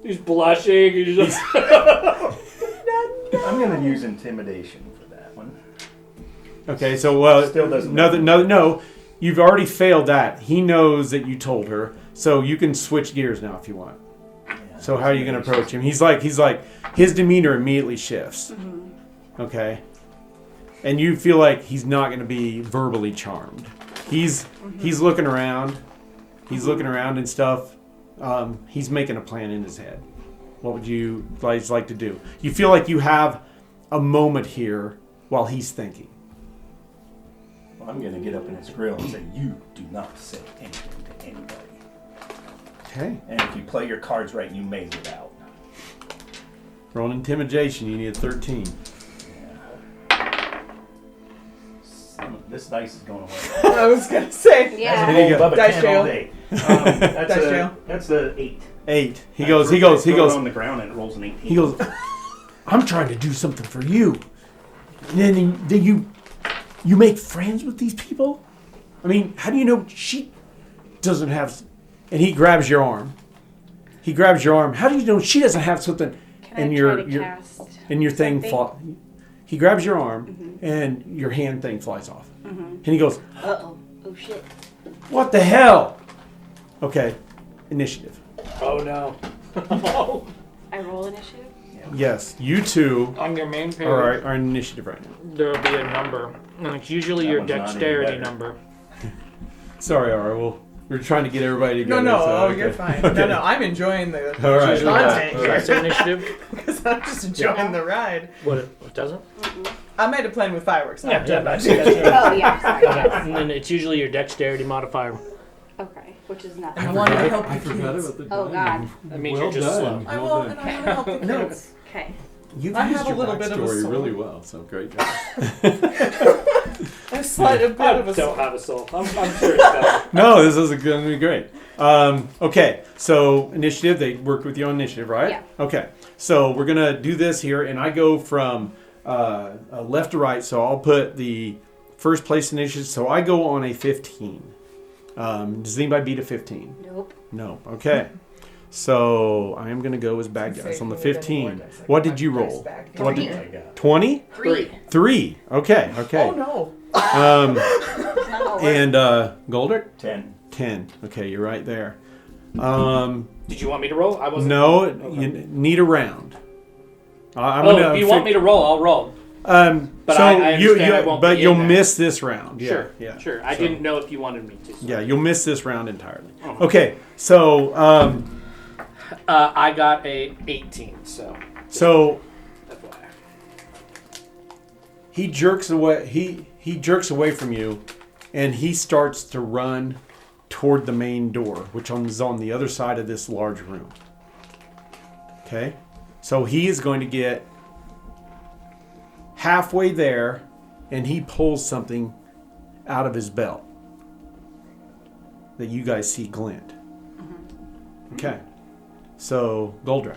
He's blushing. He's just... I'm gonna use intimidation for that one. Okay, so Still doesn't no. You've already failed that. He knows that you told her, so you can switch gears now if you want. Yeah, So how are you going to approach him? He's like his demeanor immediately shifts. Mm-hmm. Okay, and you feel like he's not going to be verbally charmed. He's looking around. He's looking around and stuff. He's making a plan in his head. What would you guys like to do? You feel like you have a moment here while he's thinking. Well, I'm gonna get up in his grill and say, "You do not say anything to anybody. Okay. And if you play your cards right, you may get out." Roll intimidation. You need a 13. Yeah. This dice is going away. I was gonna say. Yeah. There you go. Above a Dice 10 jail. all day. That's the 8. 8. He I goes. throw it on the ground and it rolls an 18. He goes, I'm trying to do something for you. And then you make friends with these people? I mean, how do you know she doesn't have... And he grabs your arm. How do you know she doesn't have something Can in I your try to cast and your thing something? He grabs your arm and your hand thing flies off. And he goes, Uh-oh. Oh, shit. what the hell? Okay, initiative. Oh no. I roll initiative? Yes, you two On your main page, are in initiative right now. there will be a number. And it's usually That your one's not any dexterity better. number. Sorry, Ara. We're trying to get everybody No, together. so, oh, you're okay. fine. Okay. No, I'm enjoying the All right. Usually content all here. right. What's the initiative? Because I'm just enjoying the ride. What it doesn't? I made a plan with fireworks. Yeah, I'm that's done. Oh, yeah. Sorry. Okay. And then it's usually your dexterity modifier. Okay. Which is nothing. I wanted to help I the forgot kids. about the Oh, God. That means you're just slow. I will, and I want to help the kids. Okay. You've I used have a your little bit of a backstory soul. really well, so great job. A slight a bit I of a don't have a soul. I'm sure it's better. No, this is going to be great. Okay, so initiative, they worked with you on initiative, right? Yeah. Okay, so we're going to do this here, and I go from left to right, so I'll put the first place initiative, so I go on a 15. Does anybody beat a 15? Nope. No, okay. So I am going to go as bad guys on the 15. What did you roll? What Three. did 20? 3. 3. Okay, okay. Oh no. No. And Goldert? 10. 10. Okay, you're right there. Did you want me to roll? I wasn't. No, Okay. you need a round. I'm Oh, gonna if you want me to roll, I'll roll. But so I understand I won't but be you'll in there. miss this round. Yeah, Sure, yeah. sure. I So- didn't know if you wanted me to. So. Yeah, you'll miss this round entirely. Uh-huh. Okay, so I got a 18, so FYI. he jerks away. He jerks away from you, and he starts to run toward the main door, which is on the other side of this large room. Okay, so he is going to get halfway there, and he pulls something out of his belt that you guys see glint. Okay, so Goldra.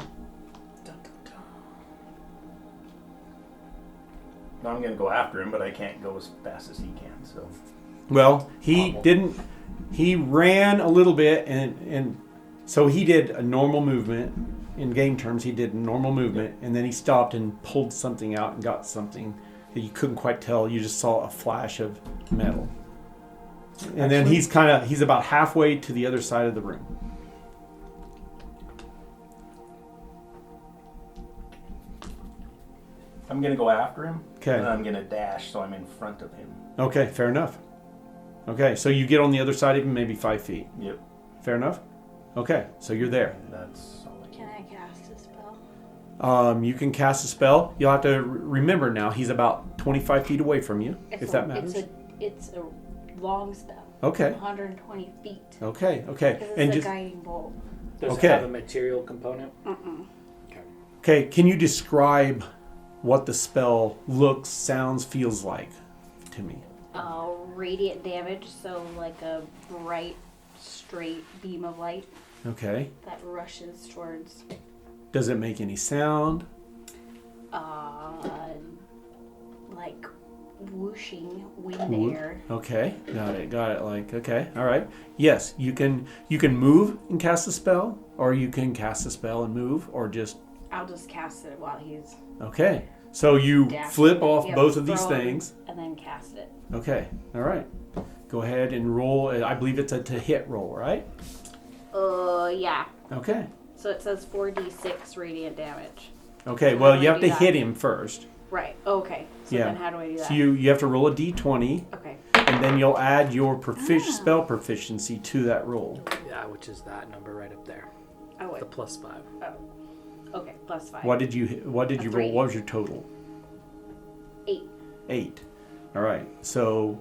I'm going to go after him, but I can't go as fast as he can. So Well, he didn't. He ran a little bit, and so he did a normal movement. In game terms, he did a normal movement, and then he stopped and pulled something out and got something that you couldn't quite tell. You just saw a flash of metal, and then he's about halfway to the other side of the room. I'm going to go after him. Okay. And I'm going to dash so I'm in front of him. Okay, fair enough. Okay, so you get on the other side of him, maybe 5 feet. Yep. Fair enough. Okay, so you're there. That's all I Can I cast a spell? You can cast a spell. You'll have to remember now, he's about 25 feet away from you, if that matters. It's a long spell. Okay. 120 feet. Okay. Because it's a guiding bolt. Does Okay. it have a material component? Okay, can you describe what the spell looks, sounds, feels like to me? Radiant damage, so like a bright, straight beam of light Okay. that rushes towards Does it make any sound? like whooshing wind air. Okay, got it. Like, okay, all right. Yes, you can move and cast a spell, or you can cast a spell and move, or just I'll just cast it while he's okay. So you dashing. flip off Yep, both of these throw him things. and then cast it. Okay, all right. Go ahead and roll. I believe it's a to hit roll, right? Yeah. Okay. So it says 4d6 radiant damage. Okay. How Well, do you I have do to that? hit him first. Right. Okay. So Yeah. then how do I do that? So you have to roll a d20, Okay. and then you'll add your spell proficiency to that roll. Yeah, which is that number right up there. Oh wait. The +5. Okay. +5. What did you roll? 3. What was your total? 8. 8. All right. So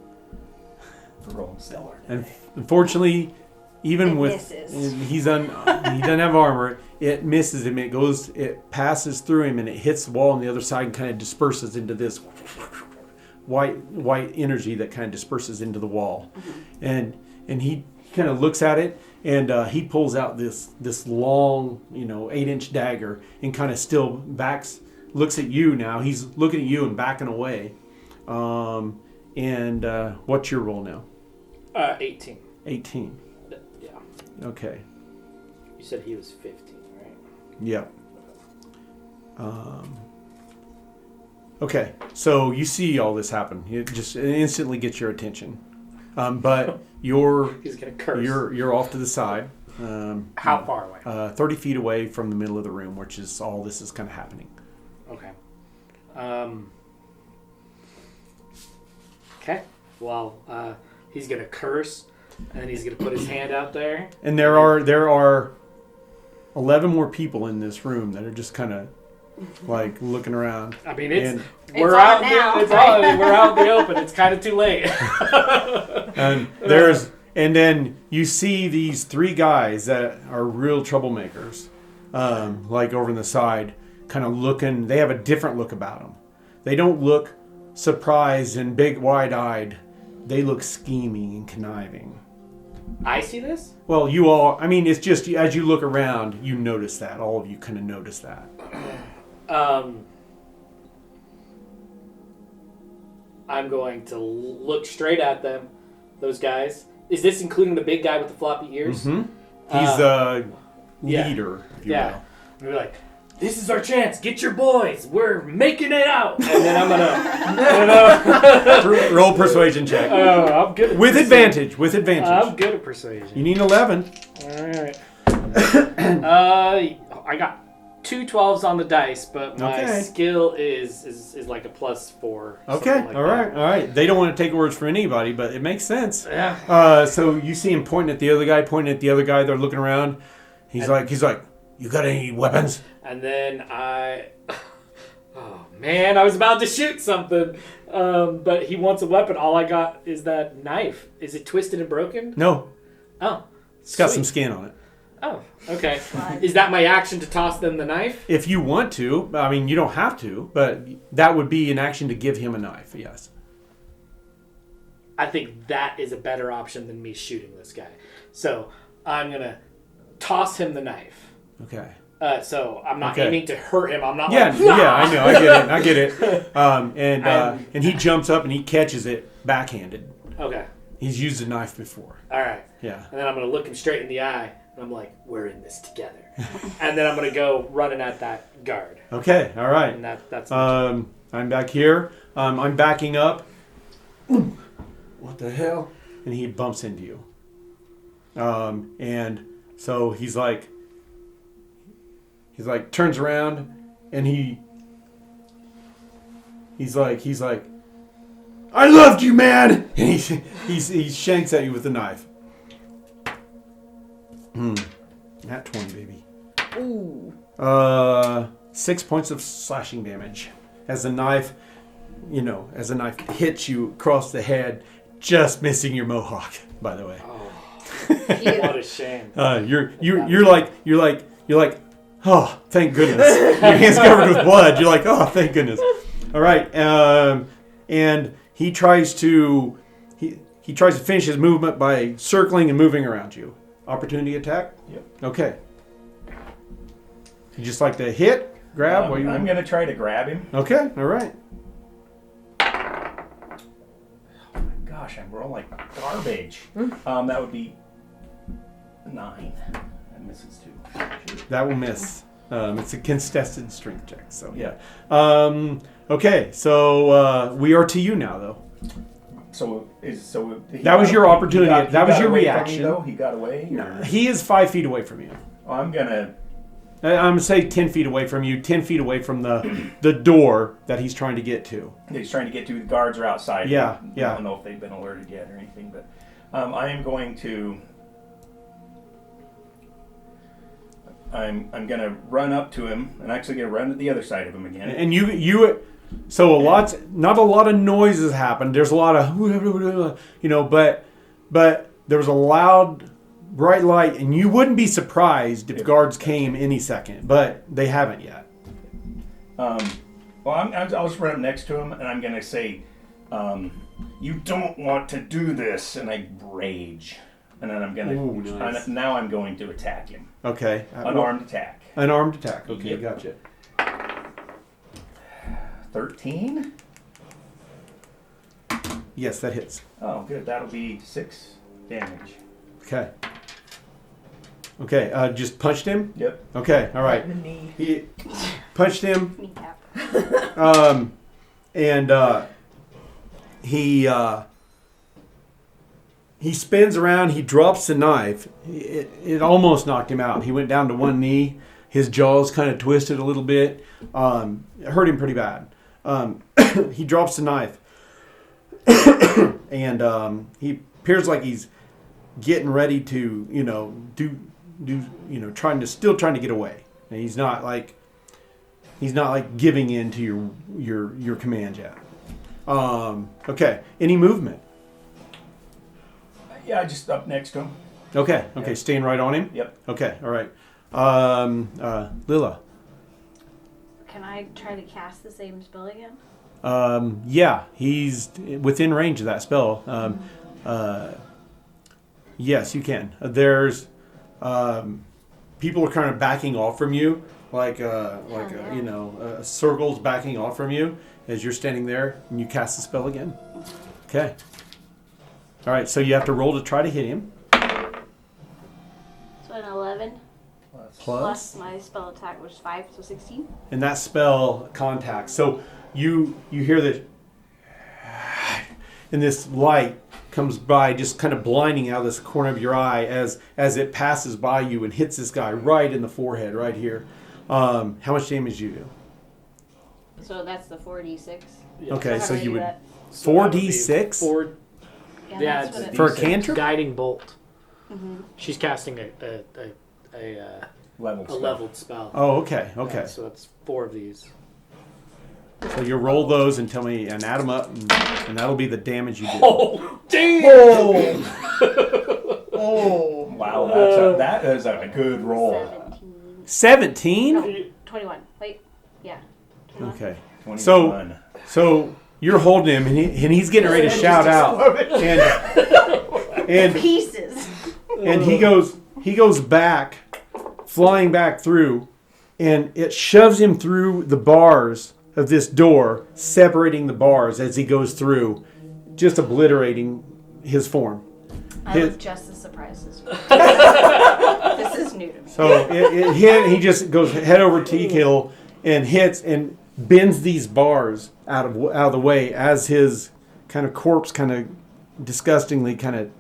Roll stellar. and unfortunately, even It with misses. he doesn't have armor, it misses him. It passes through him, and it hits the wall on the other side and kind of disperses into this white energy that kind of disperses into the wall. And he kind of looks at it, and he pulls out this long 8-inch dagger and kind of still looks at you now. He's looking at you and backing away. And what's your roll now? 18. 18. Yeah. Okay. You said he was 15, right? Yep. Okay, so you see all this happen. It just instantly gets your attention. But He's gonna curse. you're off to the side. How far away? 30 feet away from the middle of the room, which is all this is kind of happening. Okay. Okay. Well, he's gonna curse, and then he's gonna put his hand out there. And there are 11 more people in this room that are just kind of like looking around. I mean, And- we're on out now. It's on. We're out in the open. It's kind of too late. And then you see these 3 guys that are real troublemakers, like over on the side, kind of looking. They have a different look about them. They don't look surprised and big, wide-eyed. They look scheming and conniving. I see this. Well, you all. I mean, it's just as you look around, you notice that. All of you kind of notice that. I'm going to look straight at them. Those guys. Is this including the big guy with the floppy ears? Mm-hmm. He's the yeah. leader, if you Yeah. And we're like, this is our chance. Get your boys. We're making it out. And then I'm gonna will. Roll persuasion check. I'm good at With persuasion. advantage. With advantage. I'm good at persuasion. You need 11. All right. I got two 12s on the dice, but my Okay. skill is like a +4. Okay, something like all right. They don't want to take orders from anybody, but it makes sense. Yeah. So you see him pointing at the other guy, they're looking around. He's like, you got any weapons? And then oh man, I was about to shoot something, but he wants a weapon. All I got is that knife. Is it twisted and broken? No, Oh, it's got sweet. some skin on it. Oh, okay. Is that my action to toss them the knife? If you want to, I mean, you don't have to, but that would be an action to give him a knife, yes. I think that is a better option than me shooting this guy. So I'm going to toss him the knife. Okay. So I'm not Okay. aiming to hurt him. I'm not Yeah, like, yeah, I know, I get it. And he jumps up and he catches it backhanded. Okay. He's used a knife before. All right. Yeah. And then I'm going to look him straight in the eye. And I'm like, we're in this together. And then I'm going to go running at that guard. Okay, all right. And that's I'm back here. I'm backing up. What the hell? And he bumps into you. And so he's like turns around and he's like, I loved you, man. And he shanks at you with the knife. Not 20, baby. Ooh. 6 points of slashing damage as the knife hits you across the head, just missing your mohawk. By the way, what a shame. you're like, oh, thank goodness. Your hand's covered with blood. You're like, oh, thank goodness. All right, and he tries to finish his movement by circling and moving around you. Opportunity attack? Yep. Okay. You just like to hit, grab? I'm going to try to grab him. Okay, all right. Oh my gosh, I'm rolling like garbage. That would be 9. That misses too. That will miss. It's a contested strength check, so yeah. Okay, so we are to you now, though. That was your opportunity. That was your reaction. He got away? No, he is 5 feet away from you. Oh, I'm going to say 10 feet away from you, 10 feet away from the door that he's trying to get to. He's trying to get to. The guards are outside. Yeah. I don't know if they've been alerted yet or anything, but I am going to... I'm going to run up to him and actually going to run to the other side of him again. And so not a lot of noises happened. There's a lot of, but there was a loud, bright light, and you wouldn't be surprised if guards came any second, but they haven't yet. I'll just run up next to him and I'm going to say, you don't want to do this, and I rage. And then I'm going to, nice. Now I'm going to attack him. Okay. Unarmed attack. Unarmed attack. Okay, Yep. Gotcha. 13? Yes, that hits. Oh, good. That'll be 6 damage. Okay. Okay, just punched him? Yep. Okay, all right. In the knee. He punched him, Kneecap. and he spins around, he drops the knife. It almost knocked him out. He went down to one knee. His jaws kind of twisted a little bit. It hurt him pretty bad. He drops the knife, and he appears like he's getting ready to, trying to get away. And he's not like giving in to your command yet. Okay. Any movement? Yeah, just up next to him. Okay. Yeah. Staying right on him. Yep. Okay. All right. Lila. Can I try to cast the same spell again? Yeah, he's within range of that spell. Yes, you can. There's people are kind of backing off from you, circles backing off from you as you're standing there, and you cast the spell again. Okay. All right, so you have to roll to try to hit him. So an 11 plus my spell attack, which is 5, so 16. And that spell contacts. So you hear that, and this light comes by, just kind of blinding out of this corner of your eye as it passes by you and hits this guy right in the forehead, right here. How much damage do you do? So that's the 4d6. Yeah. Okay, how so do I you do would that? So that would be 4d6 4 Yeah, Yeah, that's what it's it for a D6. cantrip. guiding bolt. Mm-hmm. She's casting a Level. leveled spell. Oh, okay, Yeah, okay. so that's 4 of these. So you roll those and tell me and add them up, and that'll be the damage you do. Oh, damn! Oh. Wow, that is a good roll. 17. 17? No, 21. Wait. Yeah. 21. Okay. 21. So you're holding him, and he's getting ready to shout out, and Pieces. he goes back, flying back through, and it shoves him through the bars of this door, separating the bars as he goes through, just obliterating his form. I His- was just as surprised as you. This is new to me. So it hit. He just goes head over T-kill and hits and bends these bars out of the way as his kind of corpse kind of disgustingly kind of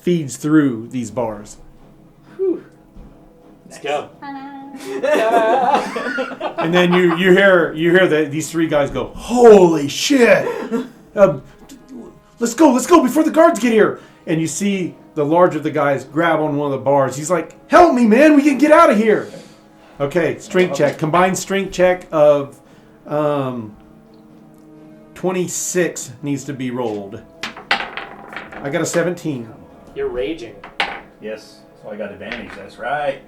feeds through these bars. Let's go. And then you hear that these three guys go, "Holy shit! Let's go before the guards get here!" And you see the larger of the guys grab on one of the bars. He's like, "Help me, man! We can get out of here!" Okay, strength check. Combined strength check of 26 needs to be rolled. I got a 17. You're raging. Yes, so I got advantage. That's right.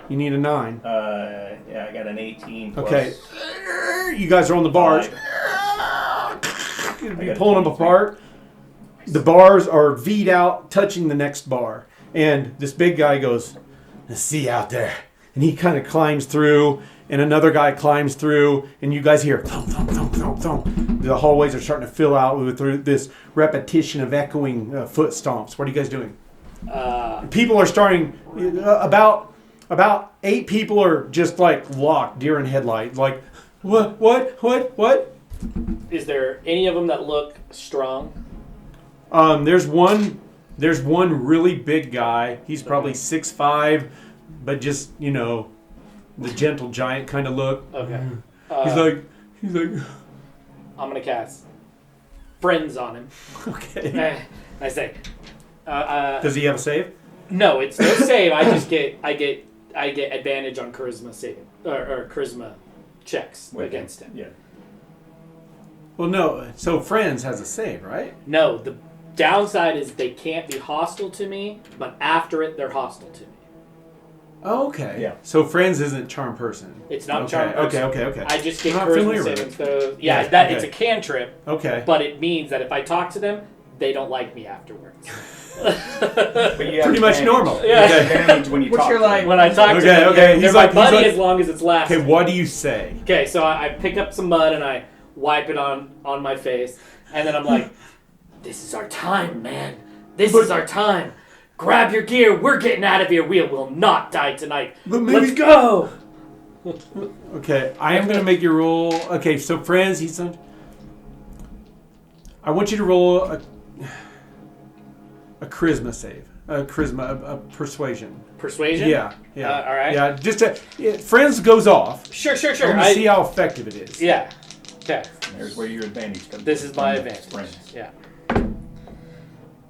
You need a 9. Yeah, I got an 18 plus. Okay. You guys are on the bars. Five. You're pulling them apart. The bars are V'd out, touching the next bar. And this big guy goes, "Let's see out there." And he kind of climbs through, and another guy climbs through, and you guys hear thump, thump, thump, thump, thump. The hallways are starting to fill out with this repetition of echoing foot stomps. What are you guys doing? People are starting, about 8 people are just like locked, deer in headlights. Like, what? Is there any of them that look strong? There's one really big guy. He's probably 6'5", but just, the gentle giant kind of look. Okay. He's like, I'm gonna cast friends on him. okay. I say, Does he have a save? no, it's no save. I get advantage on charisma saving or charisma checks against him. Yeah. Well, no. So Friends has a save, right? No, the downside is they can't be hostile to me, but after it, they're hostile to me. Oh, okay. Yeah. So Friends isn't charm person. It's not Okay, charm person. okay. I just get I'm not familiar charisma with savings. it. So Yeah, it's a okay. cantrip, Okay. but it means that if I talk to them, they don't like me afterwards. But you have Pretty much advantage. normal. Yeah. You have advantage when you What's talk your to them. like? When I talk to Okay, them, okay, they're he's my like- buddy he's like- as long as it's lasting. Okay, what do you say? Okay, so I pick up some mud and I wipe it on my face, and then I'm like, "This is our time, man. This is our time. Grab your gear. We're getting out of here. We will not die tonight. But maybe- Let's go." Okay, I am going to make you roll. Okay, so Friends, I want you to roll a charisma save. A persuasion. Persuasion. Yeah. All right. Yeah, Friends goes off. Sure. I want to see how effective it is. Yeah. Okay. There's where your advantage comes. This is my from. advantage. Friends. Yeah.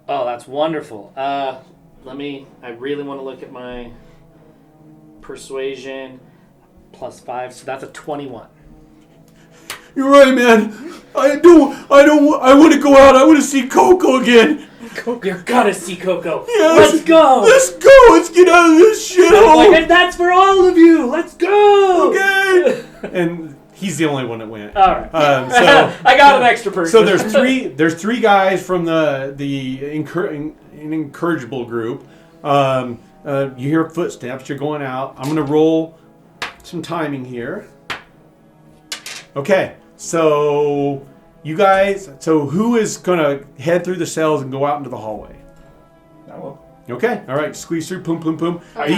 Oh, that's wonderful. I really want to look at my persuasion +5, so that's a 21. You're right, man. I want to go out. I want to see Coco again. You're gonna see Coco. Yes. Let's go. Let's go. Let's get out of this shithole. And that's for all of you. Let's go. Okay. And he's the only one that went. All right. So I got an extra person. So there's three guys from the incorrigible group. You hear footsteps. You're going out. I'm gonna roll some timing here. Okay, so you guys. So who is gonna head through the cells and go out into the hallway? I will. Okay, all right. Squeeze through. Boom. I'm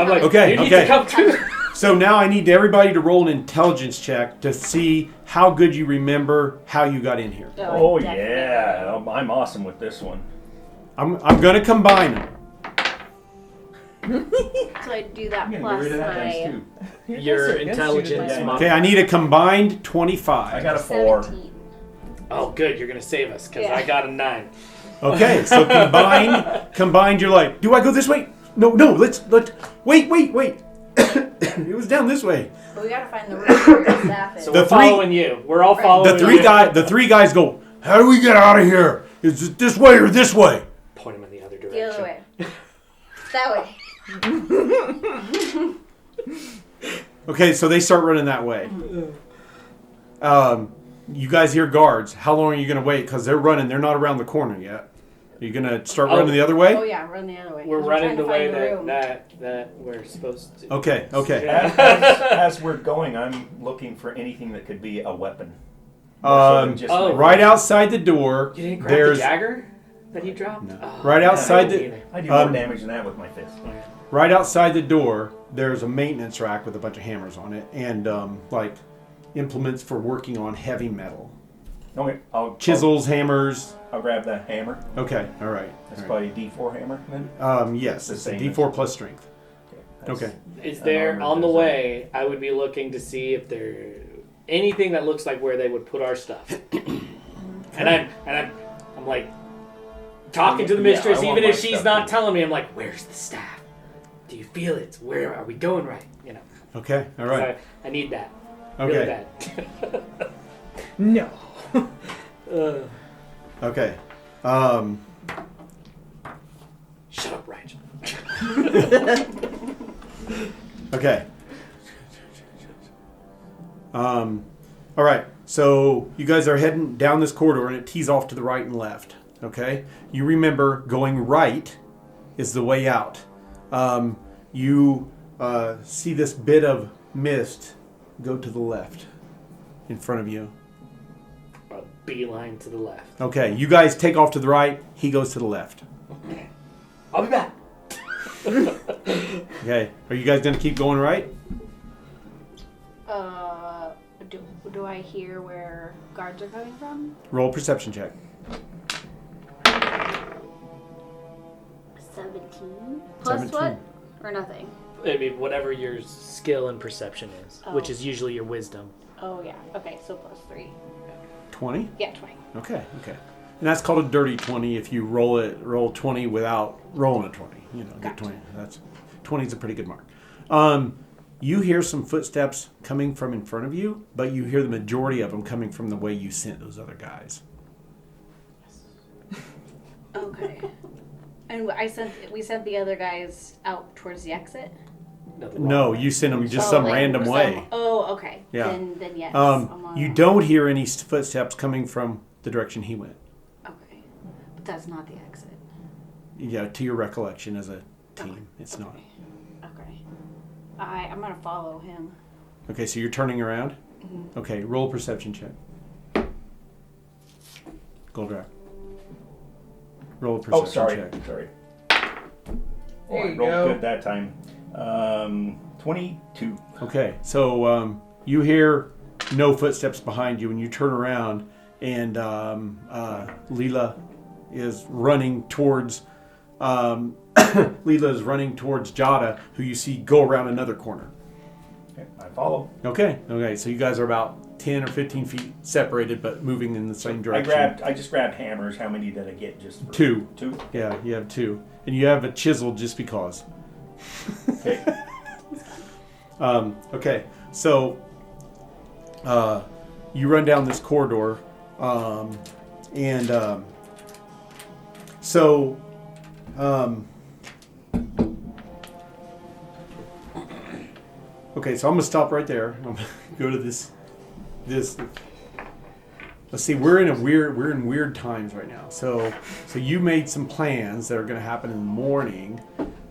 like, Okay, you need okay. to come through. So now I need everybody to roll an intelligence check to see how good you remember how you got in here. Oh definitely. yeah, I'm awesome with this one. I'm gonna combine them. So I do that I'm gonna plus get rid of that dice my too. Your intelligence Yeah. Okay, I need a combined 25. I got a 4. 17. Oh, good. You're gonna save us because Yeah. I got a 9. Okay, so combined, you're like, do I go this way? No, let's wait. It was down this way. But we gotta find the room where your staff is. So The we're three- following you. We're all following The three guys go, how do we get out of here? Is it this way or this way? Point him in the other The direction. other way. That way. Okay, so they start running that way. You guys hear guards. How long are you going to wait? Because they're running. They're not around the corner yet. Are you going to start running the other way? Oh yeah, run the other way. We're 'Cause running trying the to way find the room. that we're supposed to. Okay. Yeah. As we're going, I'm looking for anything that could be a weapon. More so than just oh, my Right fist. outside the door, You didn't grab there's the dagger that he dropped? No. Oh, Right yeah, outside I the- didn't either. I do more damage than that with my fist. right outside the door. There's a maintenance rack with a bunch of hammers on it and like implements for working on heavy metal. Okay, Chisels, hammers. I'll grab the hammer. Okay, all right. That's all right. probably D4 hammer then. Yes, the it's a same D4 plus strength. That's- Okay. Is an there armor on the doesn't- way? I would be looking to see if there anything that looks like where they would put our stuff. and I'm like talking to the Yeah, mistress, I want even if my she's stuff not too. telling me. I'm like, where's the staff? Do you feel it? Where are we going right? You know. Okay, all right. I need that. Okay. Really bad. No. Okay. Shut up, Rigel. Okay. All right. So you guys are heading down this corridor, and it tees off to the right and left. Okay. You remember going right is the way out. You see this bit of mist go to the left in front of you. A beeline to the left. Okay. You guys take off to the right. He goes to the left. I'll be back. Okay. Are you guys gonna keep going right? Do I hear where guards are coming from? Roll a perception check. 17. Plus 17. what? Or nothing? I mean, whatever your skill and perception is, which Oh. is usually your wisdom. Oh yeah. Okay, so plus 3. 20. Yeah, 20. Okay. And that's called a dirty 20 if you roll 20 without rolling a 20. You know, get Gotcha. 20. That's 20 is a pretty good mark. You hear some footsteps coming from in front of you, but you hear the majority of them coming from the way you sent those other guys. Okay. And we sent the other guys out towards the exit. No, you sent them just some like, random way. Oh, okay. Yeah. Then yes. I'm on- You don't hear any footsteps coming from the direction he went. Okay. But that's not the exit. Yeah, to your recollection as a team, it's not. Okay. I'm gonna follow him. Okay, so you're turning around? Mm-hmm. Okay, roll a perception check. Goldrack. Roll a perception Oh, sorry. check. Sorry. There I you rolled go. good that time. 22. Okay, so you hear no footsteps behind you, and you turn around, and Leela is running towards Jada, who you see go around another corner. Okay, I follow. Okay, so you guys are about 10 or 15 feet separated, but moving in the same direction. I just grabbed hammers. How many did I get? Just for 2. 2. Yeah, you have 2, and you have a chisel just because. Okay. Okay, so you run down this corridor, and okay, so I'm gonna stop right there. I'm gonna go to this. Let's see, we're in weird times right now. So you made some plans that are gonna happen in the morning.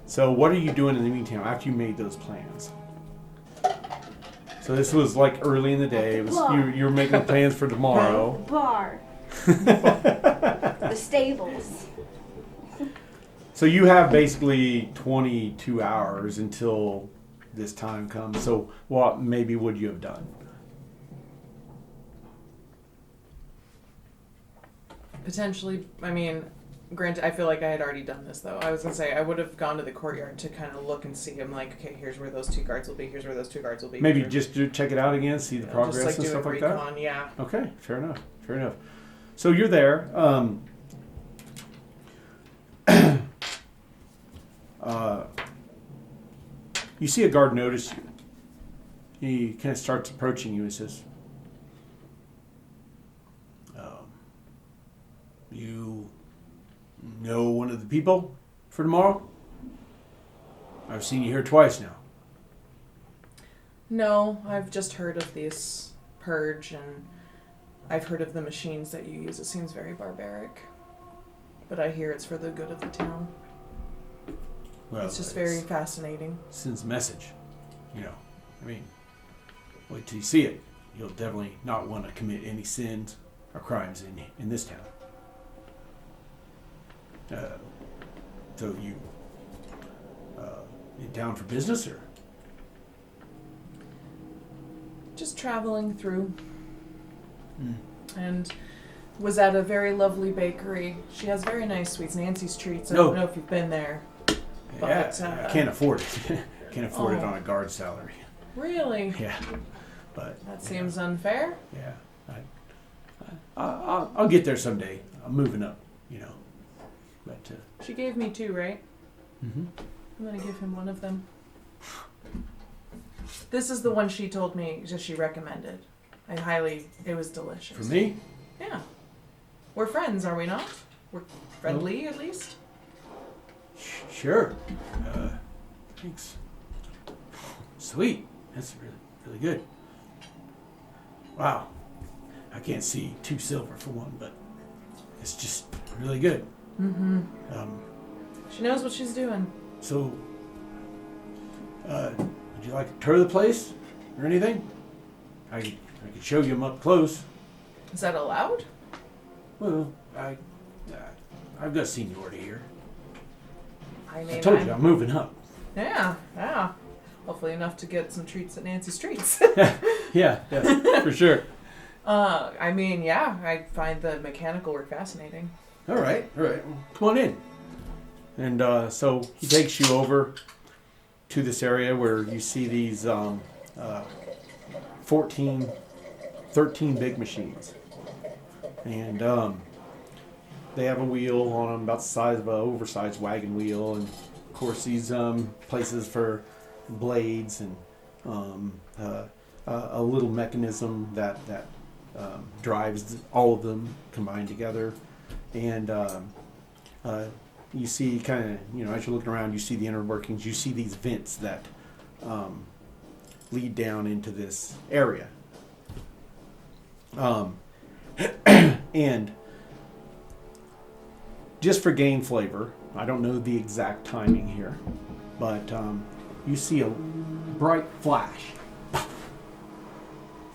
So what are you doing in the meantime after you made those plans? So this was like early in the day. It was you were making plans for tomorrow. Bar. The stables. So you have basically 22 hours until this time comes. So what maybe would you have done? Potentially, I mean, Granted, I feel like I had already done this though. I was gonna say I would have gone to the courtyard to kind of look and see. I'm like, okay, here's where those 2 guards will be. Here's where those 2 guards will be. Maybe just check it out again, see the progress just, and do stuff a like recon, that. Yeah. Okay, fair enough. Fair enough. So you're there. You see a guard notice you. He kind of starts approaching you and says, "You know one of the people for tomorrow? I've seen you here twice now." No, I've just heard of this purge, and I've heard of the machines that you use. It seems very barbaric, but I hear it's for the good of the town. Well, It's just very fascinating. Sends a message. I mean, wait till you see it. You'll definitely not want to commit any sins or crimes in this town. So you in town for business, or? Just traveling through. And was at a very lovely bakery. She has very nice sweets. Nancy's Treats. I No. don't know if you've been there. Yeah, But, I can't afford it. Can't afford it Oh. on a guard salary. Really? Yeah, but That seems unfair. yeah, I'll get there someday. I'm moving up, But She gave me 2, right? mhm. I'm gonna give him one of them. This is the one she told me that she recommended. It was delicious. For me, Yeah. We're friends, are we not? We're friendly, at least? sure. Thanks. Sweet. That's really, really good. Wow. I can't see 2 silver for one, but it's just really good. Mm-hmm. Um, She knows what she's doing. so, would you like a tour of the place or anything? I could show you them up close. Is that allowed? Well, I've got seniority here. I mean, I told you I'm moving up. Yeah. Hopefully enough to get some treats at Nancy's Treats. Yeah, for sure. I mean, yeah, I find the mechanical work fascinating. All right. Well, come on in. And so he takes you over to this area where you see these 13 big machines. And they have a wheel on them about the size of an oversized wagon wheel. And, of course, these places for blades and a little mechanism that drives all of them combined together. And you see kind of, as you're looking around, you see the inner workings. You see these vents that lead down into this area. And just for game flavor, I don't know the exact timing here, but you see a bright flash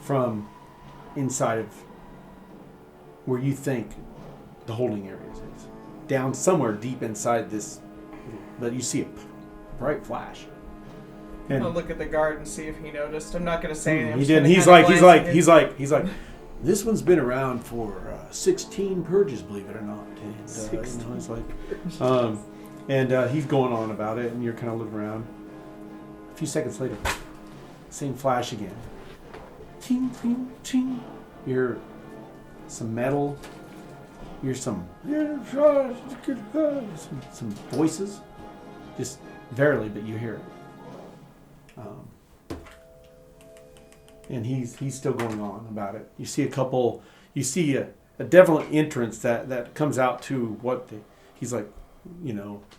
from inside of where you think the holding areas is. Down somewhere deep inside this, but you see a bright flash. And I'll look at the guard and see if he noticed. I'm not going to say anything. I'm he just didn't. gonna He's kinda like, glance he's like, this one's been around for 16 purges, believe it or not. And, it's like, and he's going on about it, and you're kind of looking around. A few seconds later, same flash again. Ting, ting, ting. You hear some metal. You hear some voices. Just barely, but you hear it. And he's still going on about it. You see a definite entrance that comes out to he's like,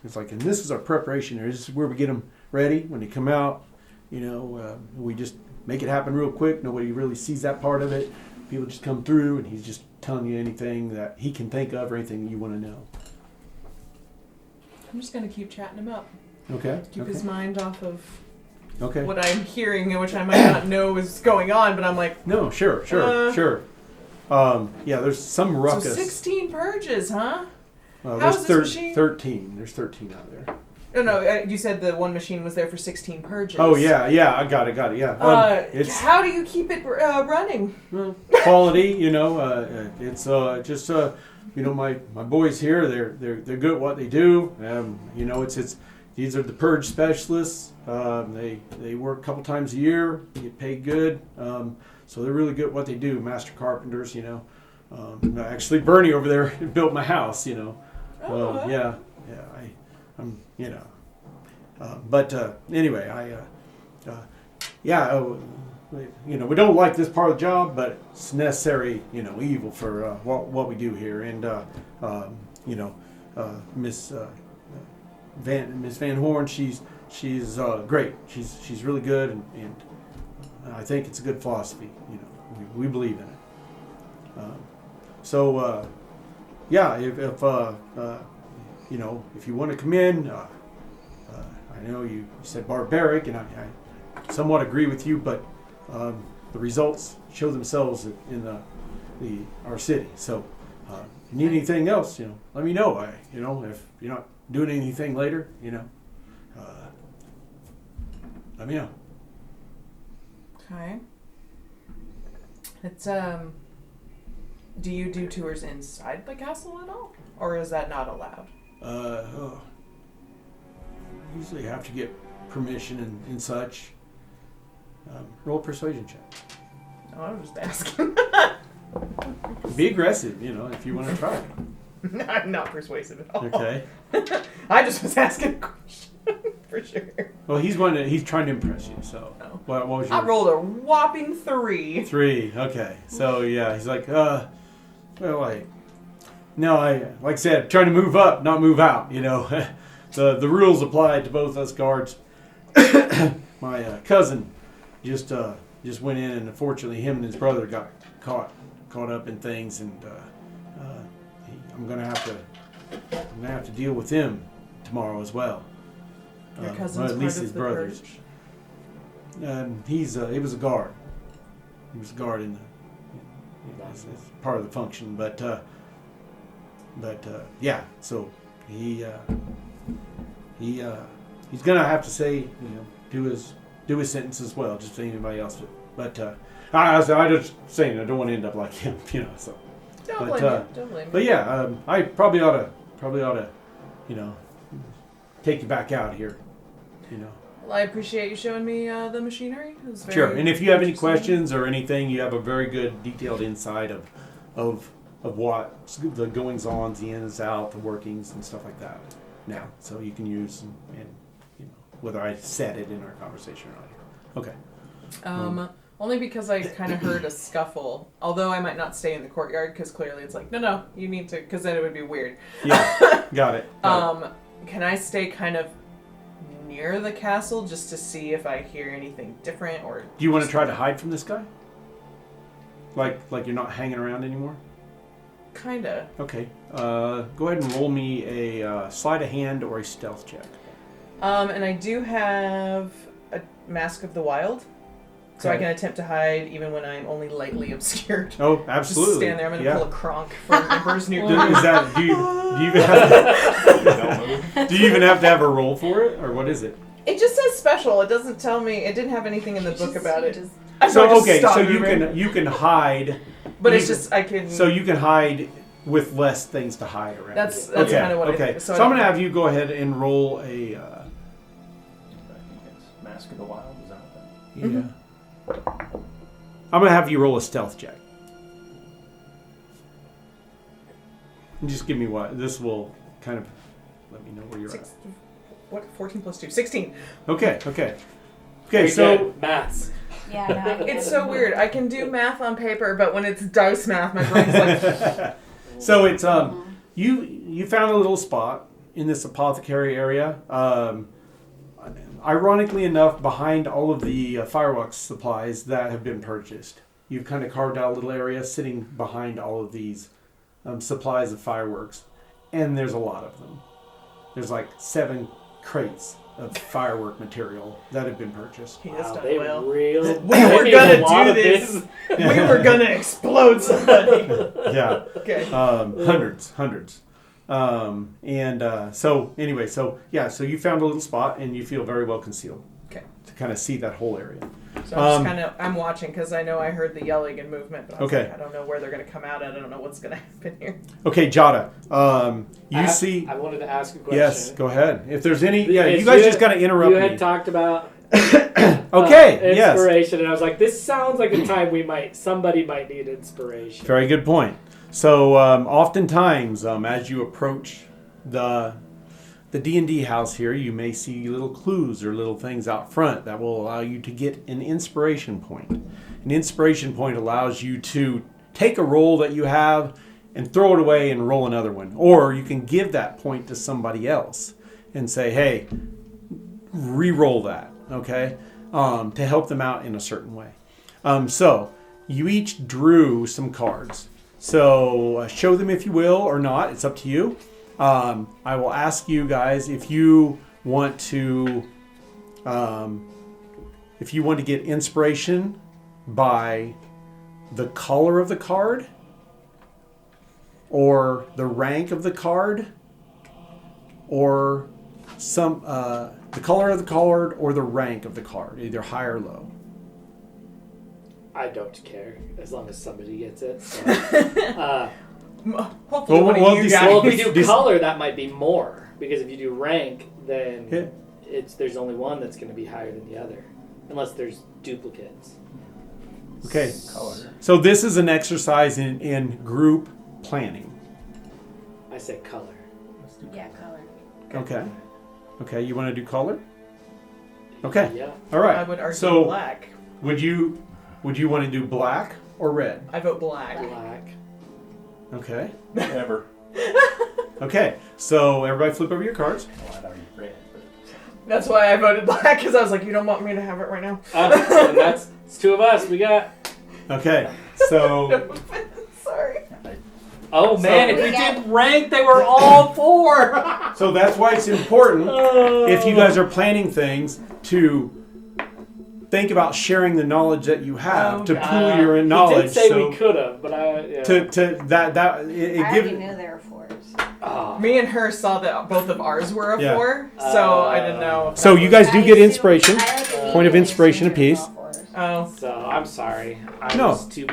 it's like, and this is our preparation area. This is where we get them ready when they come out. We just make it happen real quick. Nobody really sees that part of it. People just come through, and he's just telling you anything that he can think of or anything you want to know. I'm just going to keep chatting him up. Okay. Keep his mind off of Okay. what I'm hearing, which I might not know is going on, but I'm like, No, sure. Yeah, there's some ruckus. so 16 purges, huh? There's How's this machine? 13. There's 13 out there. No, you said the one machine was there for 16 purges. Oh yeah, I got it, yeah. It's how do you keep it running? quality, it's just my boys here, they're good at what they do. It's these are the purge specialists. They work a couple times a year, get paid good. So they're really good at what they do. Master carpenters, actually Bernie over there built my house, anyway, we don't like this part of the job, but it's necessary, evil for what we do here. And Miss Van Horn, she's great. She's really good, and I think it's a good philosophy. We believe in it. If you want to come in, I know you said barbaric, and I somewhat agree with you, but the results show themselves in our city. So, if you need anything else, let me know. If you're not doing anything later, let me know. Okay. It's do you do tours inside the castle at all, or is that not allowed? Usually have to get permission and such. Roll a persuasion check. No, I was just asking. Be aggressive, if you want to try. I'm not persuasive at all. Okay. I just was asking a question for sure. Well, he's trying to impress you. So, Oh. what was your? I rolled a whopping 3. 3. Okay. So yeah, he's like, no, like I said, trying to move up, not move out. The rules apply to both us guards. My cousin just went in, and unfortunately, him and his brother got caught up in things, and I'm gonna have to deal with him tomorrow as well. Your cousin's or at least part his of the brothers. purge? He was a guard. He was a guard in as part of the function, but yeah. So he's gonna have to say, do his sentence as well, just as anybody else did. But I just saying, I don't want to end up like him, So. Don't blame me. But yeah, I probably ought to, take you back out here, Well, I appreciate you showing me the machinery. It was very Sure. And if you have any interesting. questions or anything, you have a very good detailed insight of what the goings on, the ins, out, the workings, and stuff like that. Now, so you can use and whether I said it in our conversation or not. Okay. Only because I kind of heard a scuffle. Although I might not stay in the courtyard because clearly it's like, no, you need to, because then it would be weird. Yeah. Got it. Can I stay kind of near the castle just to see if I hear anything different, or Do you want to try to hide from this guy? Like you're not hanging around anymore? kinda? Okay. Go ahead and roll me a sleight of hand or a stealth check. And I do have a Mask of the Wild, so I Okay. can attempt to hide even when I'm only lightly obscured. Oh, absolutely. Just stand there. I'm gonna Yeah. pull a Kronk from Emperor's New Is Groove. that do you even have do you even have to have a roll for it, or what is it? It just says special. It doesn't tell me. It didn't have anything in the book about it. Just, I So just okay, stopped so moving. you can hide, But it's even- just I can. so you can hide with less things to hide around. That's okay. kind of what I okay. think. So I I'm don't- gonna have you go ahead and roll a. I think it's Mask of the Wild. Is that what that? Yeah. Mm-hmm. I'm gonna have you roll a stealth check. And just give me what this will kind of let me know where you're What? 14 plus 2. 16. at. Okay. Okay. Very So good. Maths. yeah, no, It's so weird. I can do math on paper, but when it's dice math, my brain's like. so it's you found a little spot in this apothecary area. Ironically enough, behind all of the fireworks supplies that have been purchased, you've kind of carved out a little area sitting behind all of these supplies of fireworks, and there's a lot of them. There's like 7 crates of firework material that have been purchased. He has Wow, done they well. really. We were they gonna made a lot do of this. We were gonna explode somebody. Yeah. Okay. Hundreds. So anyway, so you found a little spot and you feel very well concealed. Okay. To kind of see that whole area. So I'm just I'm watching because I know I heard the yelling and movement, but I was Okay. like, I don't know where they're going to come out at. I don't know what's going to happen here. Okay, Jada. You see. I wanted to ask a question. Yes, go ahead. If there's any, If you guys just gotta interrupt You had me. talked about Okay. Yes. inspiration, and I was like, this sounds like a time somebody might need inspiration. Very good point. So, oftentimes, as you approach the D&D house here, you may see little clues or little things out front that will allow you to get an inspiration point. An inspiration point allows you to take a roll that you have and throw it away and roll another one. Or you can give that point to somebody else and say, hey, re-roll that, okay? To help them out in a certain way. So, you each drew some cards. So, show them if you will or not. It's up to you. I will ask you guys if you want to get inspiration by the color of the card or the rank of the card or the color of the card or the rank of the card, either high or low. I don't care as long as somebody gets it. So. Hopefully one of you guys. Well, if you do color, that might be more because if you do rank, then there's only one that's going to be higher than the other, unless there's duplicates. Okay. Color. So this is an exercise in group planning. I say color. Yeah, color. Okay. Okay, you want to do color? Okay. Yeah. All right. I would argue so black. Would you want to do black or red? I vote black. Black. Okay. Never. Okay. So everybody flip over your cards. Well, I'd already read, but That's why I voted black, because I was like, you don't want me to have it right now. And it's two of us. We got. Okay. So Sorry. Oh man, if we did rank, they were all 4. so that's why it's important if you guys are planning things to think about sharing the knowledge that you have to pool your knowledge. He did say we could have, but yeah. I already knew there were 4s. Me and her saw that both of ours were a 4, so I didn't know. If So that you was- guys do get inspiration. Point of inspiration apiece. Oh. So I'm sorry. I No. was too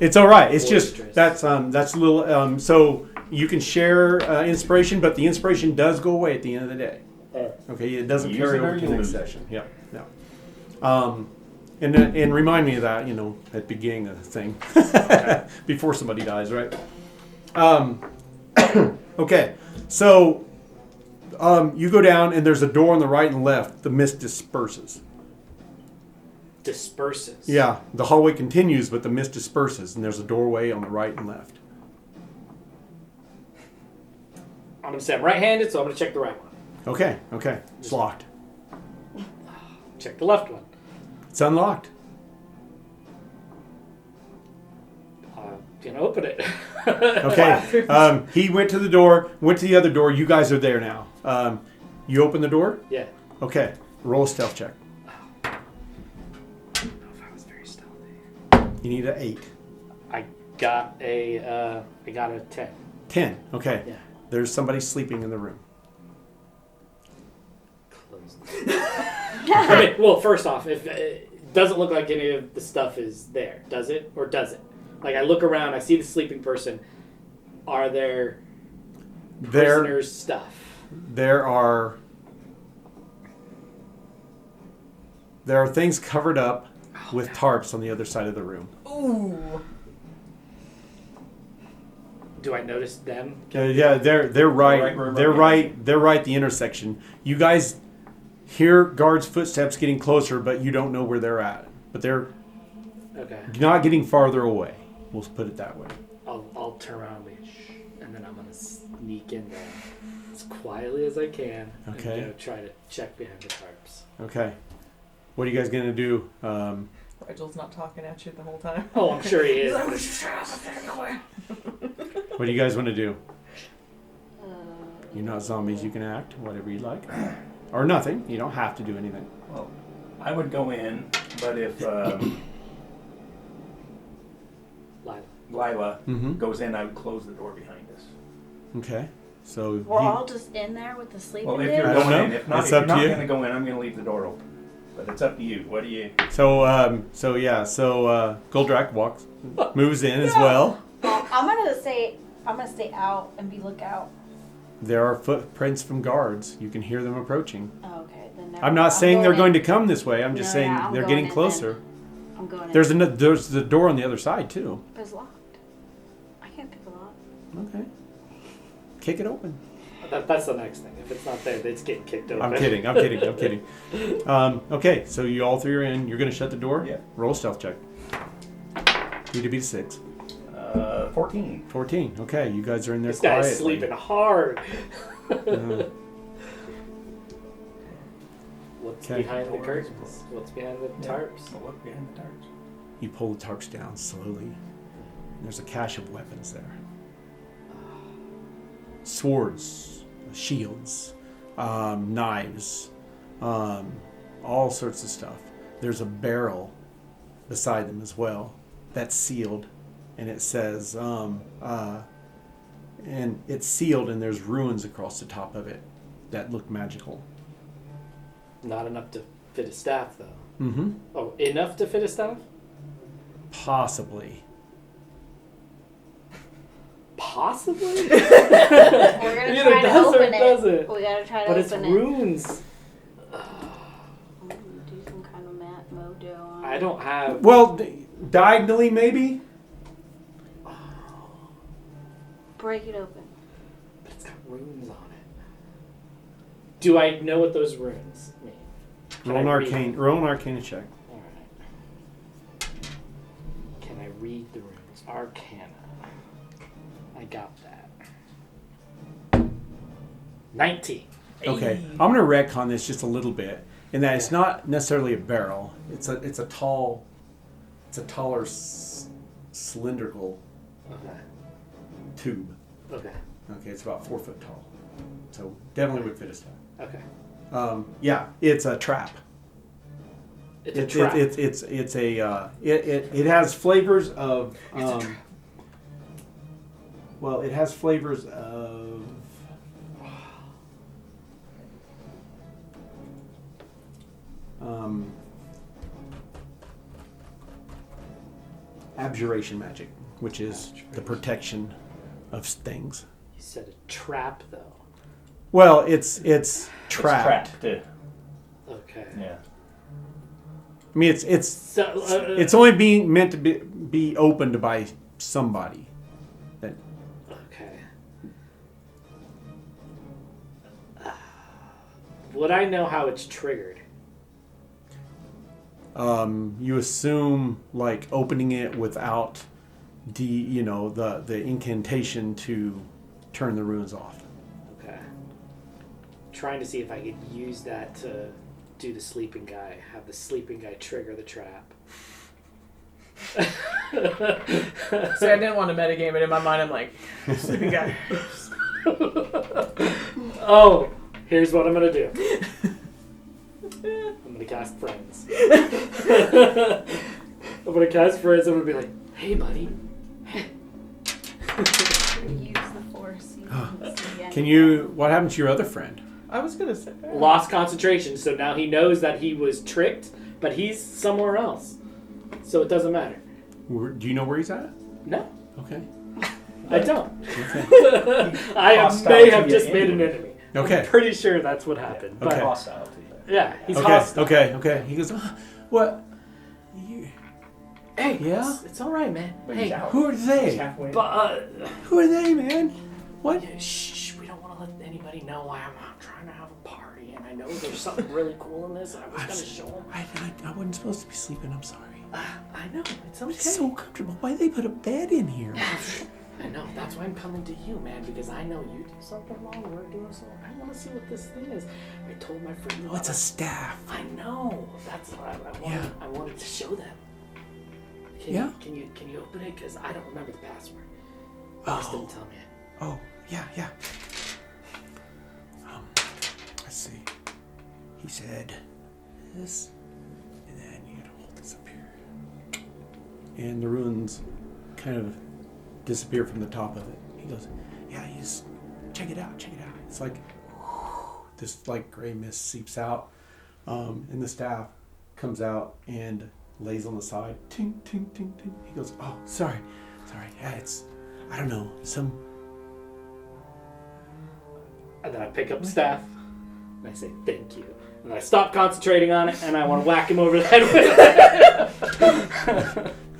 It's all right. It's just Boisterous. that's a little. So you can share inspiration, but the inspiration does go away at the end of the day. Okay, it doesn't Use carry it or over to you the next lose it. session. Yeah, yeah. And remind me of that, at the beginning of the thing, before somebody dies, right? Okay, so you go down and there's a door on the right and left. The mist disperses. disperses. Yeah, the hallway continues, but the mist disperses, and there's a doorway on the right and left. I'm going to say I'm right-handed, so I'm going to check the right one. Okay, it's locked. Check the left one. It's unlocked. I'm going to open it. Okay, he went to the door, went to the other door. You guys are there now. You open the door? Yeah. Okay, roll a stealth check. I don't know if I was very stealthy. You need an 8. I got a 10. 10, okay. Yeah. There's somebody sleeping in the room. Close. I mean, well, first off, if it doesn't look like any of the stuff is there, does it? Or does it? Like, I look around, I see the sleeping person. Are there prisoners' stuff? There are things covered up with tarps on the other side of the room. Ooh. Do I notice them? Yeah, they're right. Right, They're right. They're right. The intersection. You guys hear guards' footsteps getting closer, but you don't know where they're at. But they're Okay. not getting farther away. We'll put it that way. I'll turn around and be shh, and then I'm gonna sneak in there as quietly as I can. Okay. And go try to check behind the tarps. Okay. What are you guys gonna do? Rigel's not talking at you the whole time. Oh, I'm sure he is. What do you guys want to do? You're not zombies. You can act whatever you like, or nothing. You don't have to do anything. well, I would go in, but if Live. Lila Mm-hmm. goes in, I would close the door behind us. Okay. So We're all just in there with the sleeping Well, if dude? you're I don't going in, know. if not, It's if you're up to not you. going to go in, I'm going to leave the door open. But it's up to you. What do you? So Goldrak moves in as well. I'm gonna stay out and be lookout. There are footprints from guards. You can hear them approaching. Oh, okay, then never I'm mind. not saying they're going in. to come this way. I'm just No, saying yeah, I'm they're going getting in closer. I'm going in. There's the door on the other side too. But it's locked. I can't pick the lock. Okay. Kick it open. That's the next thing. If it's not there, it's getting kicked open. I'm kidding. Okay, so you all three are in. You're going to shut the door? Yeah. Roll a stealth check. Need to beat a 6. 14. 14. Okay, you guys are in there This guy's quietly. sleeping hard. What's Okay. behind the curtains? What's behind the tarps? I'll look behind the tarps. You pull the tarps down slowly. There's a cache of weapons there. Swords, shields, knives, all sorts of stuff. There's a barrel beside them as well that's sealed, and it says, and it's sealed, and there's runes across the top of it that look magical. Not enough to fit a staff, though. Mm-hmm. Oh, enough to fit a staff? Possibly. Possibly? We're gonna Either try to does or open it it. doesn't. We gotta try to But it's open it. runes. Do some kind of mojo on I don't have. Well, diagonally maybe. Break it open. But it's got runes on it. Do I know what those runes mean? Can Roll an I read arcane. them? Roll an arcana check. Alright. Can I read the runes? Arcana. I got that. 19. Okay, I'm gonna retcon this just a little bit, in that it's not necessarily a barrel. It's a taller cylindrical Okay. tube. Okay. Okay, it's about 4 foot tall, so definitely would fit a staff. Okay. Yeah, it's a trap. It's a trap. It has flavors of. Well, it has flavors of. Abjuration magic, which is the protection of things. You said a trap, though. Well, it's trapped. It's trapped too. Okay. Yeah. I mean, it's So, it's only being meant to be opened by somebody. That okay. Would I know how it's triggered? you assume like opening it without the incantation to turn the runes off. Okay. Trying to see if I could use that to do the sleeping guy. Have the sleeping guy trigger the trap. See, I didn't want to metagame it in my mind. I'm like, sleeping guy. Oh, here's what I'm gonna do. I'm gonna cast friends. I'm gonna cast friends. I'm gonna be like, "Hey, buddy." Use the force. You can see Can you? What happened to your other friend? I was gonna say. Lost concentration, so now he knows that he was tricked, but he's somewhere else, so it doesn't matter. Do you know where he's at? No, Okay. I don't. Okay. I Hostile may to have you just made an anyway. enemy. Okay. I'm pretty sure that's what happened. Okay. But Hostile to you. yeah, he's Okay. hostile. Okay. He goes, what? You, Hey, Yeah? it's all right, man. But Hey, he's out. who are He's they? halfway. but Who are they, man? What? yeah, shh, we don't want to let anybody know I'm trying to have a party, and I know there's something really cool in this. I was gonna show them. I wasn't supposed to be sleeping. I'm sorry. I know it's okay. It's so comfortable. Why they put a bed in here? I know. That's why I'm coming to you, man, because I know you do something wrong. We're doing something. I want to see what this thing is. I told my friend. Oh, it's a staff. I know. That's what I wanted. Yeah. I wanted to show them. Yeah? Can you open it? Because I don't remember the password. Boss didn't tell me. Oh, yeah. Let's see. He said this, and then you gotta hold this up here. And the runes kind of disappear from the top of it. He goes, yeah, check it out. It's like this like gray mist seeps out, and the staff comes out and lays on the side. Ting, ting, ting, ting. He goes, oh, sorry. Yeah, it's, I don't know, some. And then I pick up the staff and I say, thank you. And I stop concentrating on it and I want to whack him over the head with it.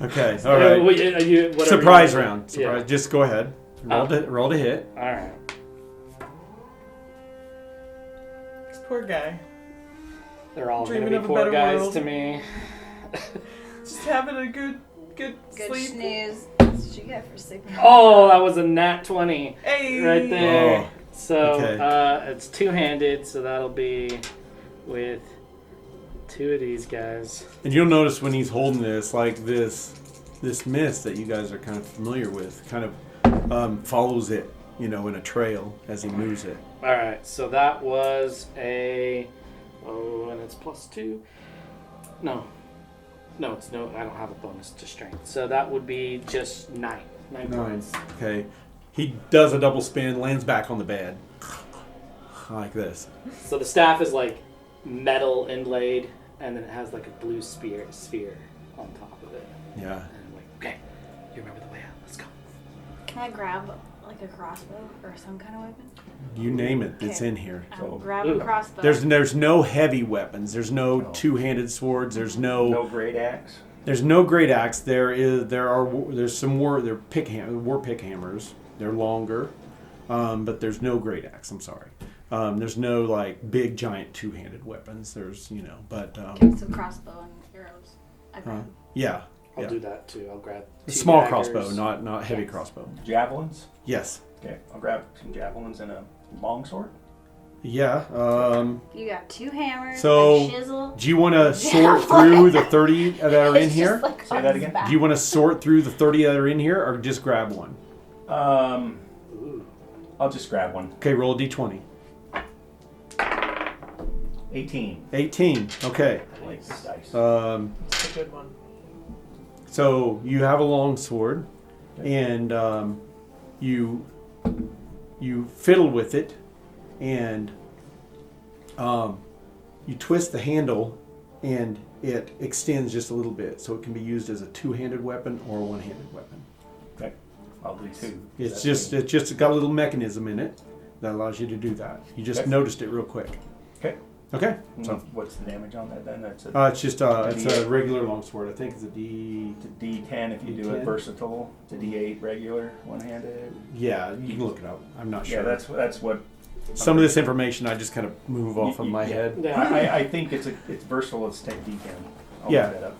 Okay, all right. Surprise round. Surprise. Yeah. Just go ahead. Roll to hit. All right. This poor guy. They're all going to Dreaming be of a poor better guys world. to me. Just having a good Good sleep. snooze. That's what you get for sleeping. Oh, that was a nat 20 Hey. right there. Oh, So okay. it's two-handed, so that'll be with two of these guys. And you'll notice when he's holding this, like this mist that you guys are kind of familiar with, kind of follows it, in a trail as he moves it. All right, so that was and it's +2. No, it's no. I don't have a bonus to strength, so that would be just 9. 9 points. Okay. He does a double spin, lands back on the bed. Like this. So the staff is like metal inlaid, and then it has like a blue sphere on top of it. Yeah. And I'm like, okay, you remember the way out. Let's go. Can I grab like a crossbow or some kind of weapon? You name it, it's Okay. in here. I'll grab a crossbow. There's no heavy weapons. There's no two-handed swords. There's No great axe. There's no great axe. There's some war pick hammers. They're longer, but there's no great axe. I'm sorry. There's no like big giant two-handed weapons. There's but Okay, so crossbow and arrows. I grab. yeah. I'll do that too. I'll grab A 2 small daggers. crossbow, not heavy Yes. crossbow. Javelins. Yes. Okay, I'll grab some javelins and a longsword. Yeah. You got 2 hammers, So, a chisel. Do you want to sort through the 30 that are in It's here? just like Say on that his again? back. Do you want to sort through the 30 that are in here, or just grab one? Ooh. I'll just grab one. Okay, roll a d20. 18. 18. Okay. I like this dice. It's a good one. So you have a long sword, and you fiddle with it, and you twist the handle, and it extends just a little bit, so it can be used as a two-handed weapon or a one-handed weapon. Okay, I'll do 2. It's just got a little mechanism in it that allows you to do that. You just Okay. noticed it real quick. Okay. Okay. So What's the damage on that then? That's it's just it's a regular longsword. I think it's a D. It's a D10 if you do D10. it versatile. It's a D8 regular, one-handed. Yeah, you can look it up. I'm not sure. Yeah, that's what. Some of this information I just kind of move off of my Yeah. head. Yeah. I think it's versatile. Let's take D10. I'll Yeah. look that up.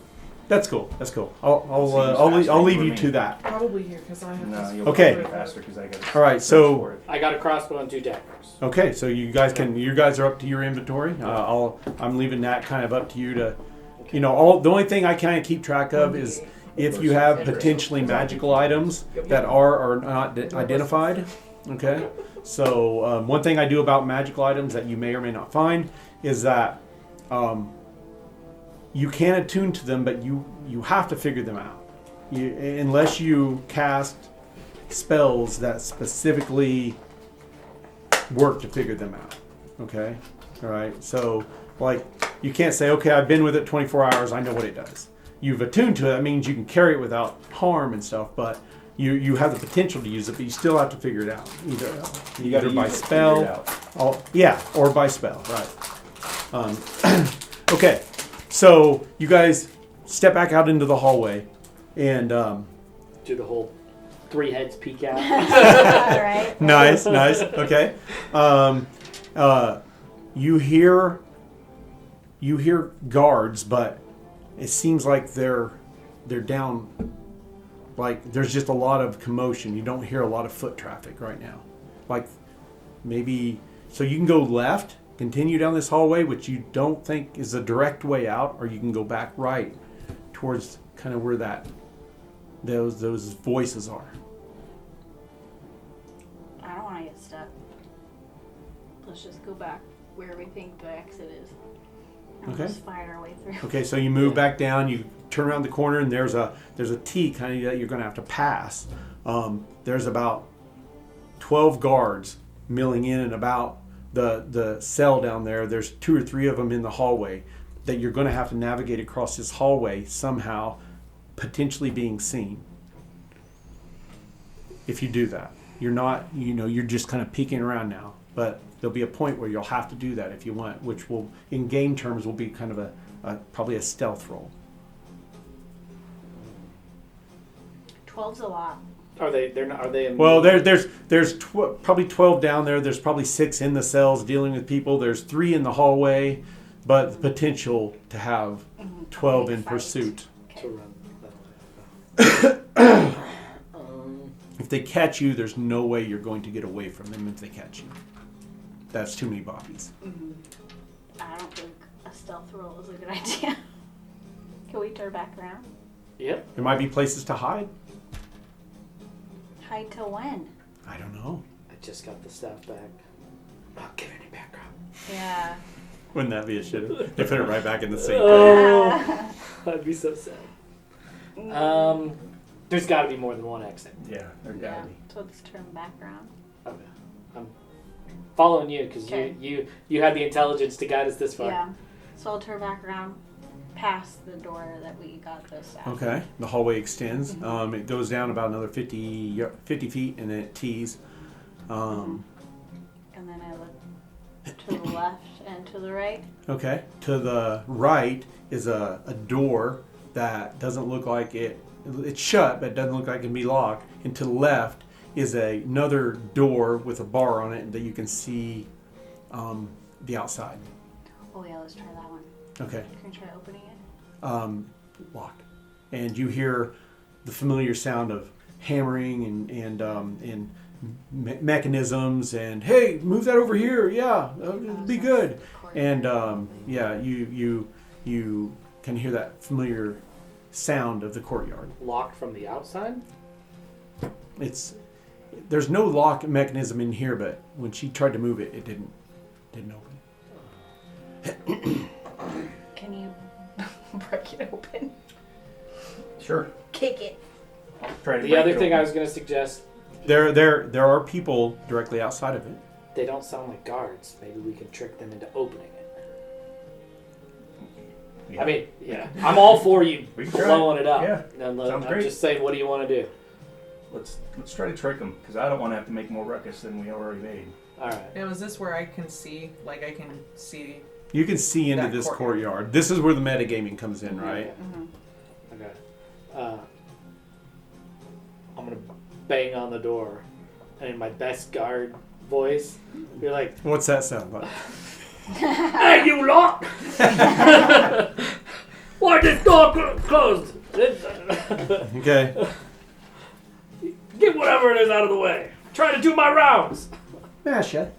That's cool. I'll Seems I'll leave faster you for to me. that. Probably here because I have No, to. you'll Okay. do it faster because I got to. All right, so- I got a crossbow and 2 daggers. Okay, so you guys are up to your inventory. I'm leaving that kind of up to you to, the only thing I kind of keep track of is if you have potentially magical items that are or not identified. Okay, so one thing I do about magical items that you may or may not find is that you can attune to them, but you have to figure them out. Unless you cast spells that specifically work to figure them out. Okay? All right. So, like, you can't say, okay, I've been with it 24 hours, I know what it does. You've attuned to it, that means you can carry it without harm and stuff, but you have the potential to use it, but you still have to figure it out. You got to by use it to spell. figure it out. Or by spell, right. Okay. So, you guys step back out into the hallway and Do the whole 3 heads peek out. All right. nice. Okay. You hear guards, but it seems like they're down. Like there's just a lot of commotion. You don't hear a lot of foot traffic right now. Like maybe so you can go left, continue down this hallway, which you don't think is a direct way out, or you can go back right towards kind of where those voices are. I don't want to get stuck. Let's just go back where we think the exit is. And Okay. just find our way through. Okay, so you move back down, you turn around the corner, and there's a T kind of that you're going to have to pass. There's about 12 guards milling in and about the cell down there. There's 2 or 3 of them in the hallway that you're going to have to navigate across this hallway somehow, potentially being seen. If you do that, you're not, you're just kind of peeking around now. But there'll be a point where you'll have to do that if you want, which will, in game terms, will be kind of probably a stealth roll. 12's a lot. Are they? They're not. Are they? Well, there's probably 12 down there. There's probably 6 in the cells dealing with people. There's 3 in the hallway, but the potential to have 12 in pursuit. To run that way. If they catch you, there's no way you're going to get away from them if they catch you. That's too many boppies. I don't think a stealth roll is a good idea. Can we turn back around? Yep. There might be places to hide. Hide till when? I don't know. I just got the staff back. Not giving any background. Yeah. Wouldn't that be a shit? They put it right back in the sink. Oh, I'd be so sad. There's got to be more than one exit. Yeah, there gotta Yeah. be. So let's turn back around. Okay. I'm following you because Okay. you had the intelligence to guide us this far. Yeah. So I'll turn back around past the door that we got this at. Okay. The hallway extends. It goes down about another 50 feet, and then it tees. And then I look to the left and to the right. Okay. To the right is a door that doesn't look like it's shut, but it doesn't look like it can be locked. And to the left is another door with a bar on it that you can see the outside. Oh yeah, let's try that one. Okay. Can you try opening it? Locked. And you hear the familiar sound of hammering and mechanisms and, hey, move that over here. Yeah, it'll be good. And yeah, you can hear that familiar sound of the courtyard. Locked from the outside? There's no lock mechanism in here, but when she tried to move it, it didn't open. Can you break it open? Sure. Kick it. I'll try to The break other it thing I open. was going to suggest, There are people directly outside of it. they don't sound like guards. Maybe we can trick them into opening it. Yeah. I mean, yeah, I'm all for you We can try blowing it up. Yeah, I'm sounds great. just saying, what do you want to do? Let's try to trick them because I don't want to have to make more ruckus than we already made. All right. Now, is this where I can see? Like, I can see. You can see into That this courtyard. courtyard. This is where the metagaming comes in, right? Okay. I'm gonna bang on the door, and in my best guard voice, you're like, What's that sound like? "Hey, you lot! Why this door closed? Okay. Get whatever it is out of the way. Try to do my rounds." Masha,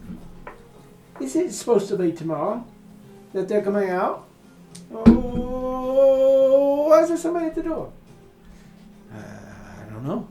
is it supposed to be tomorrow that they're coming out? Oh, why is there somebody at the door? I don't know.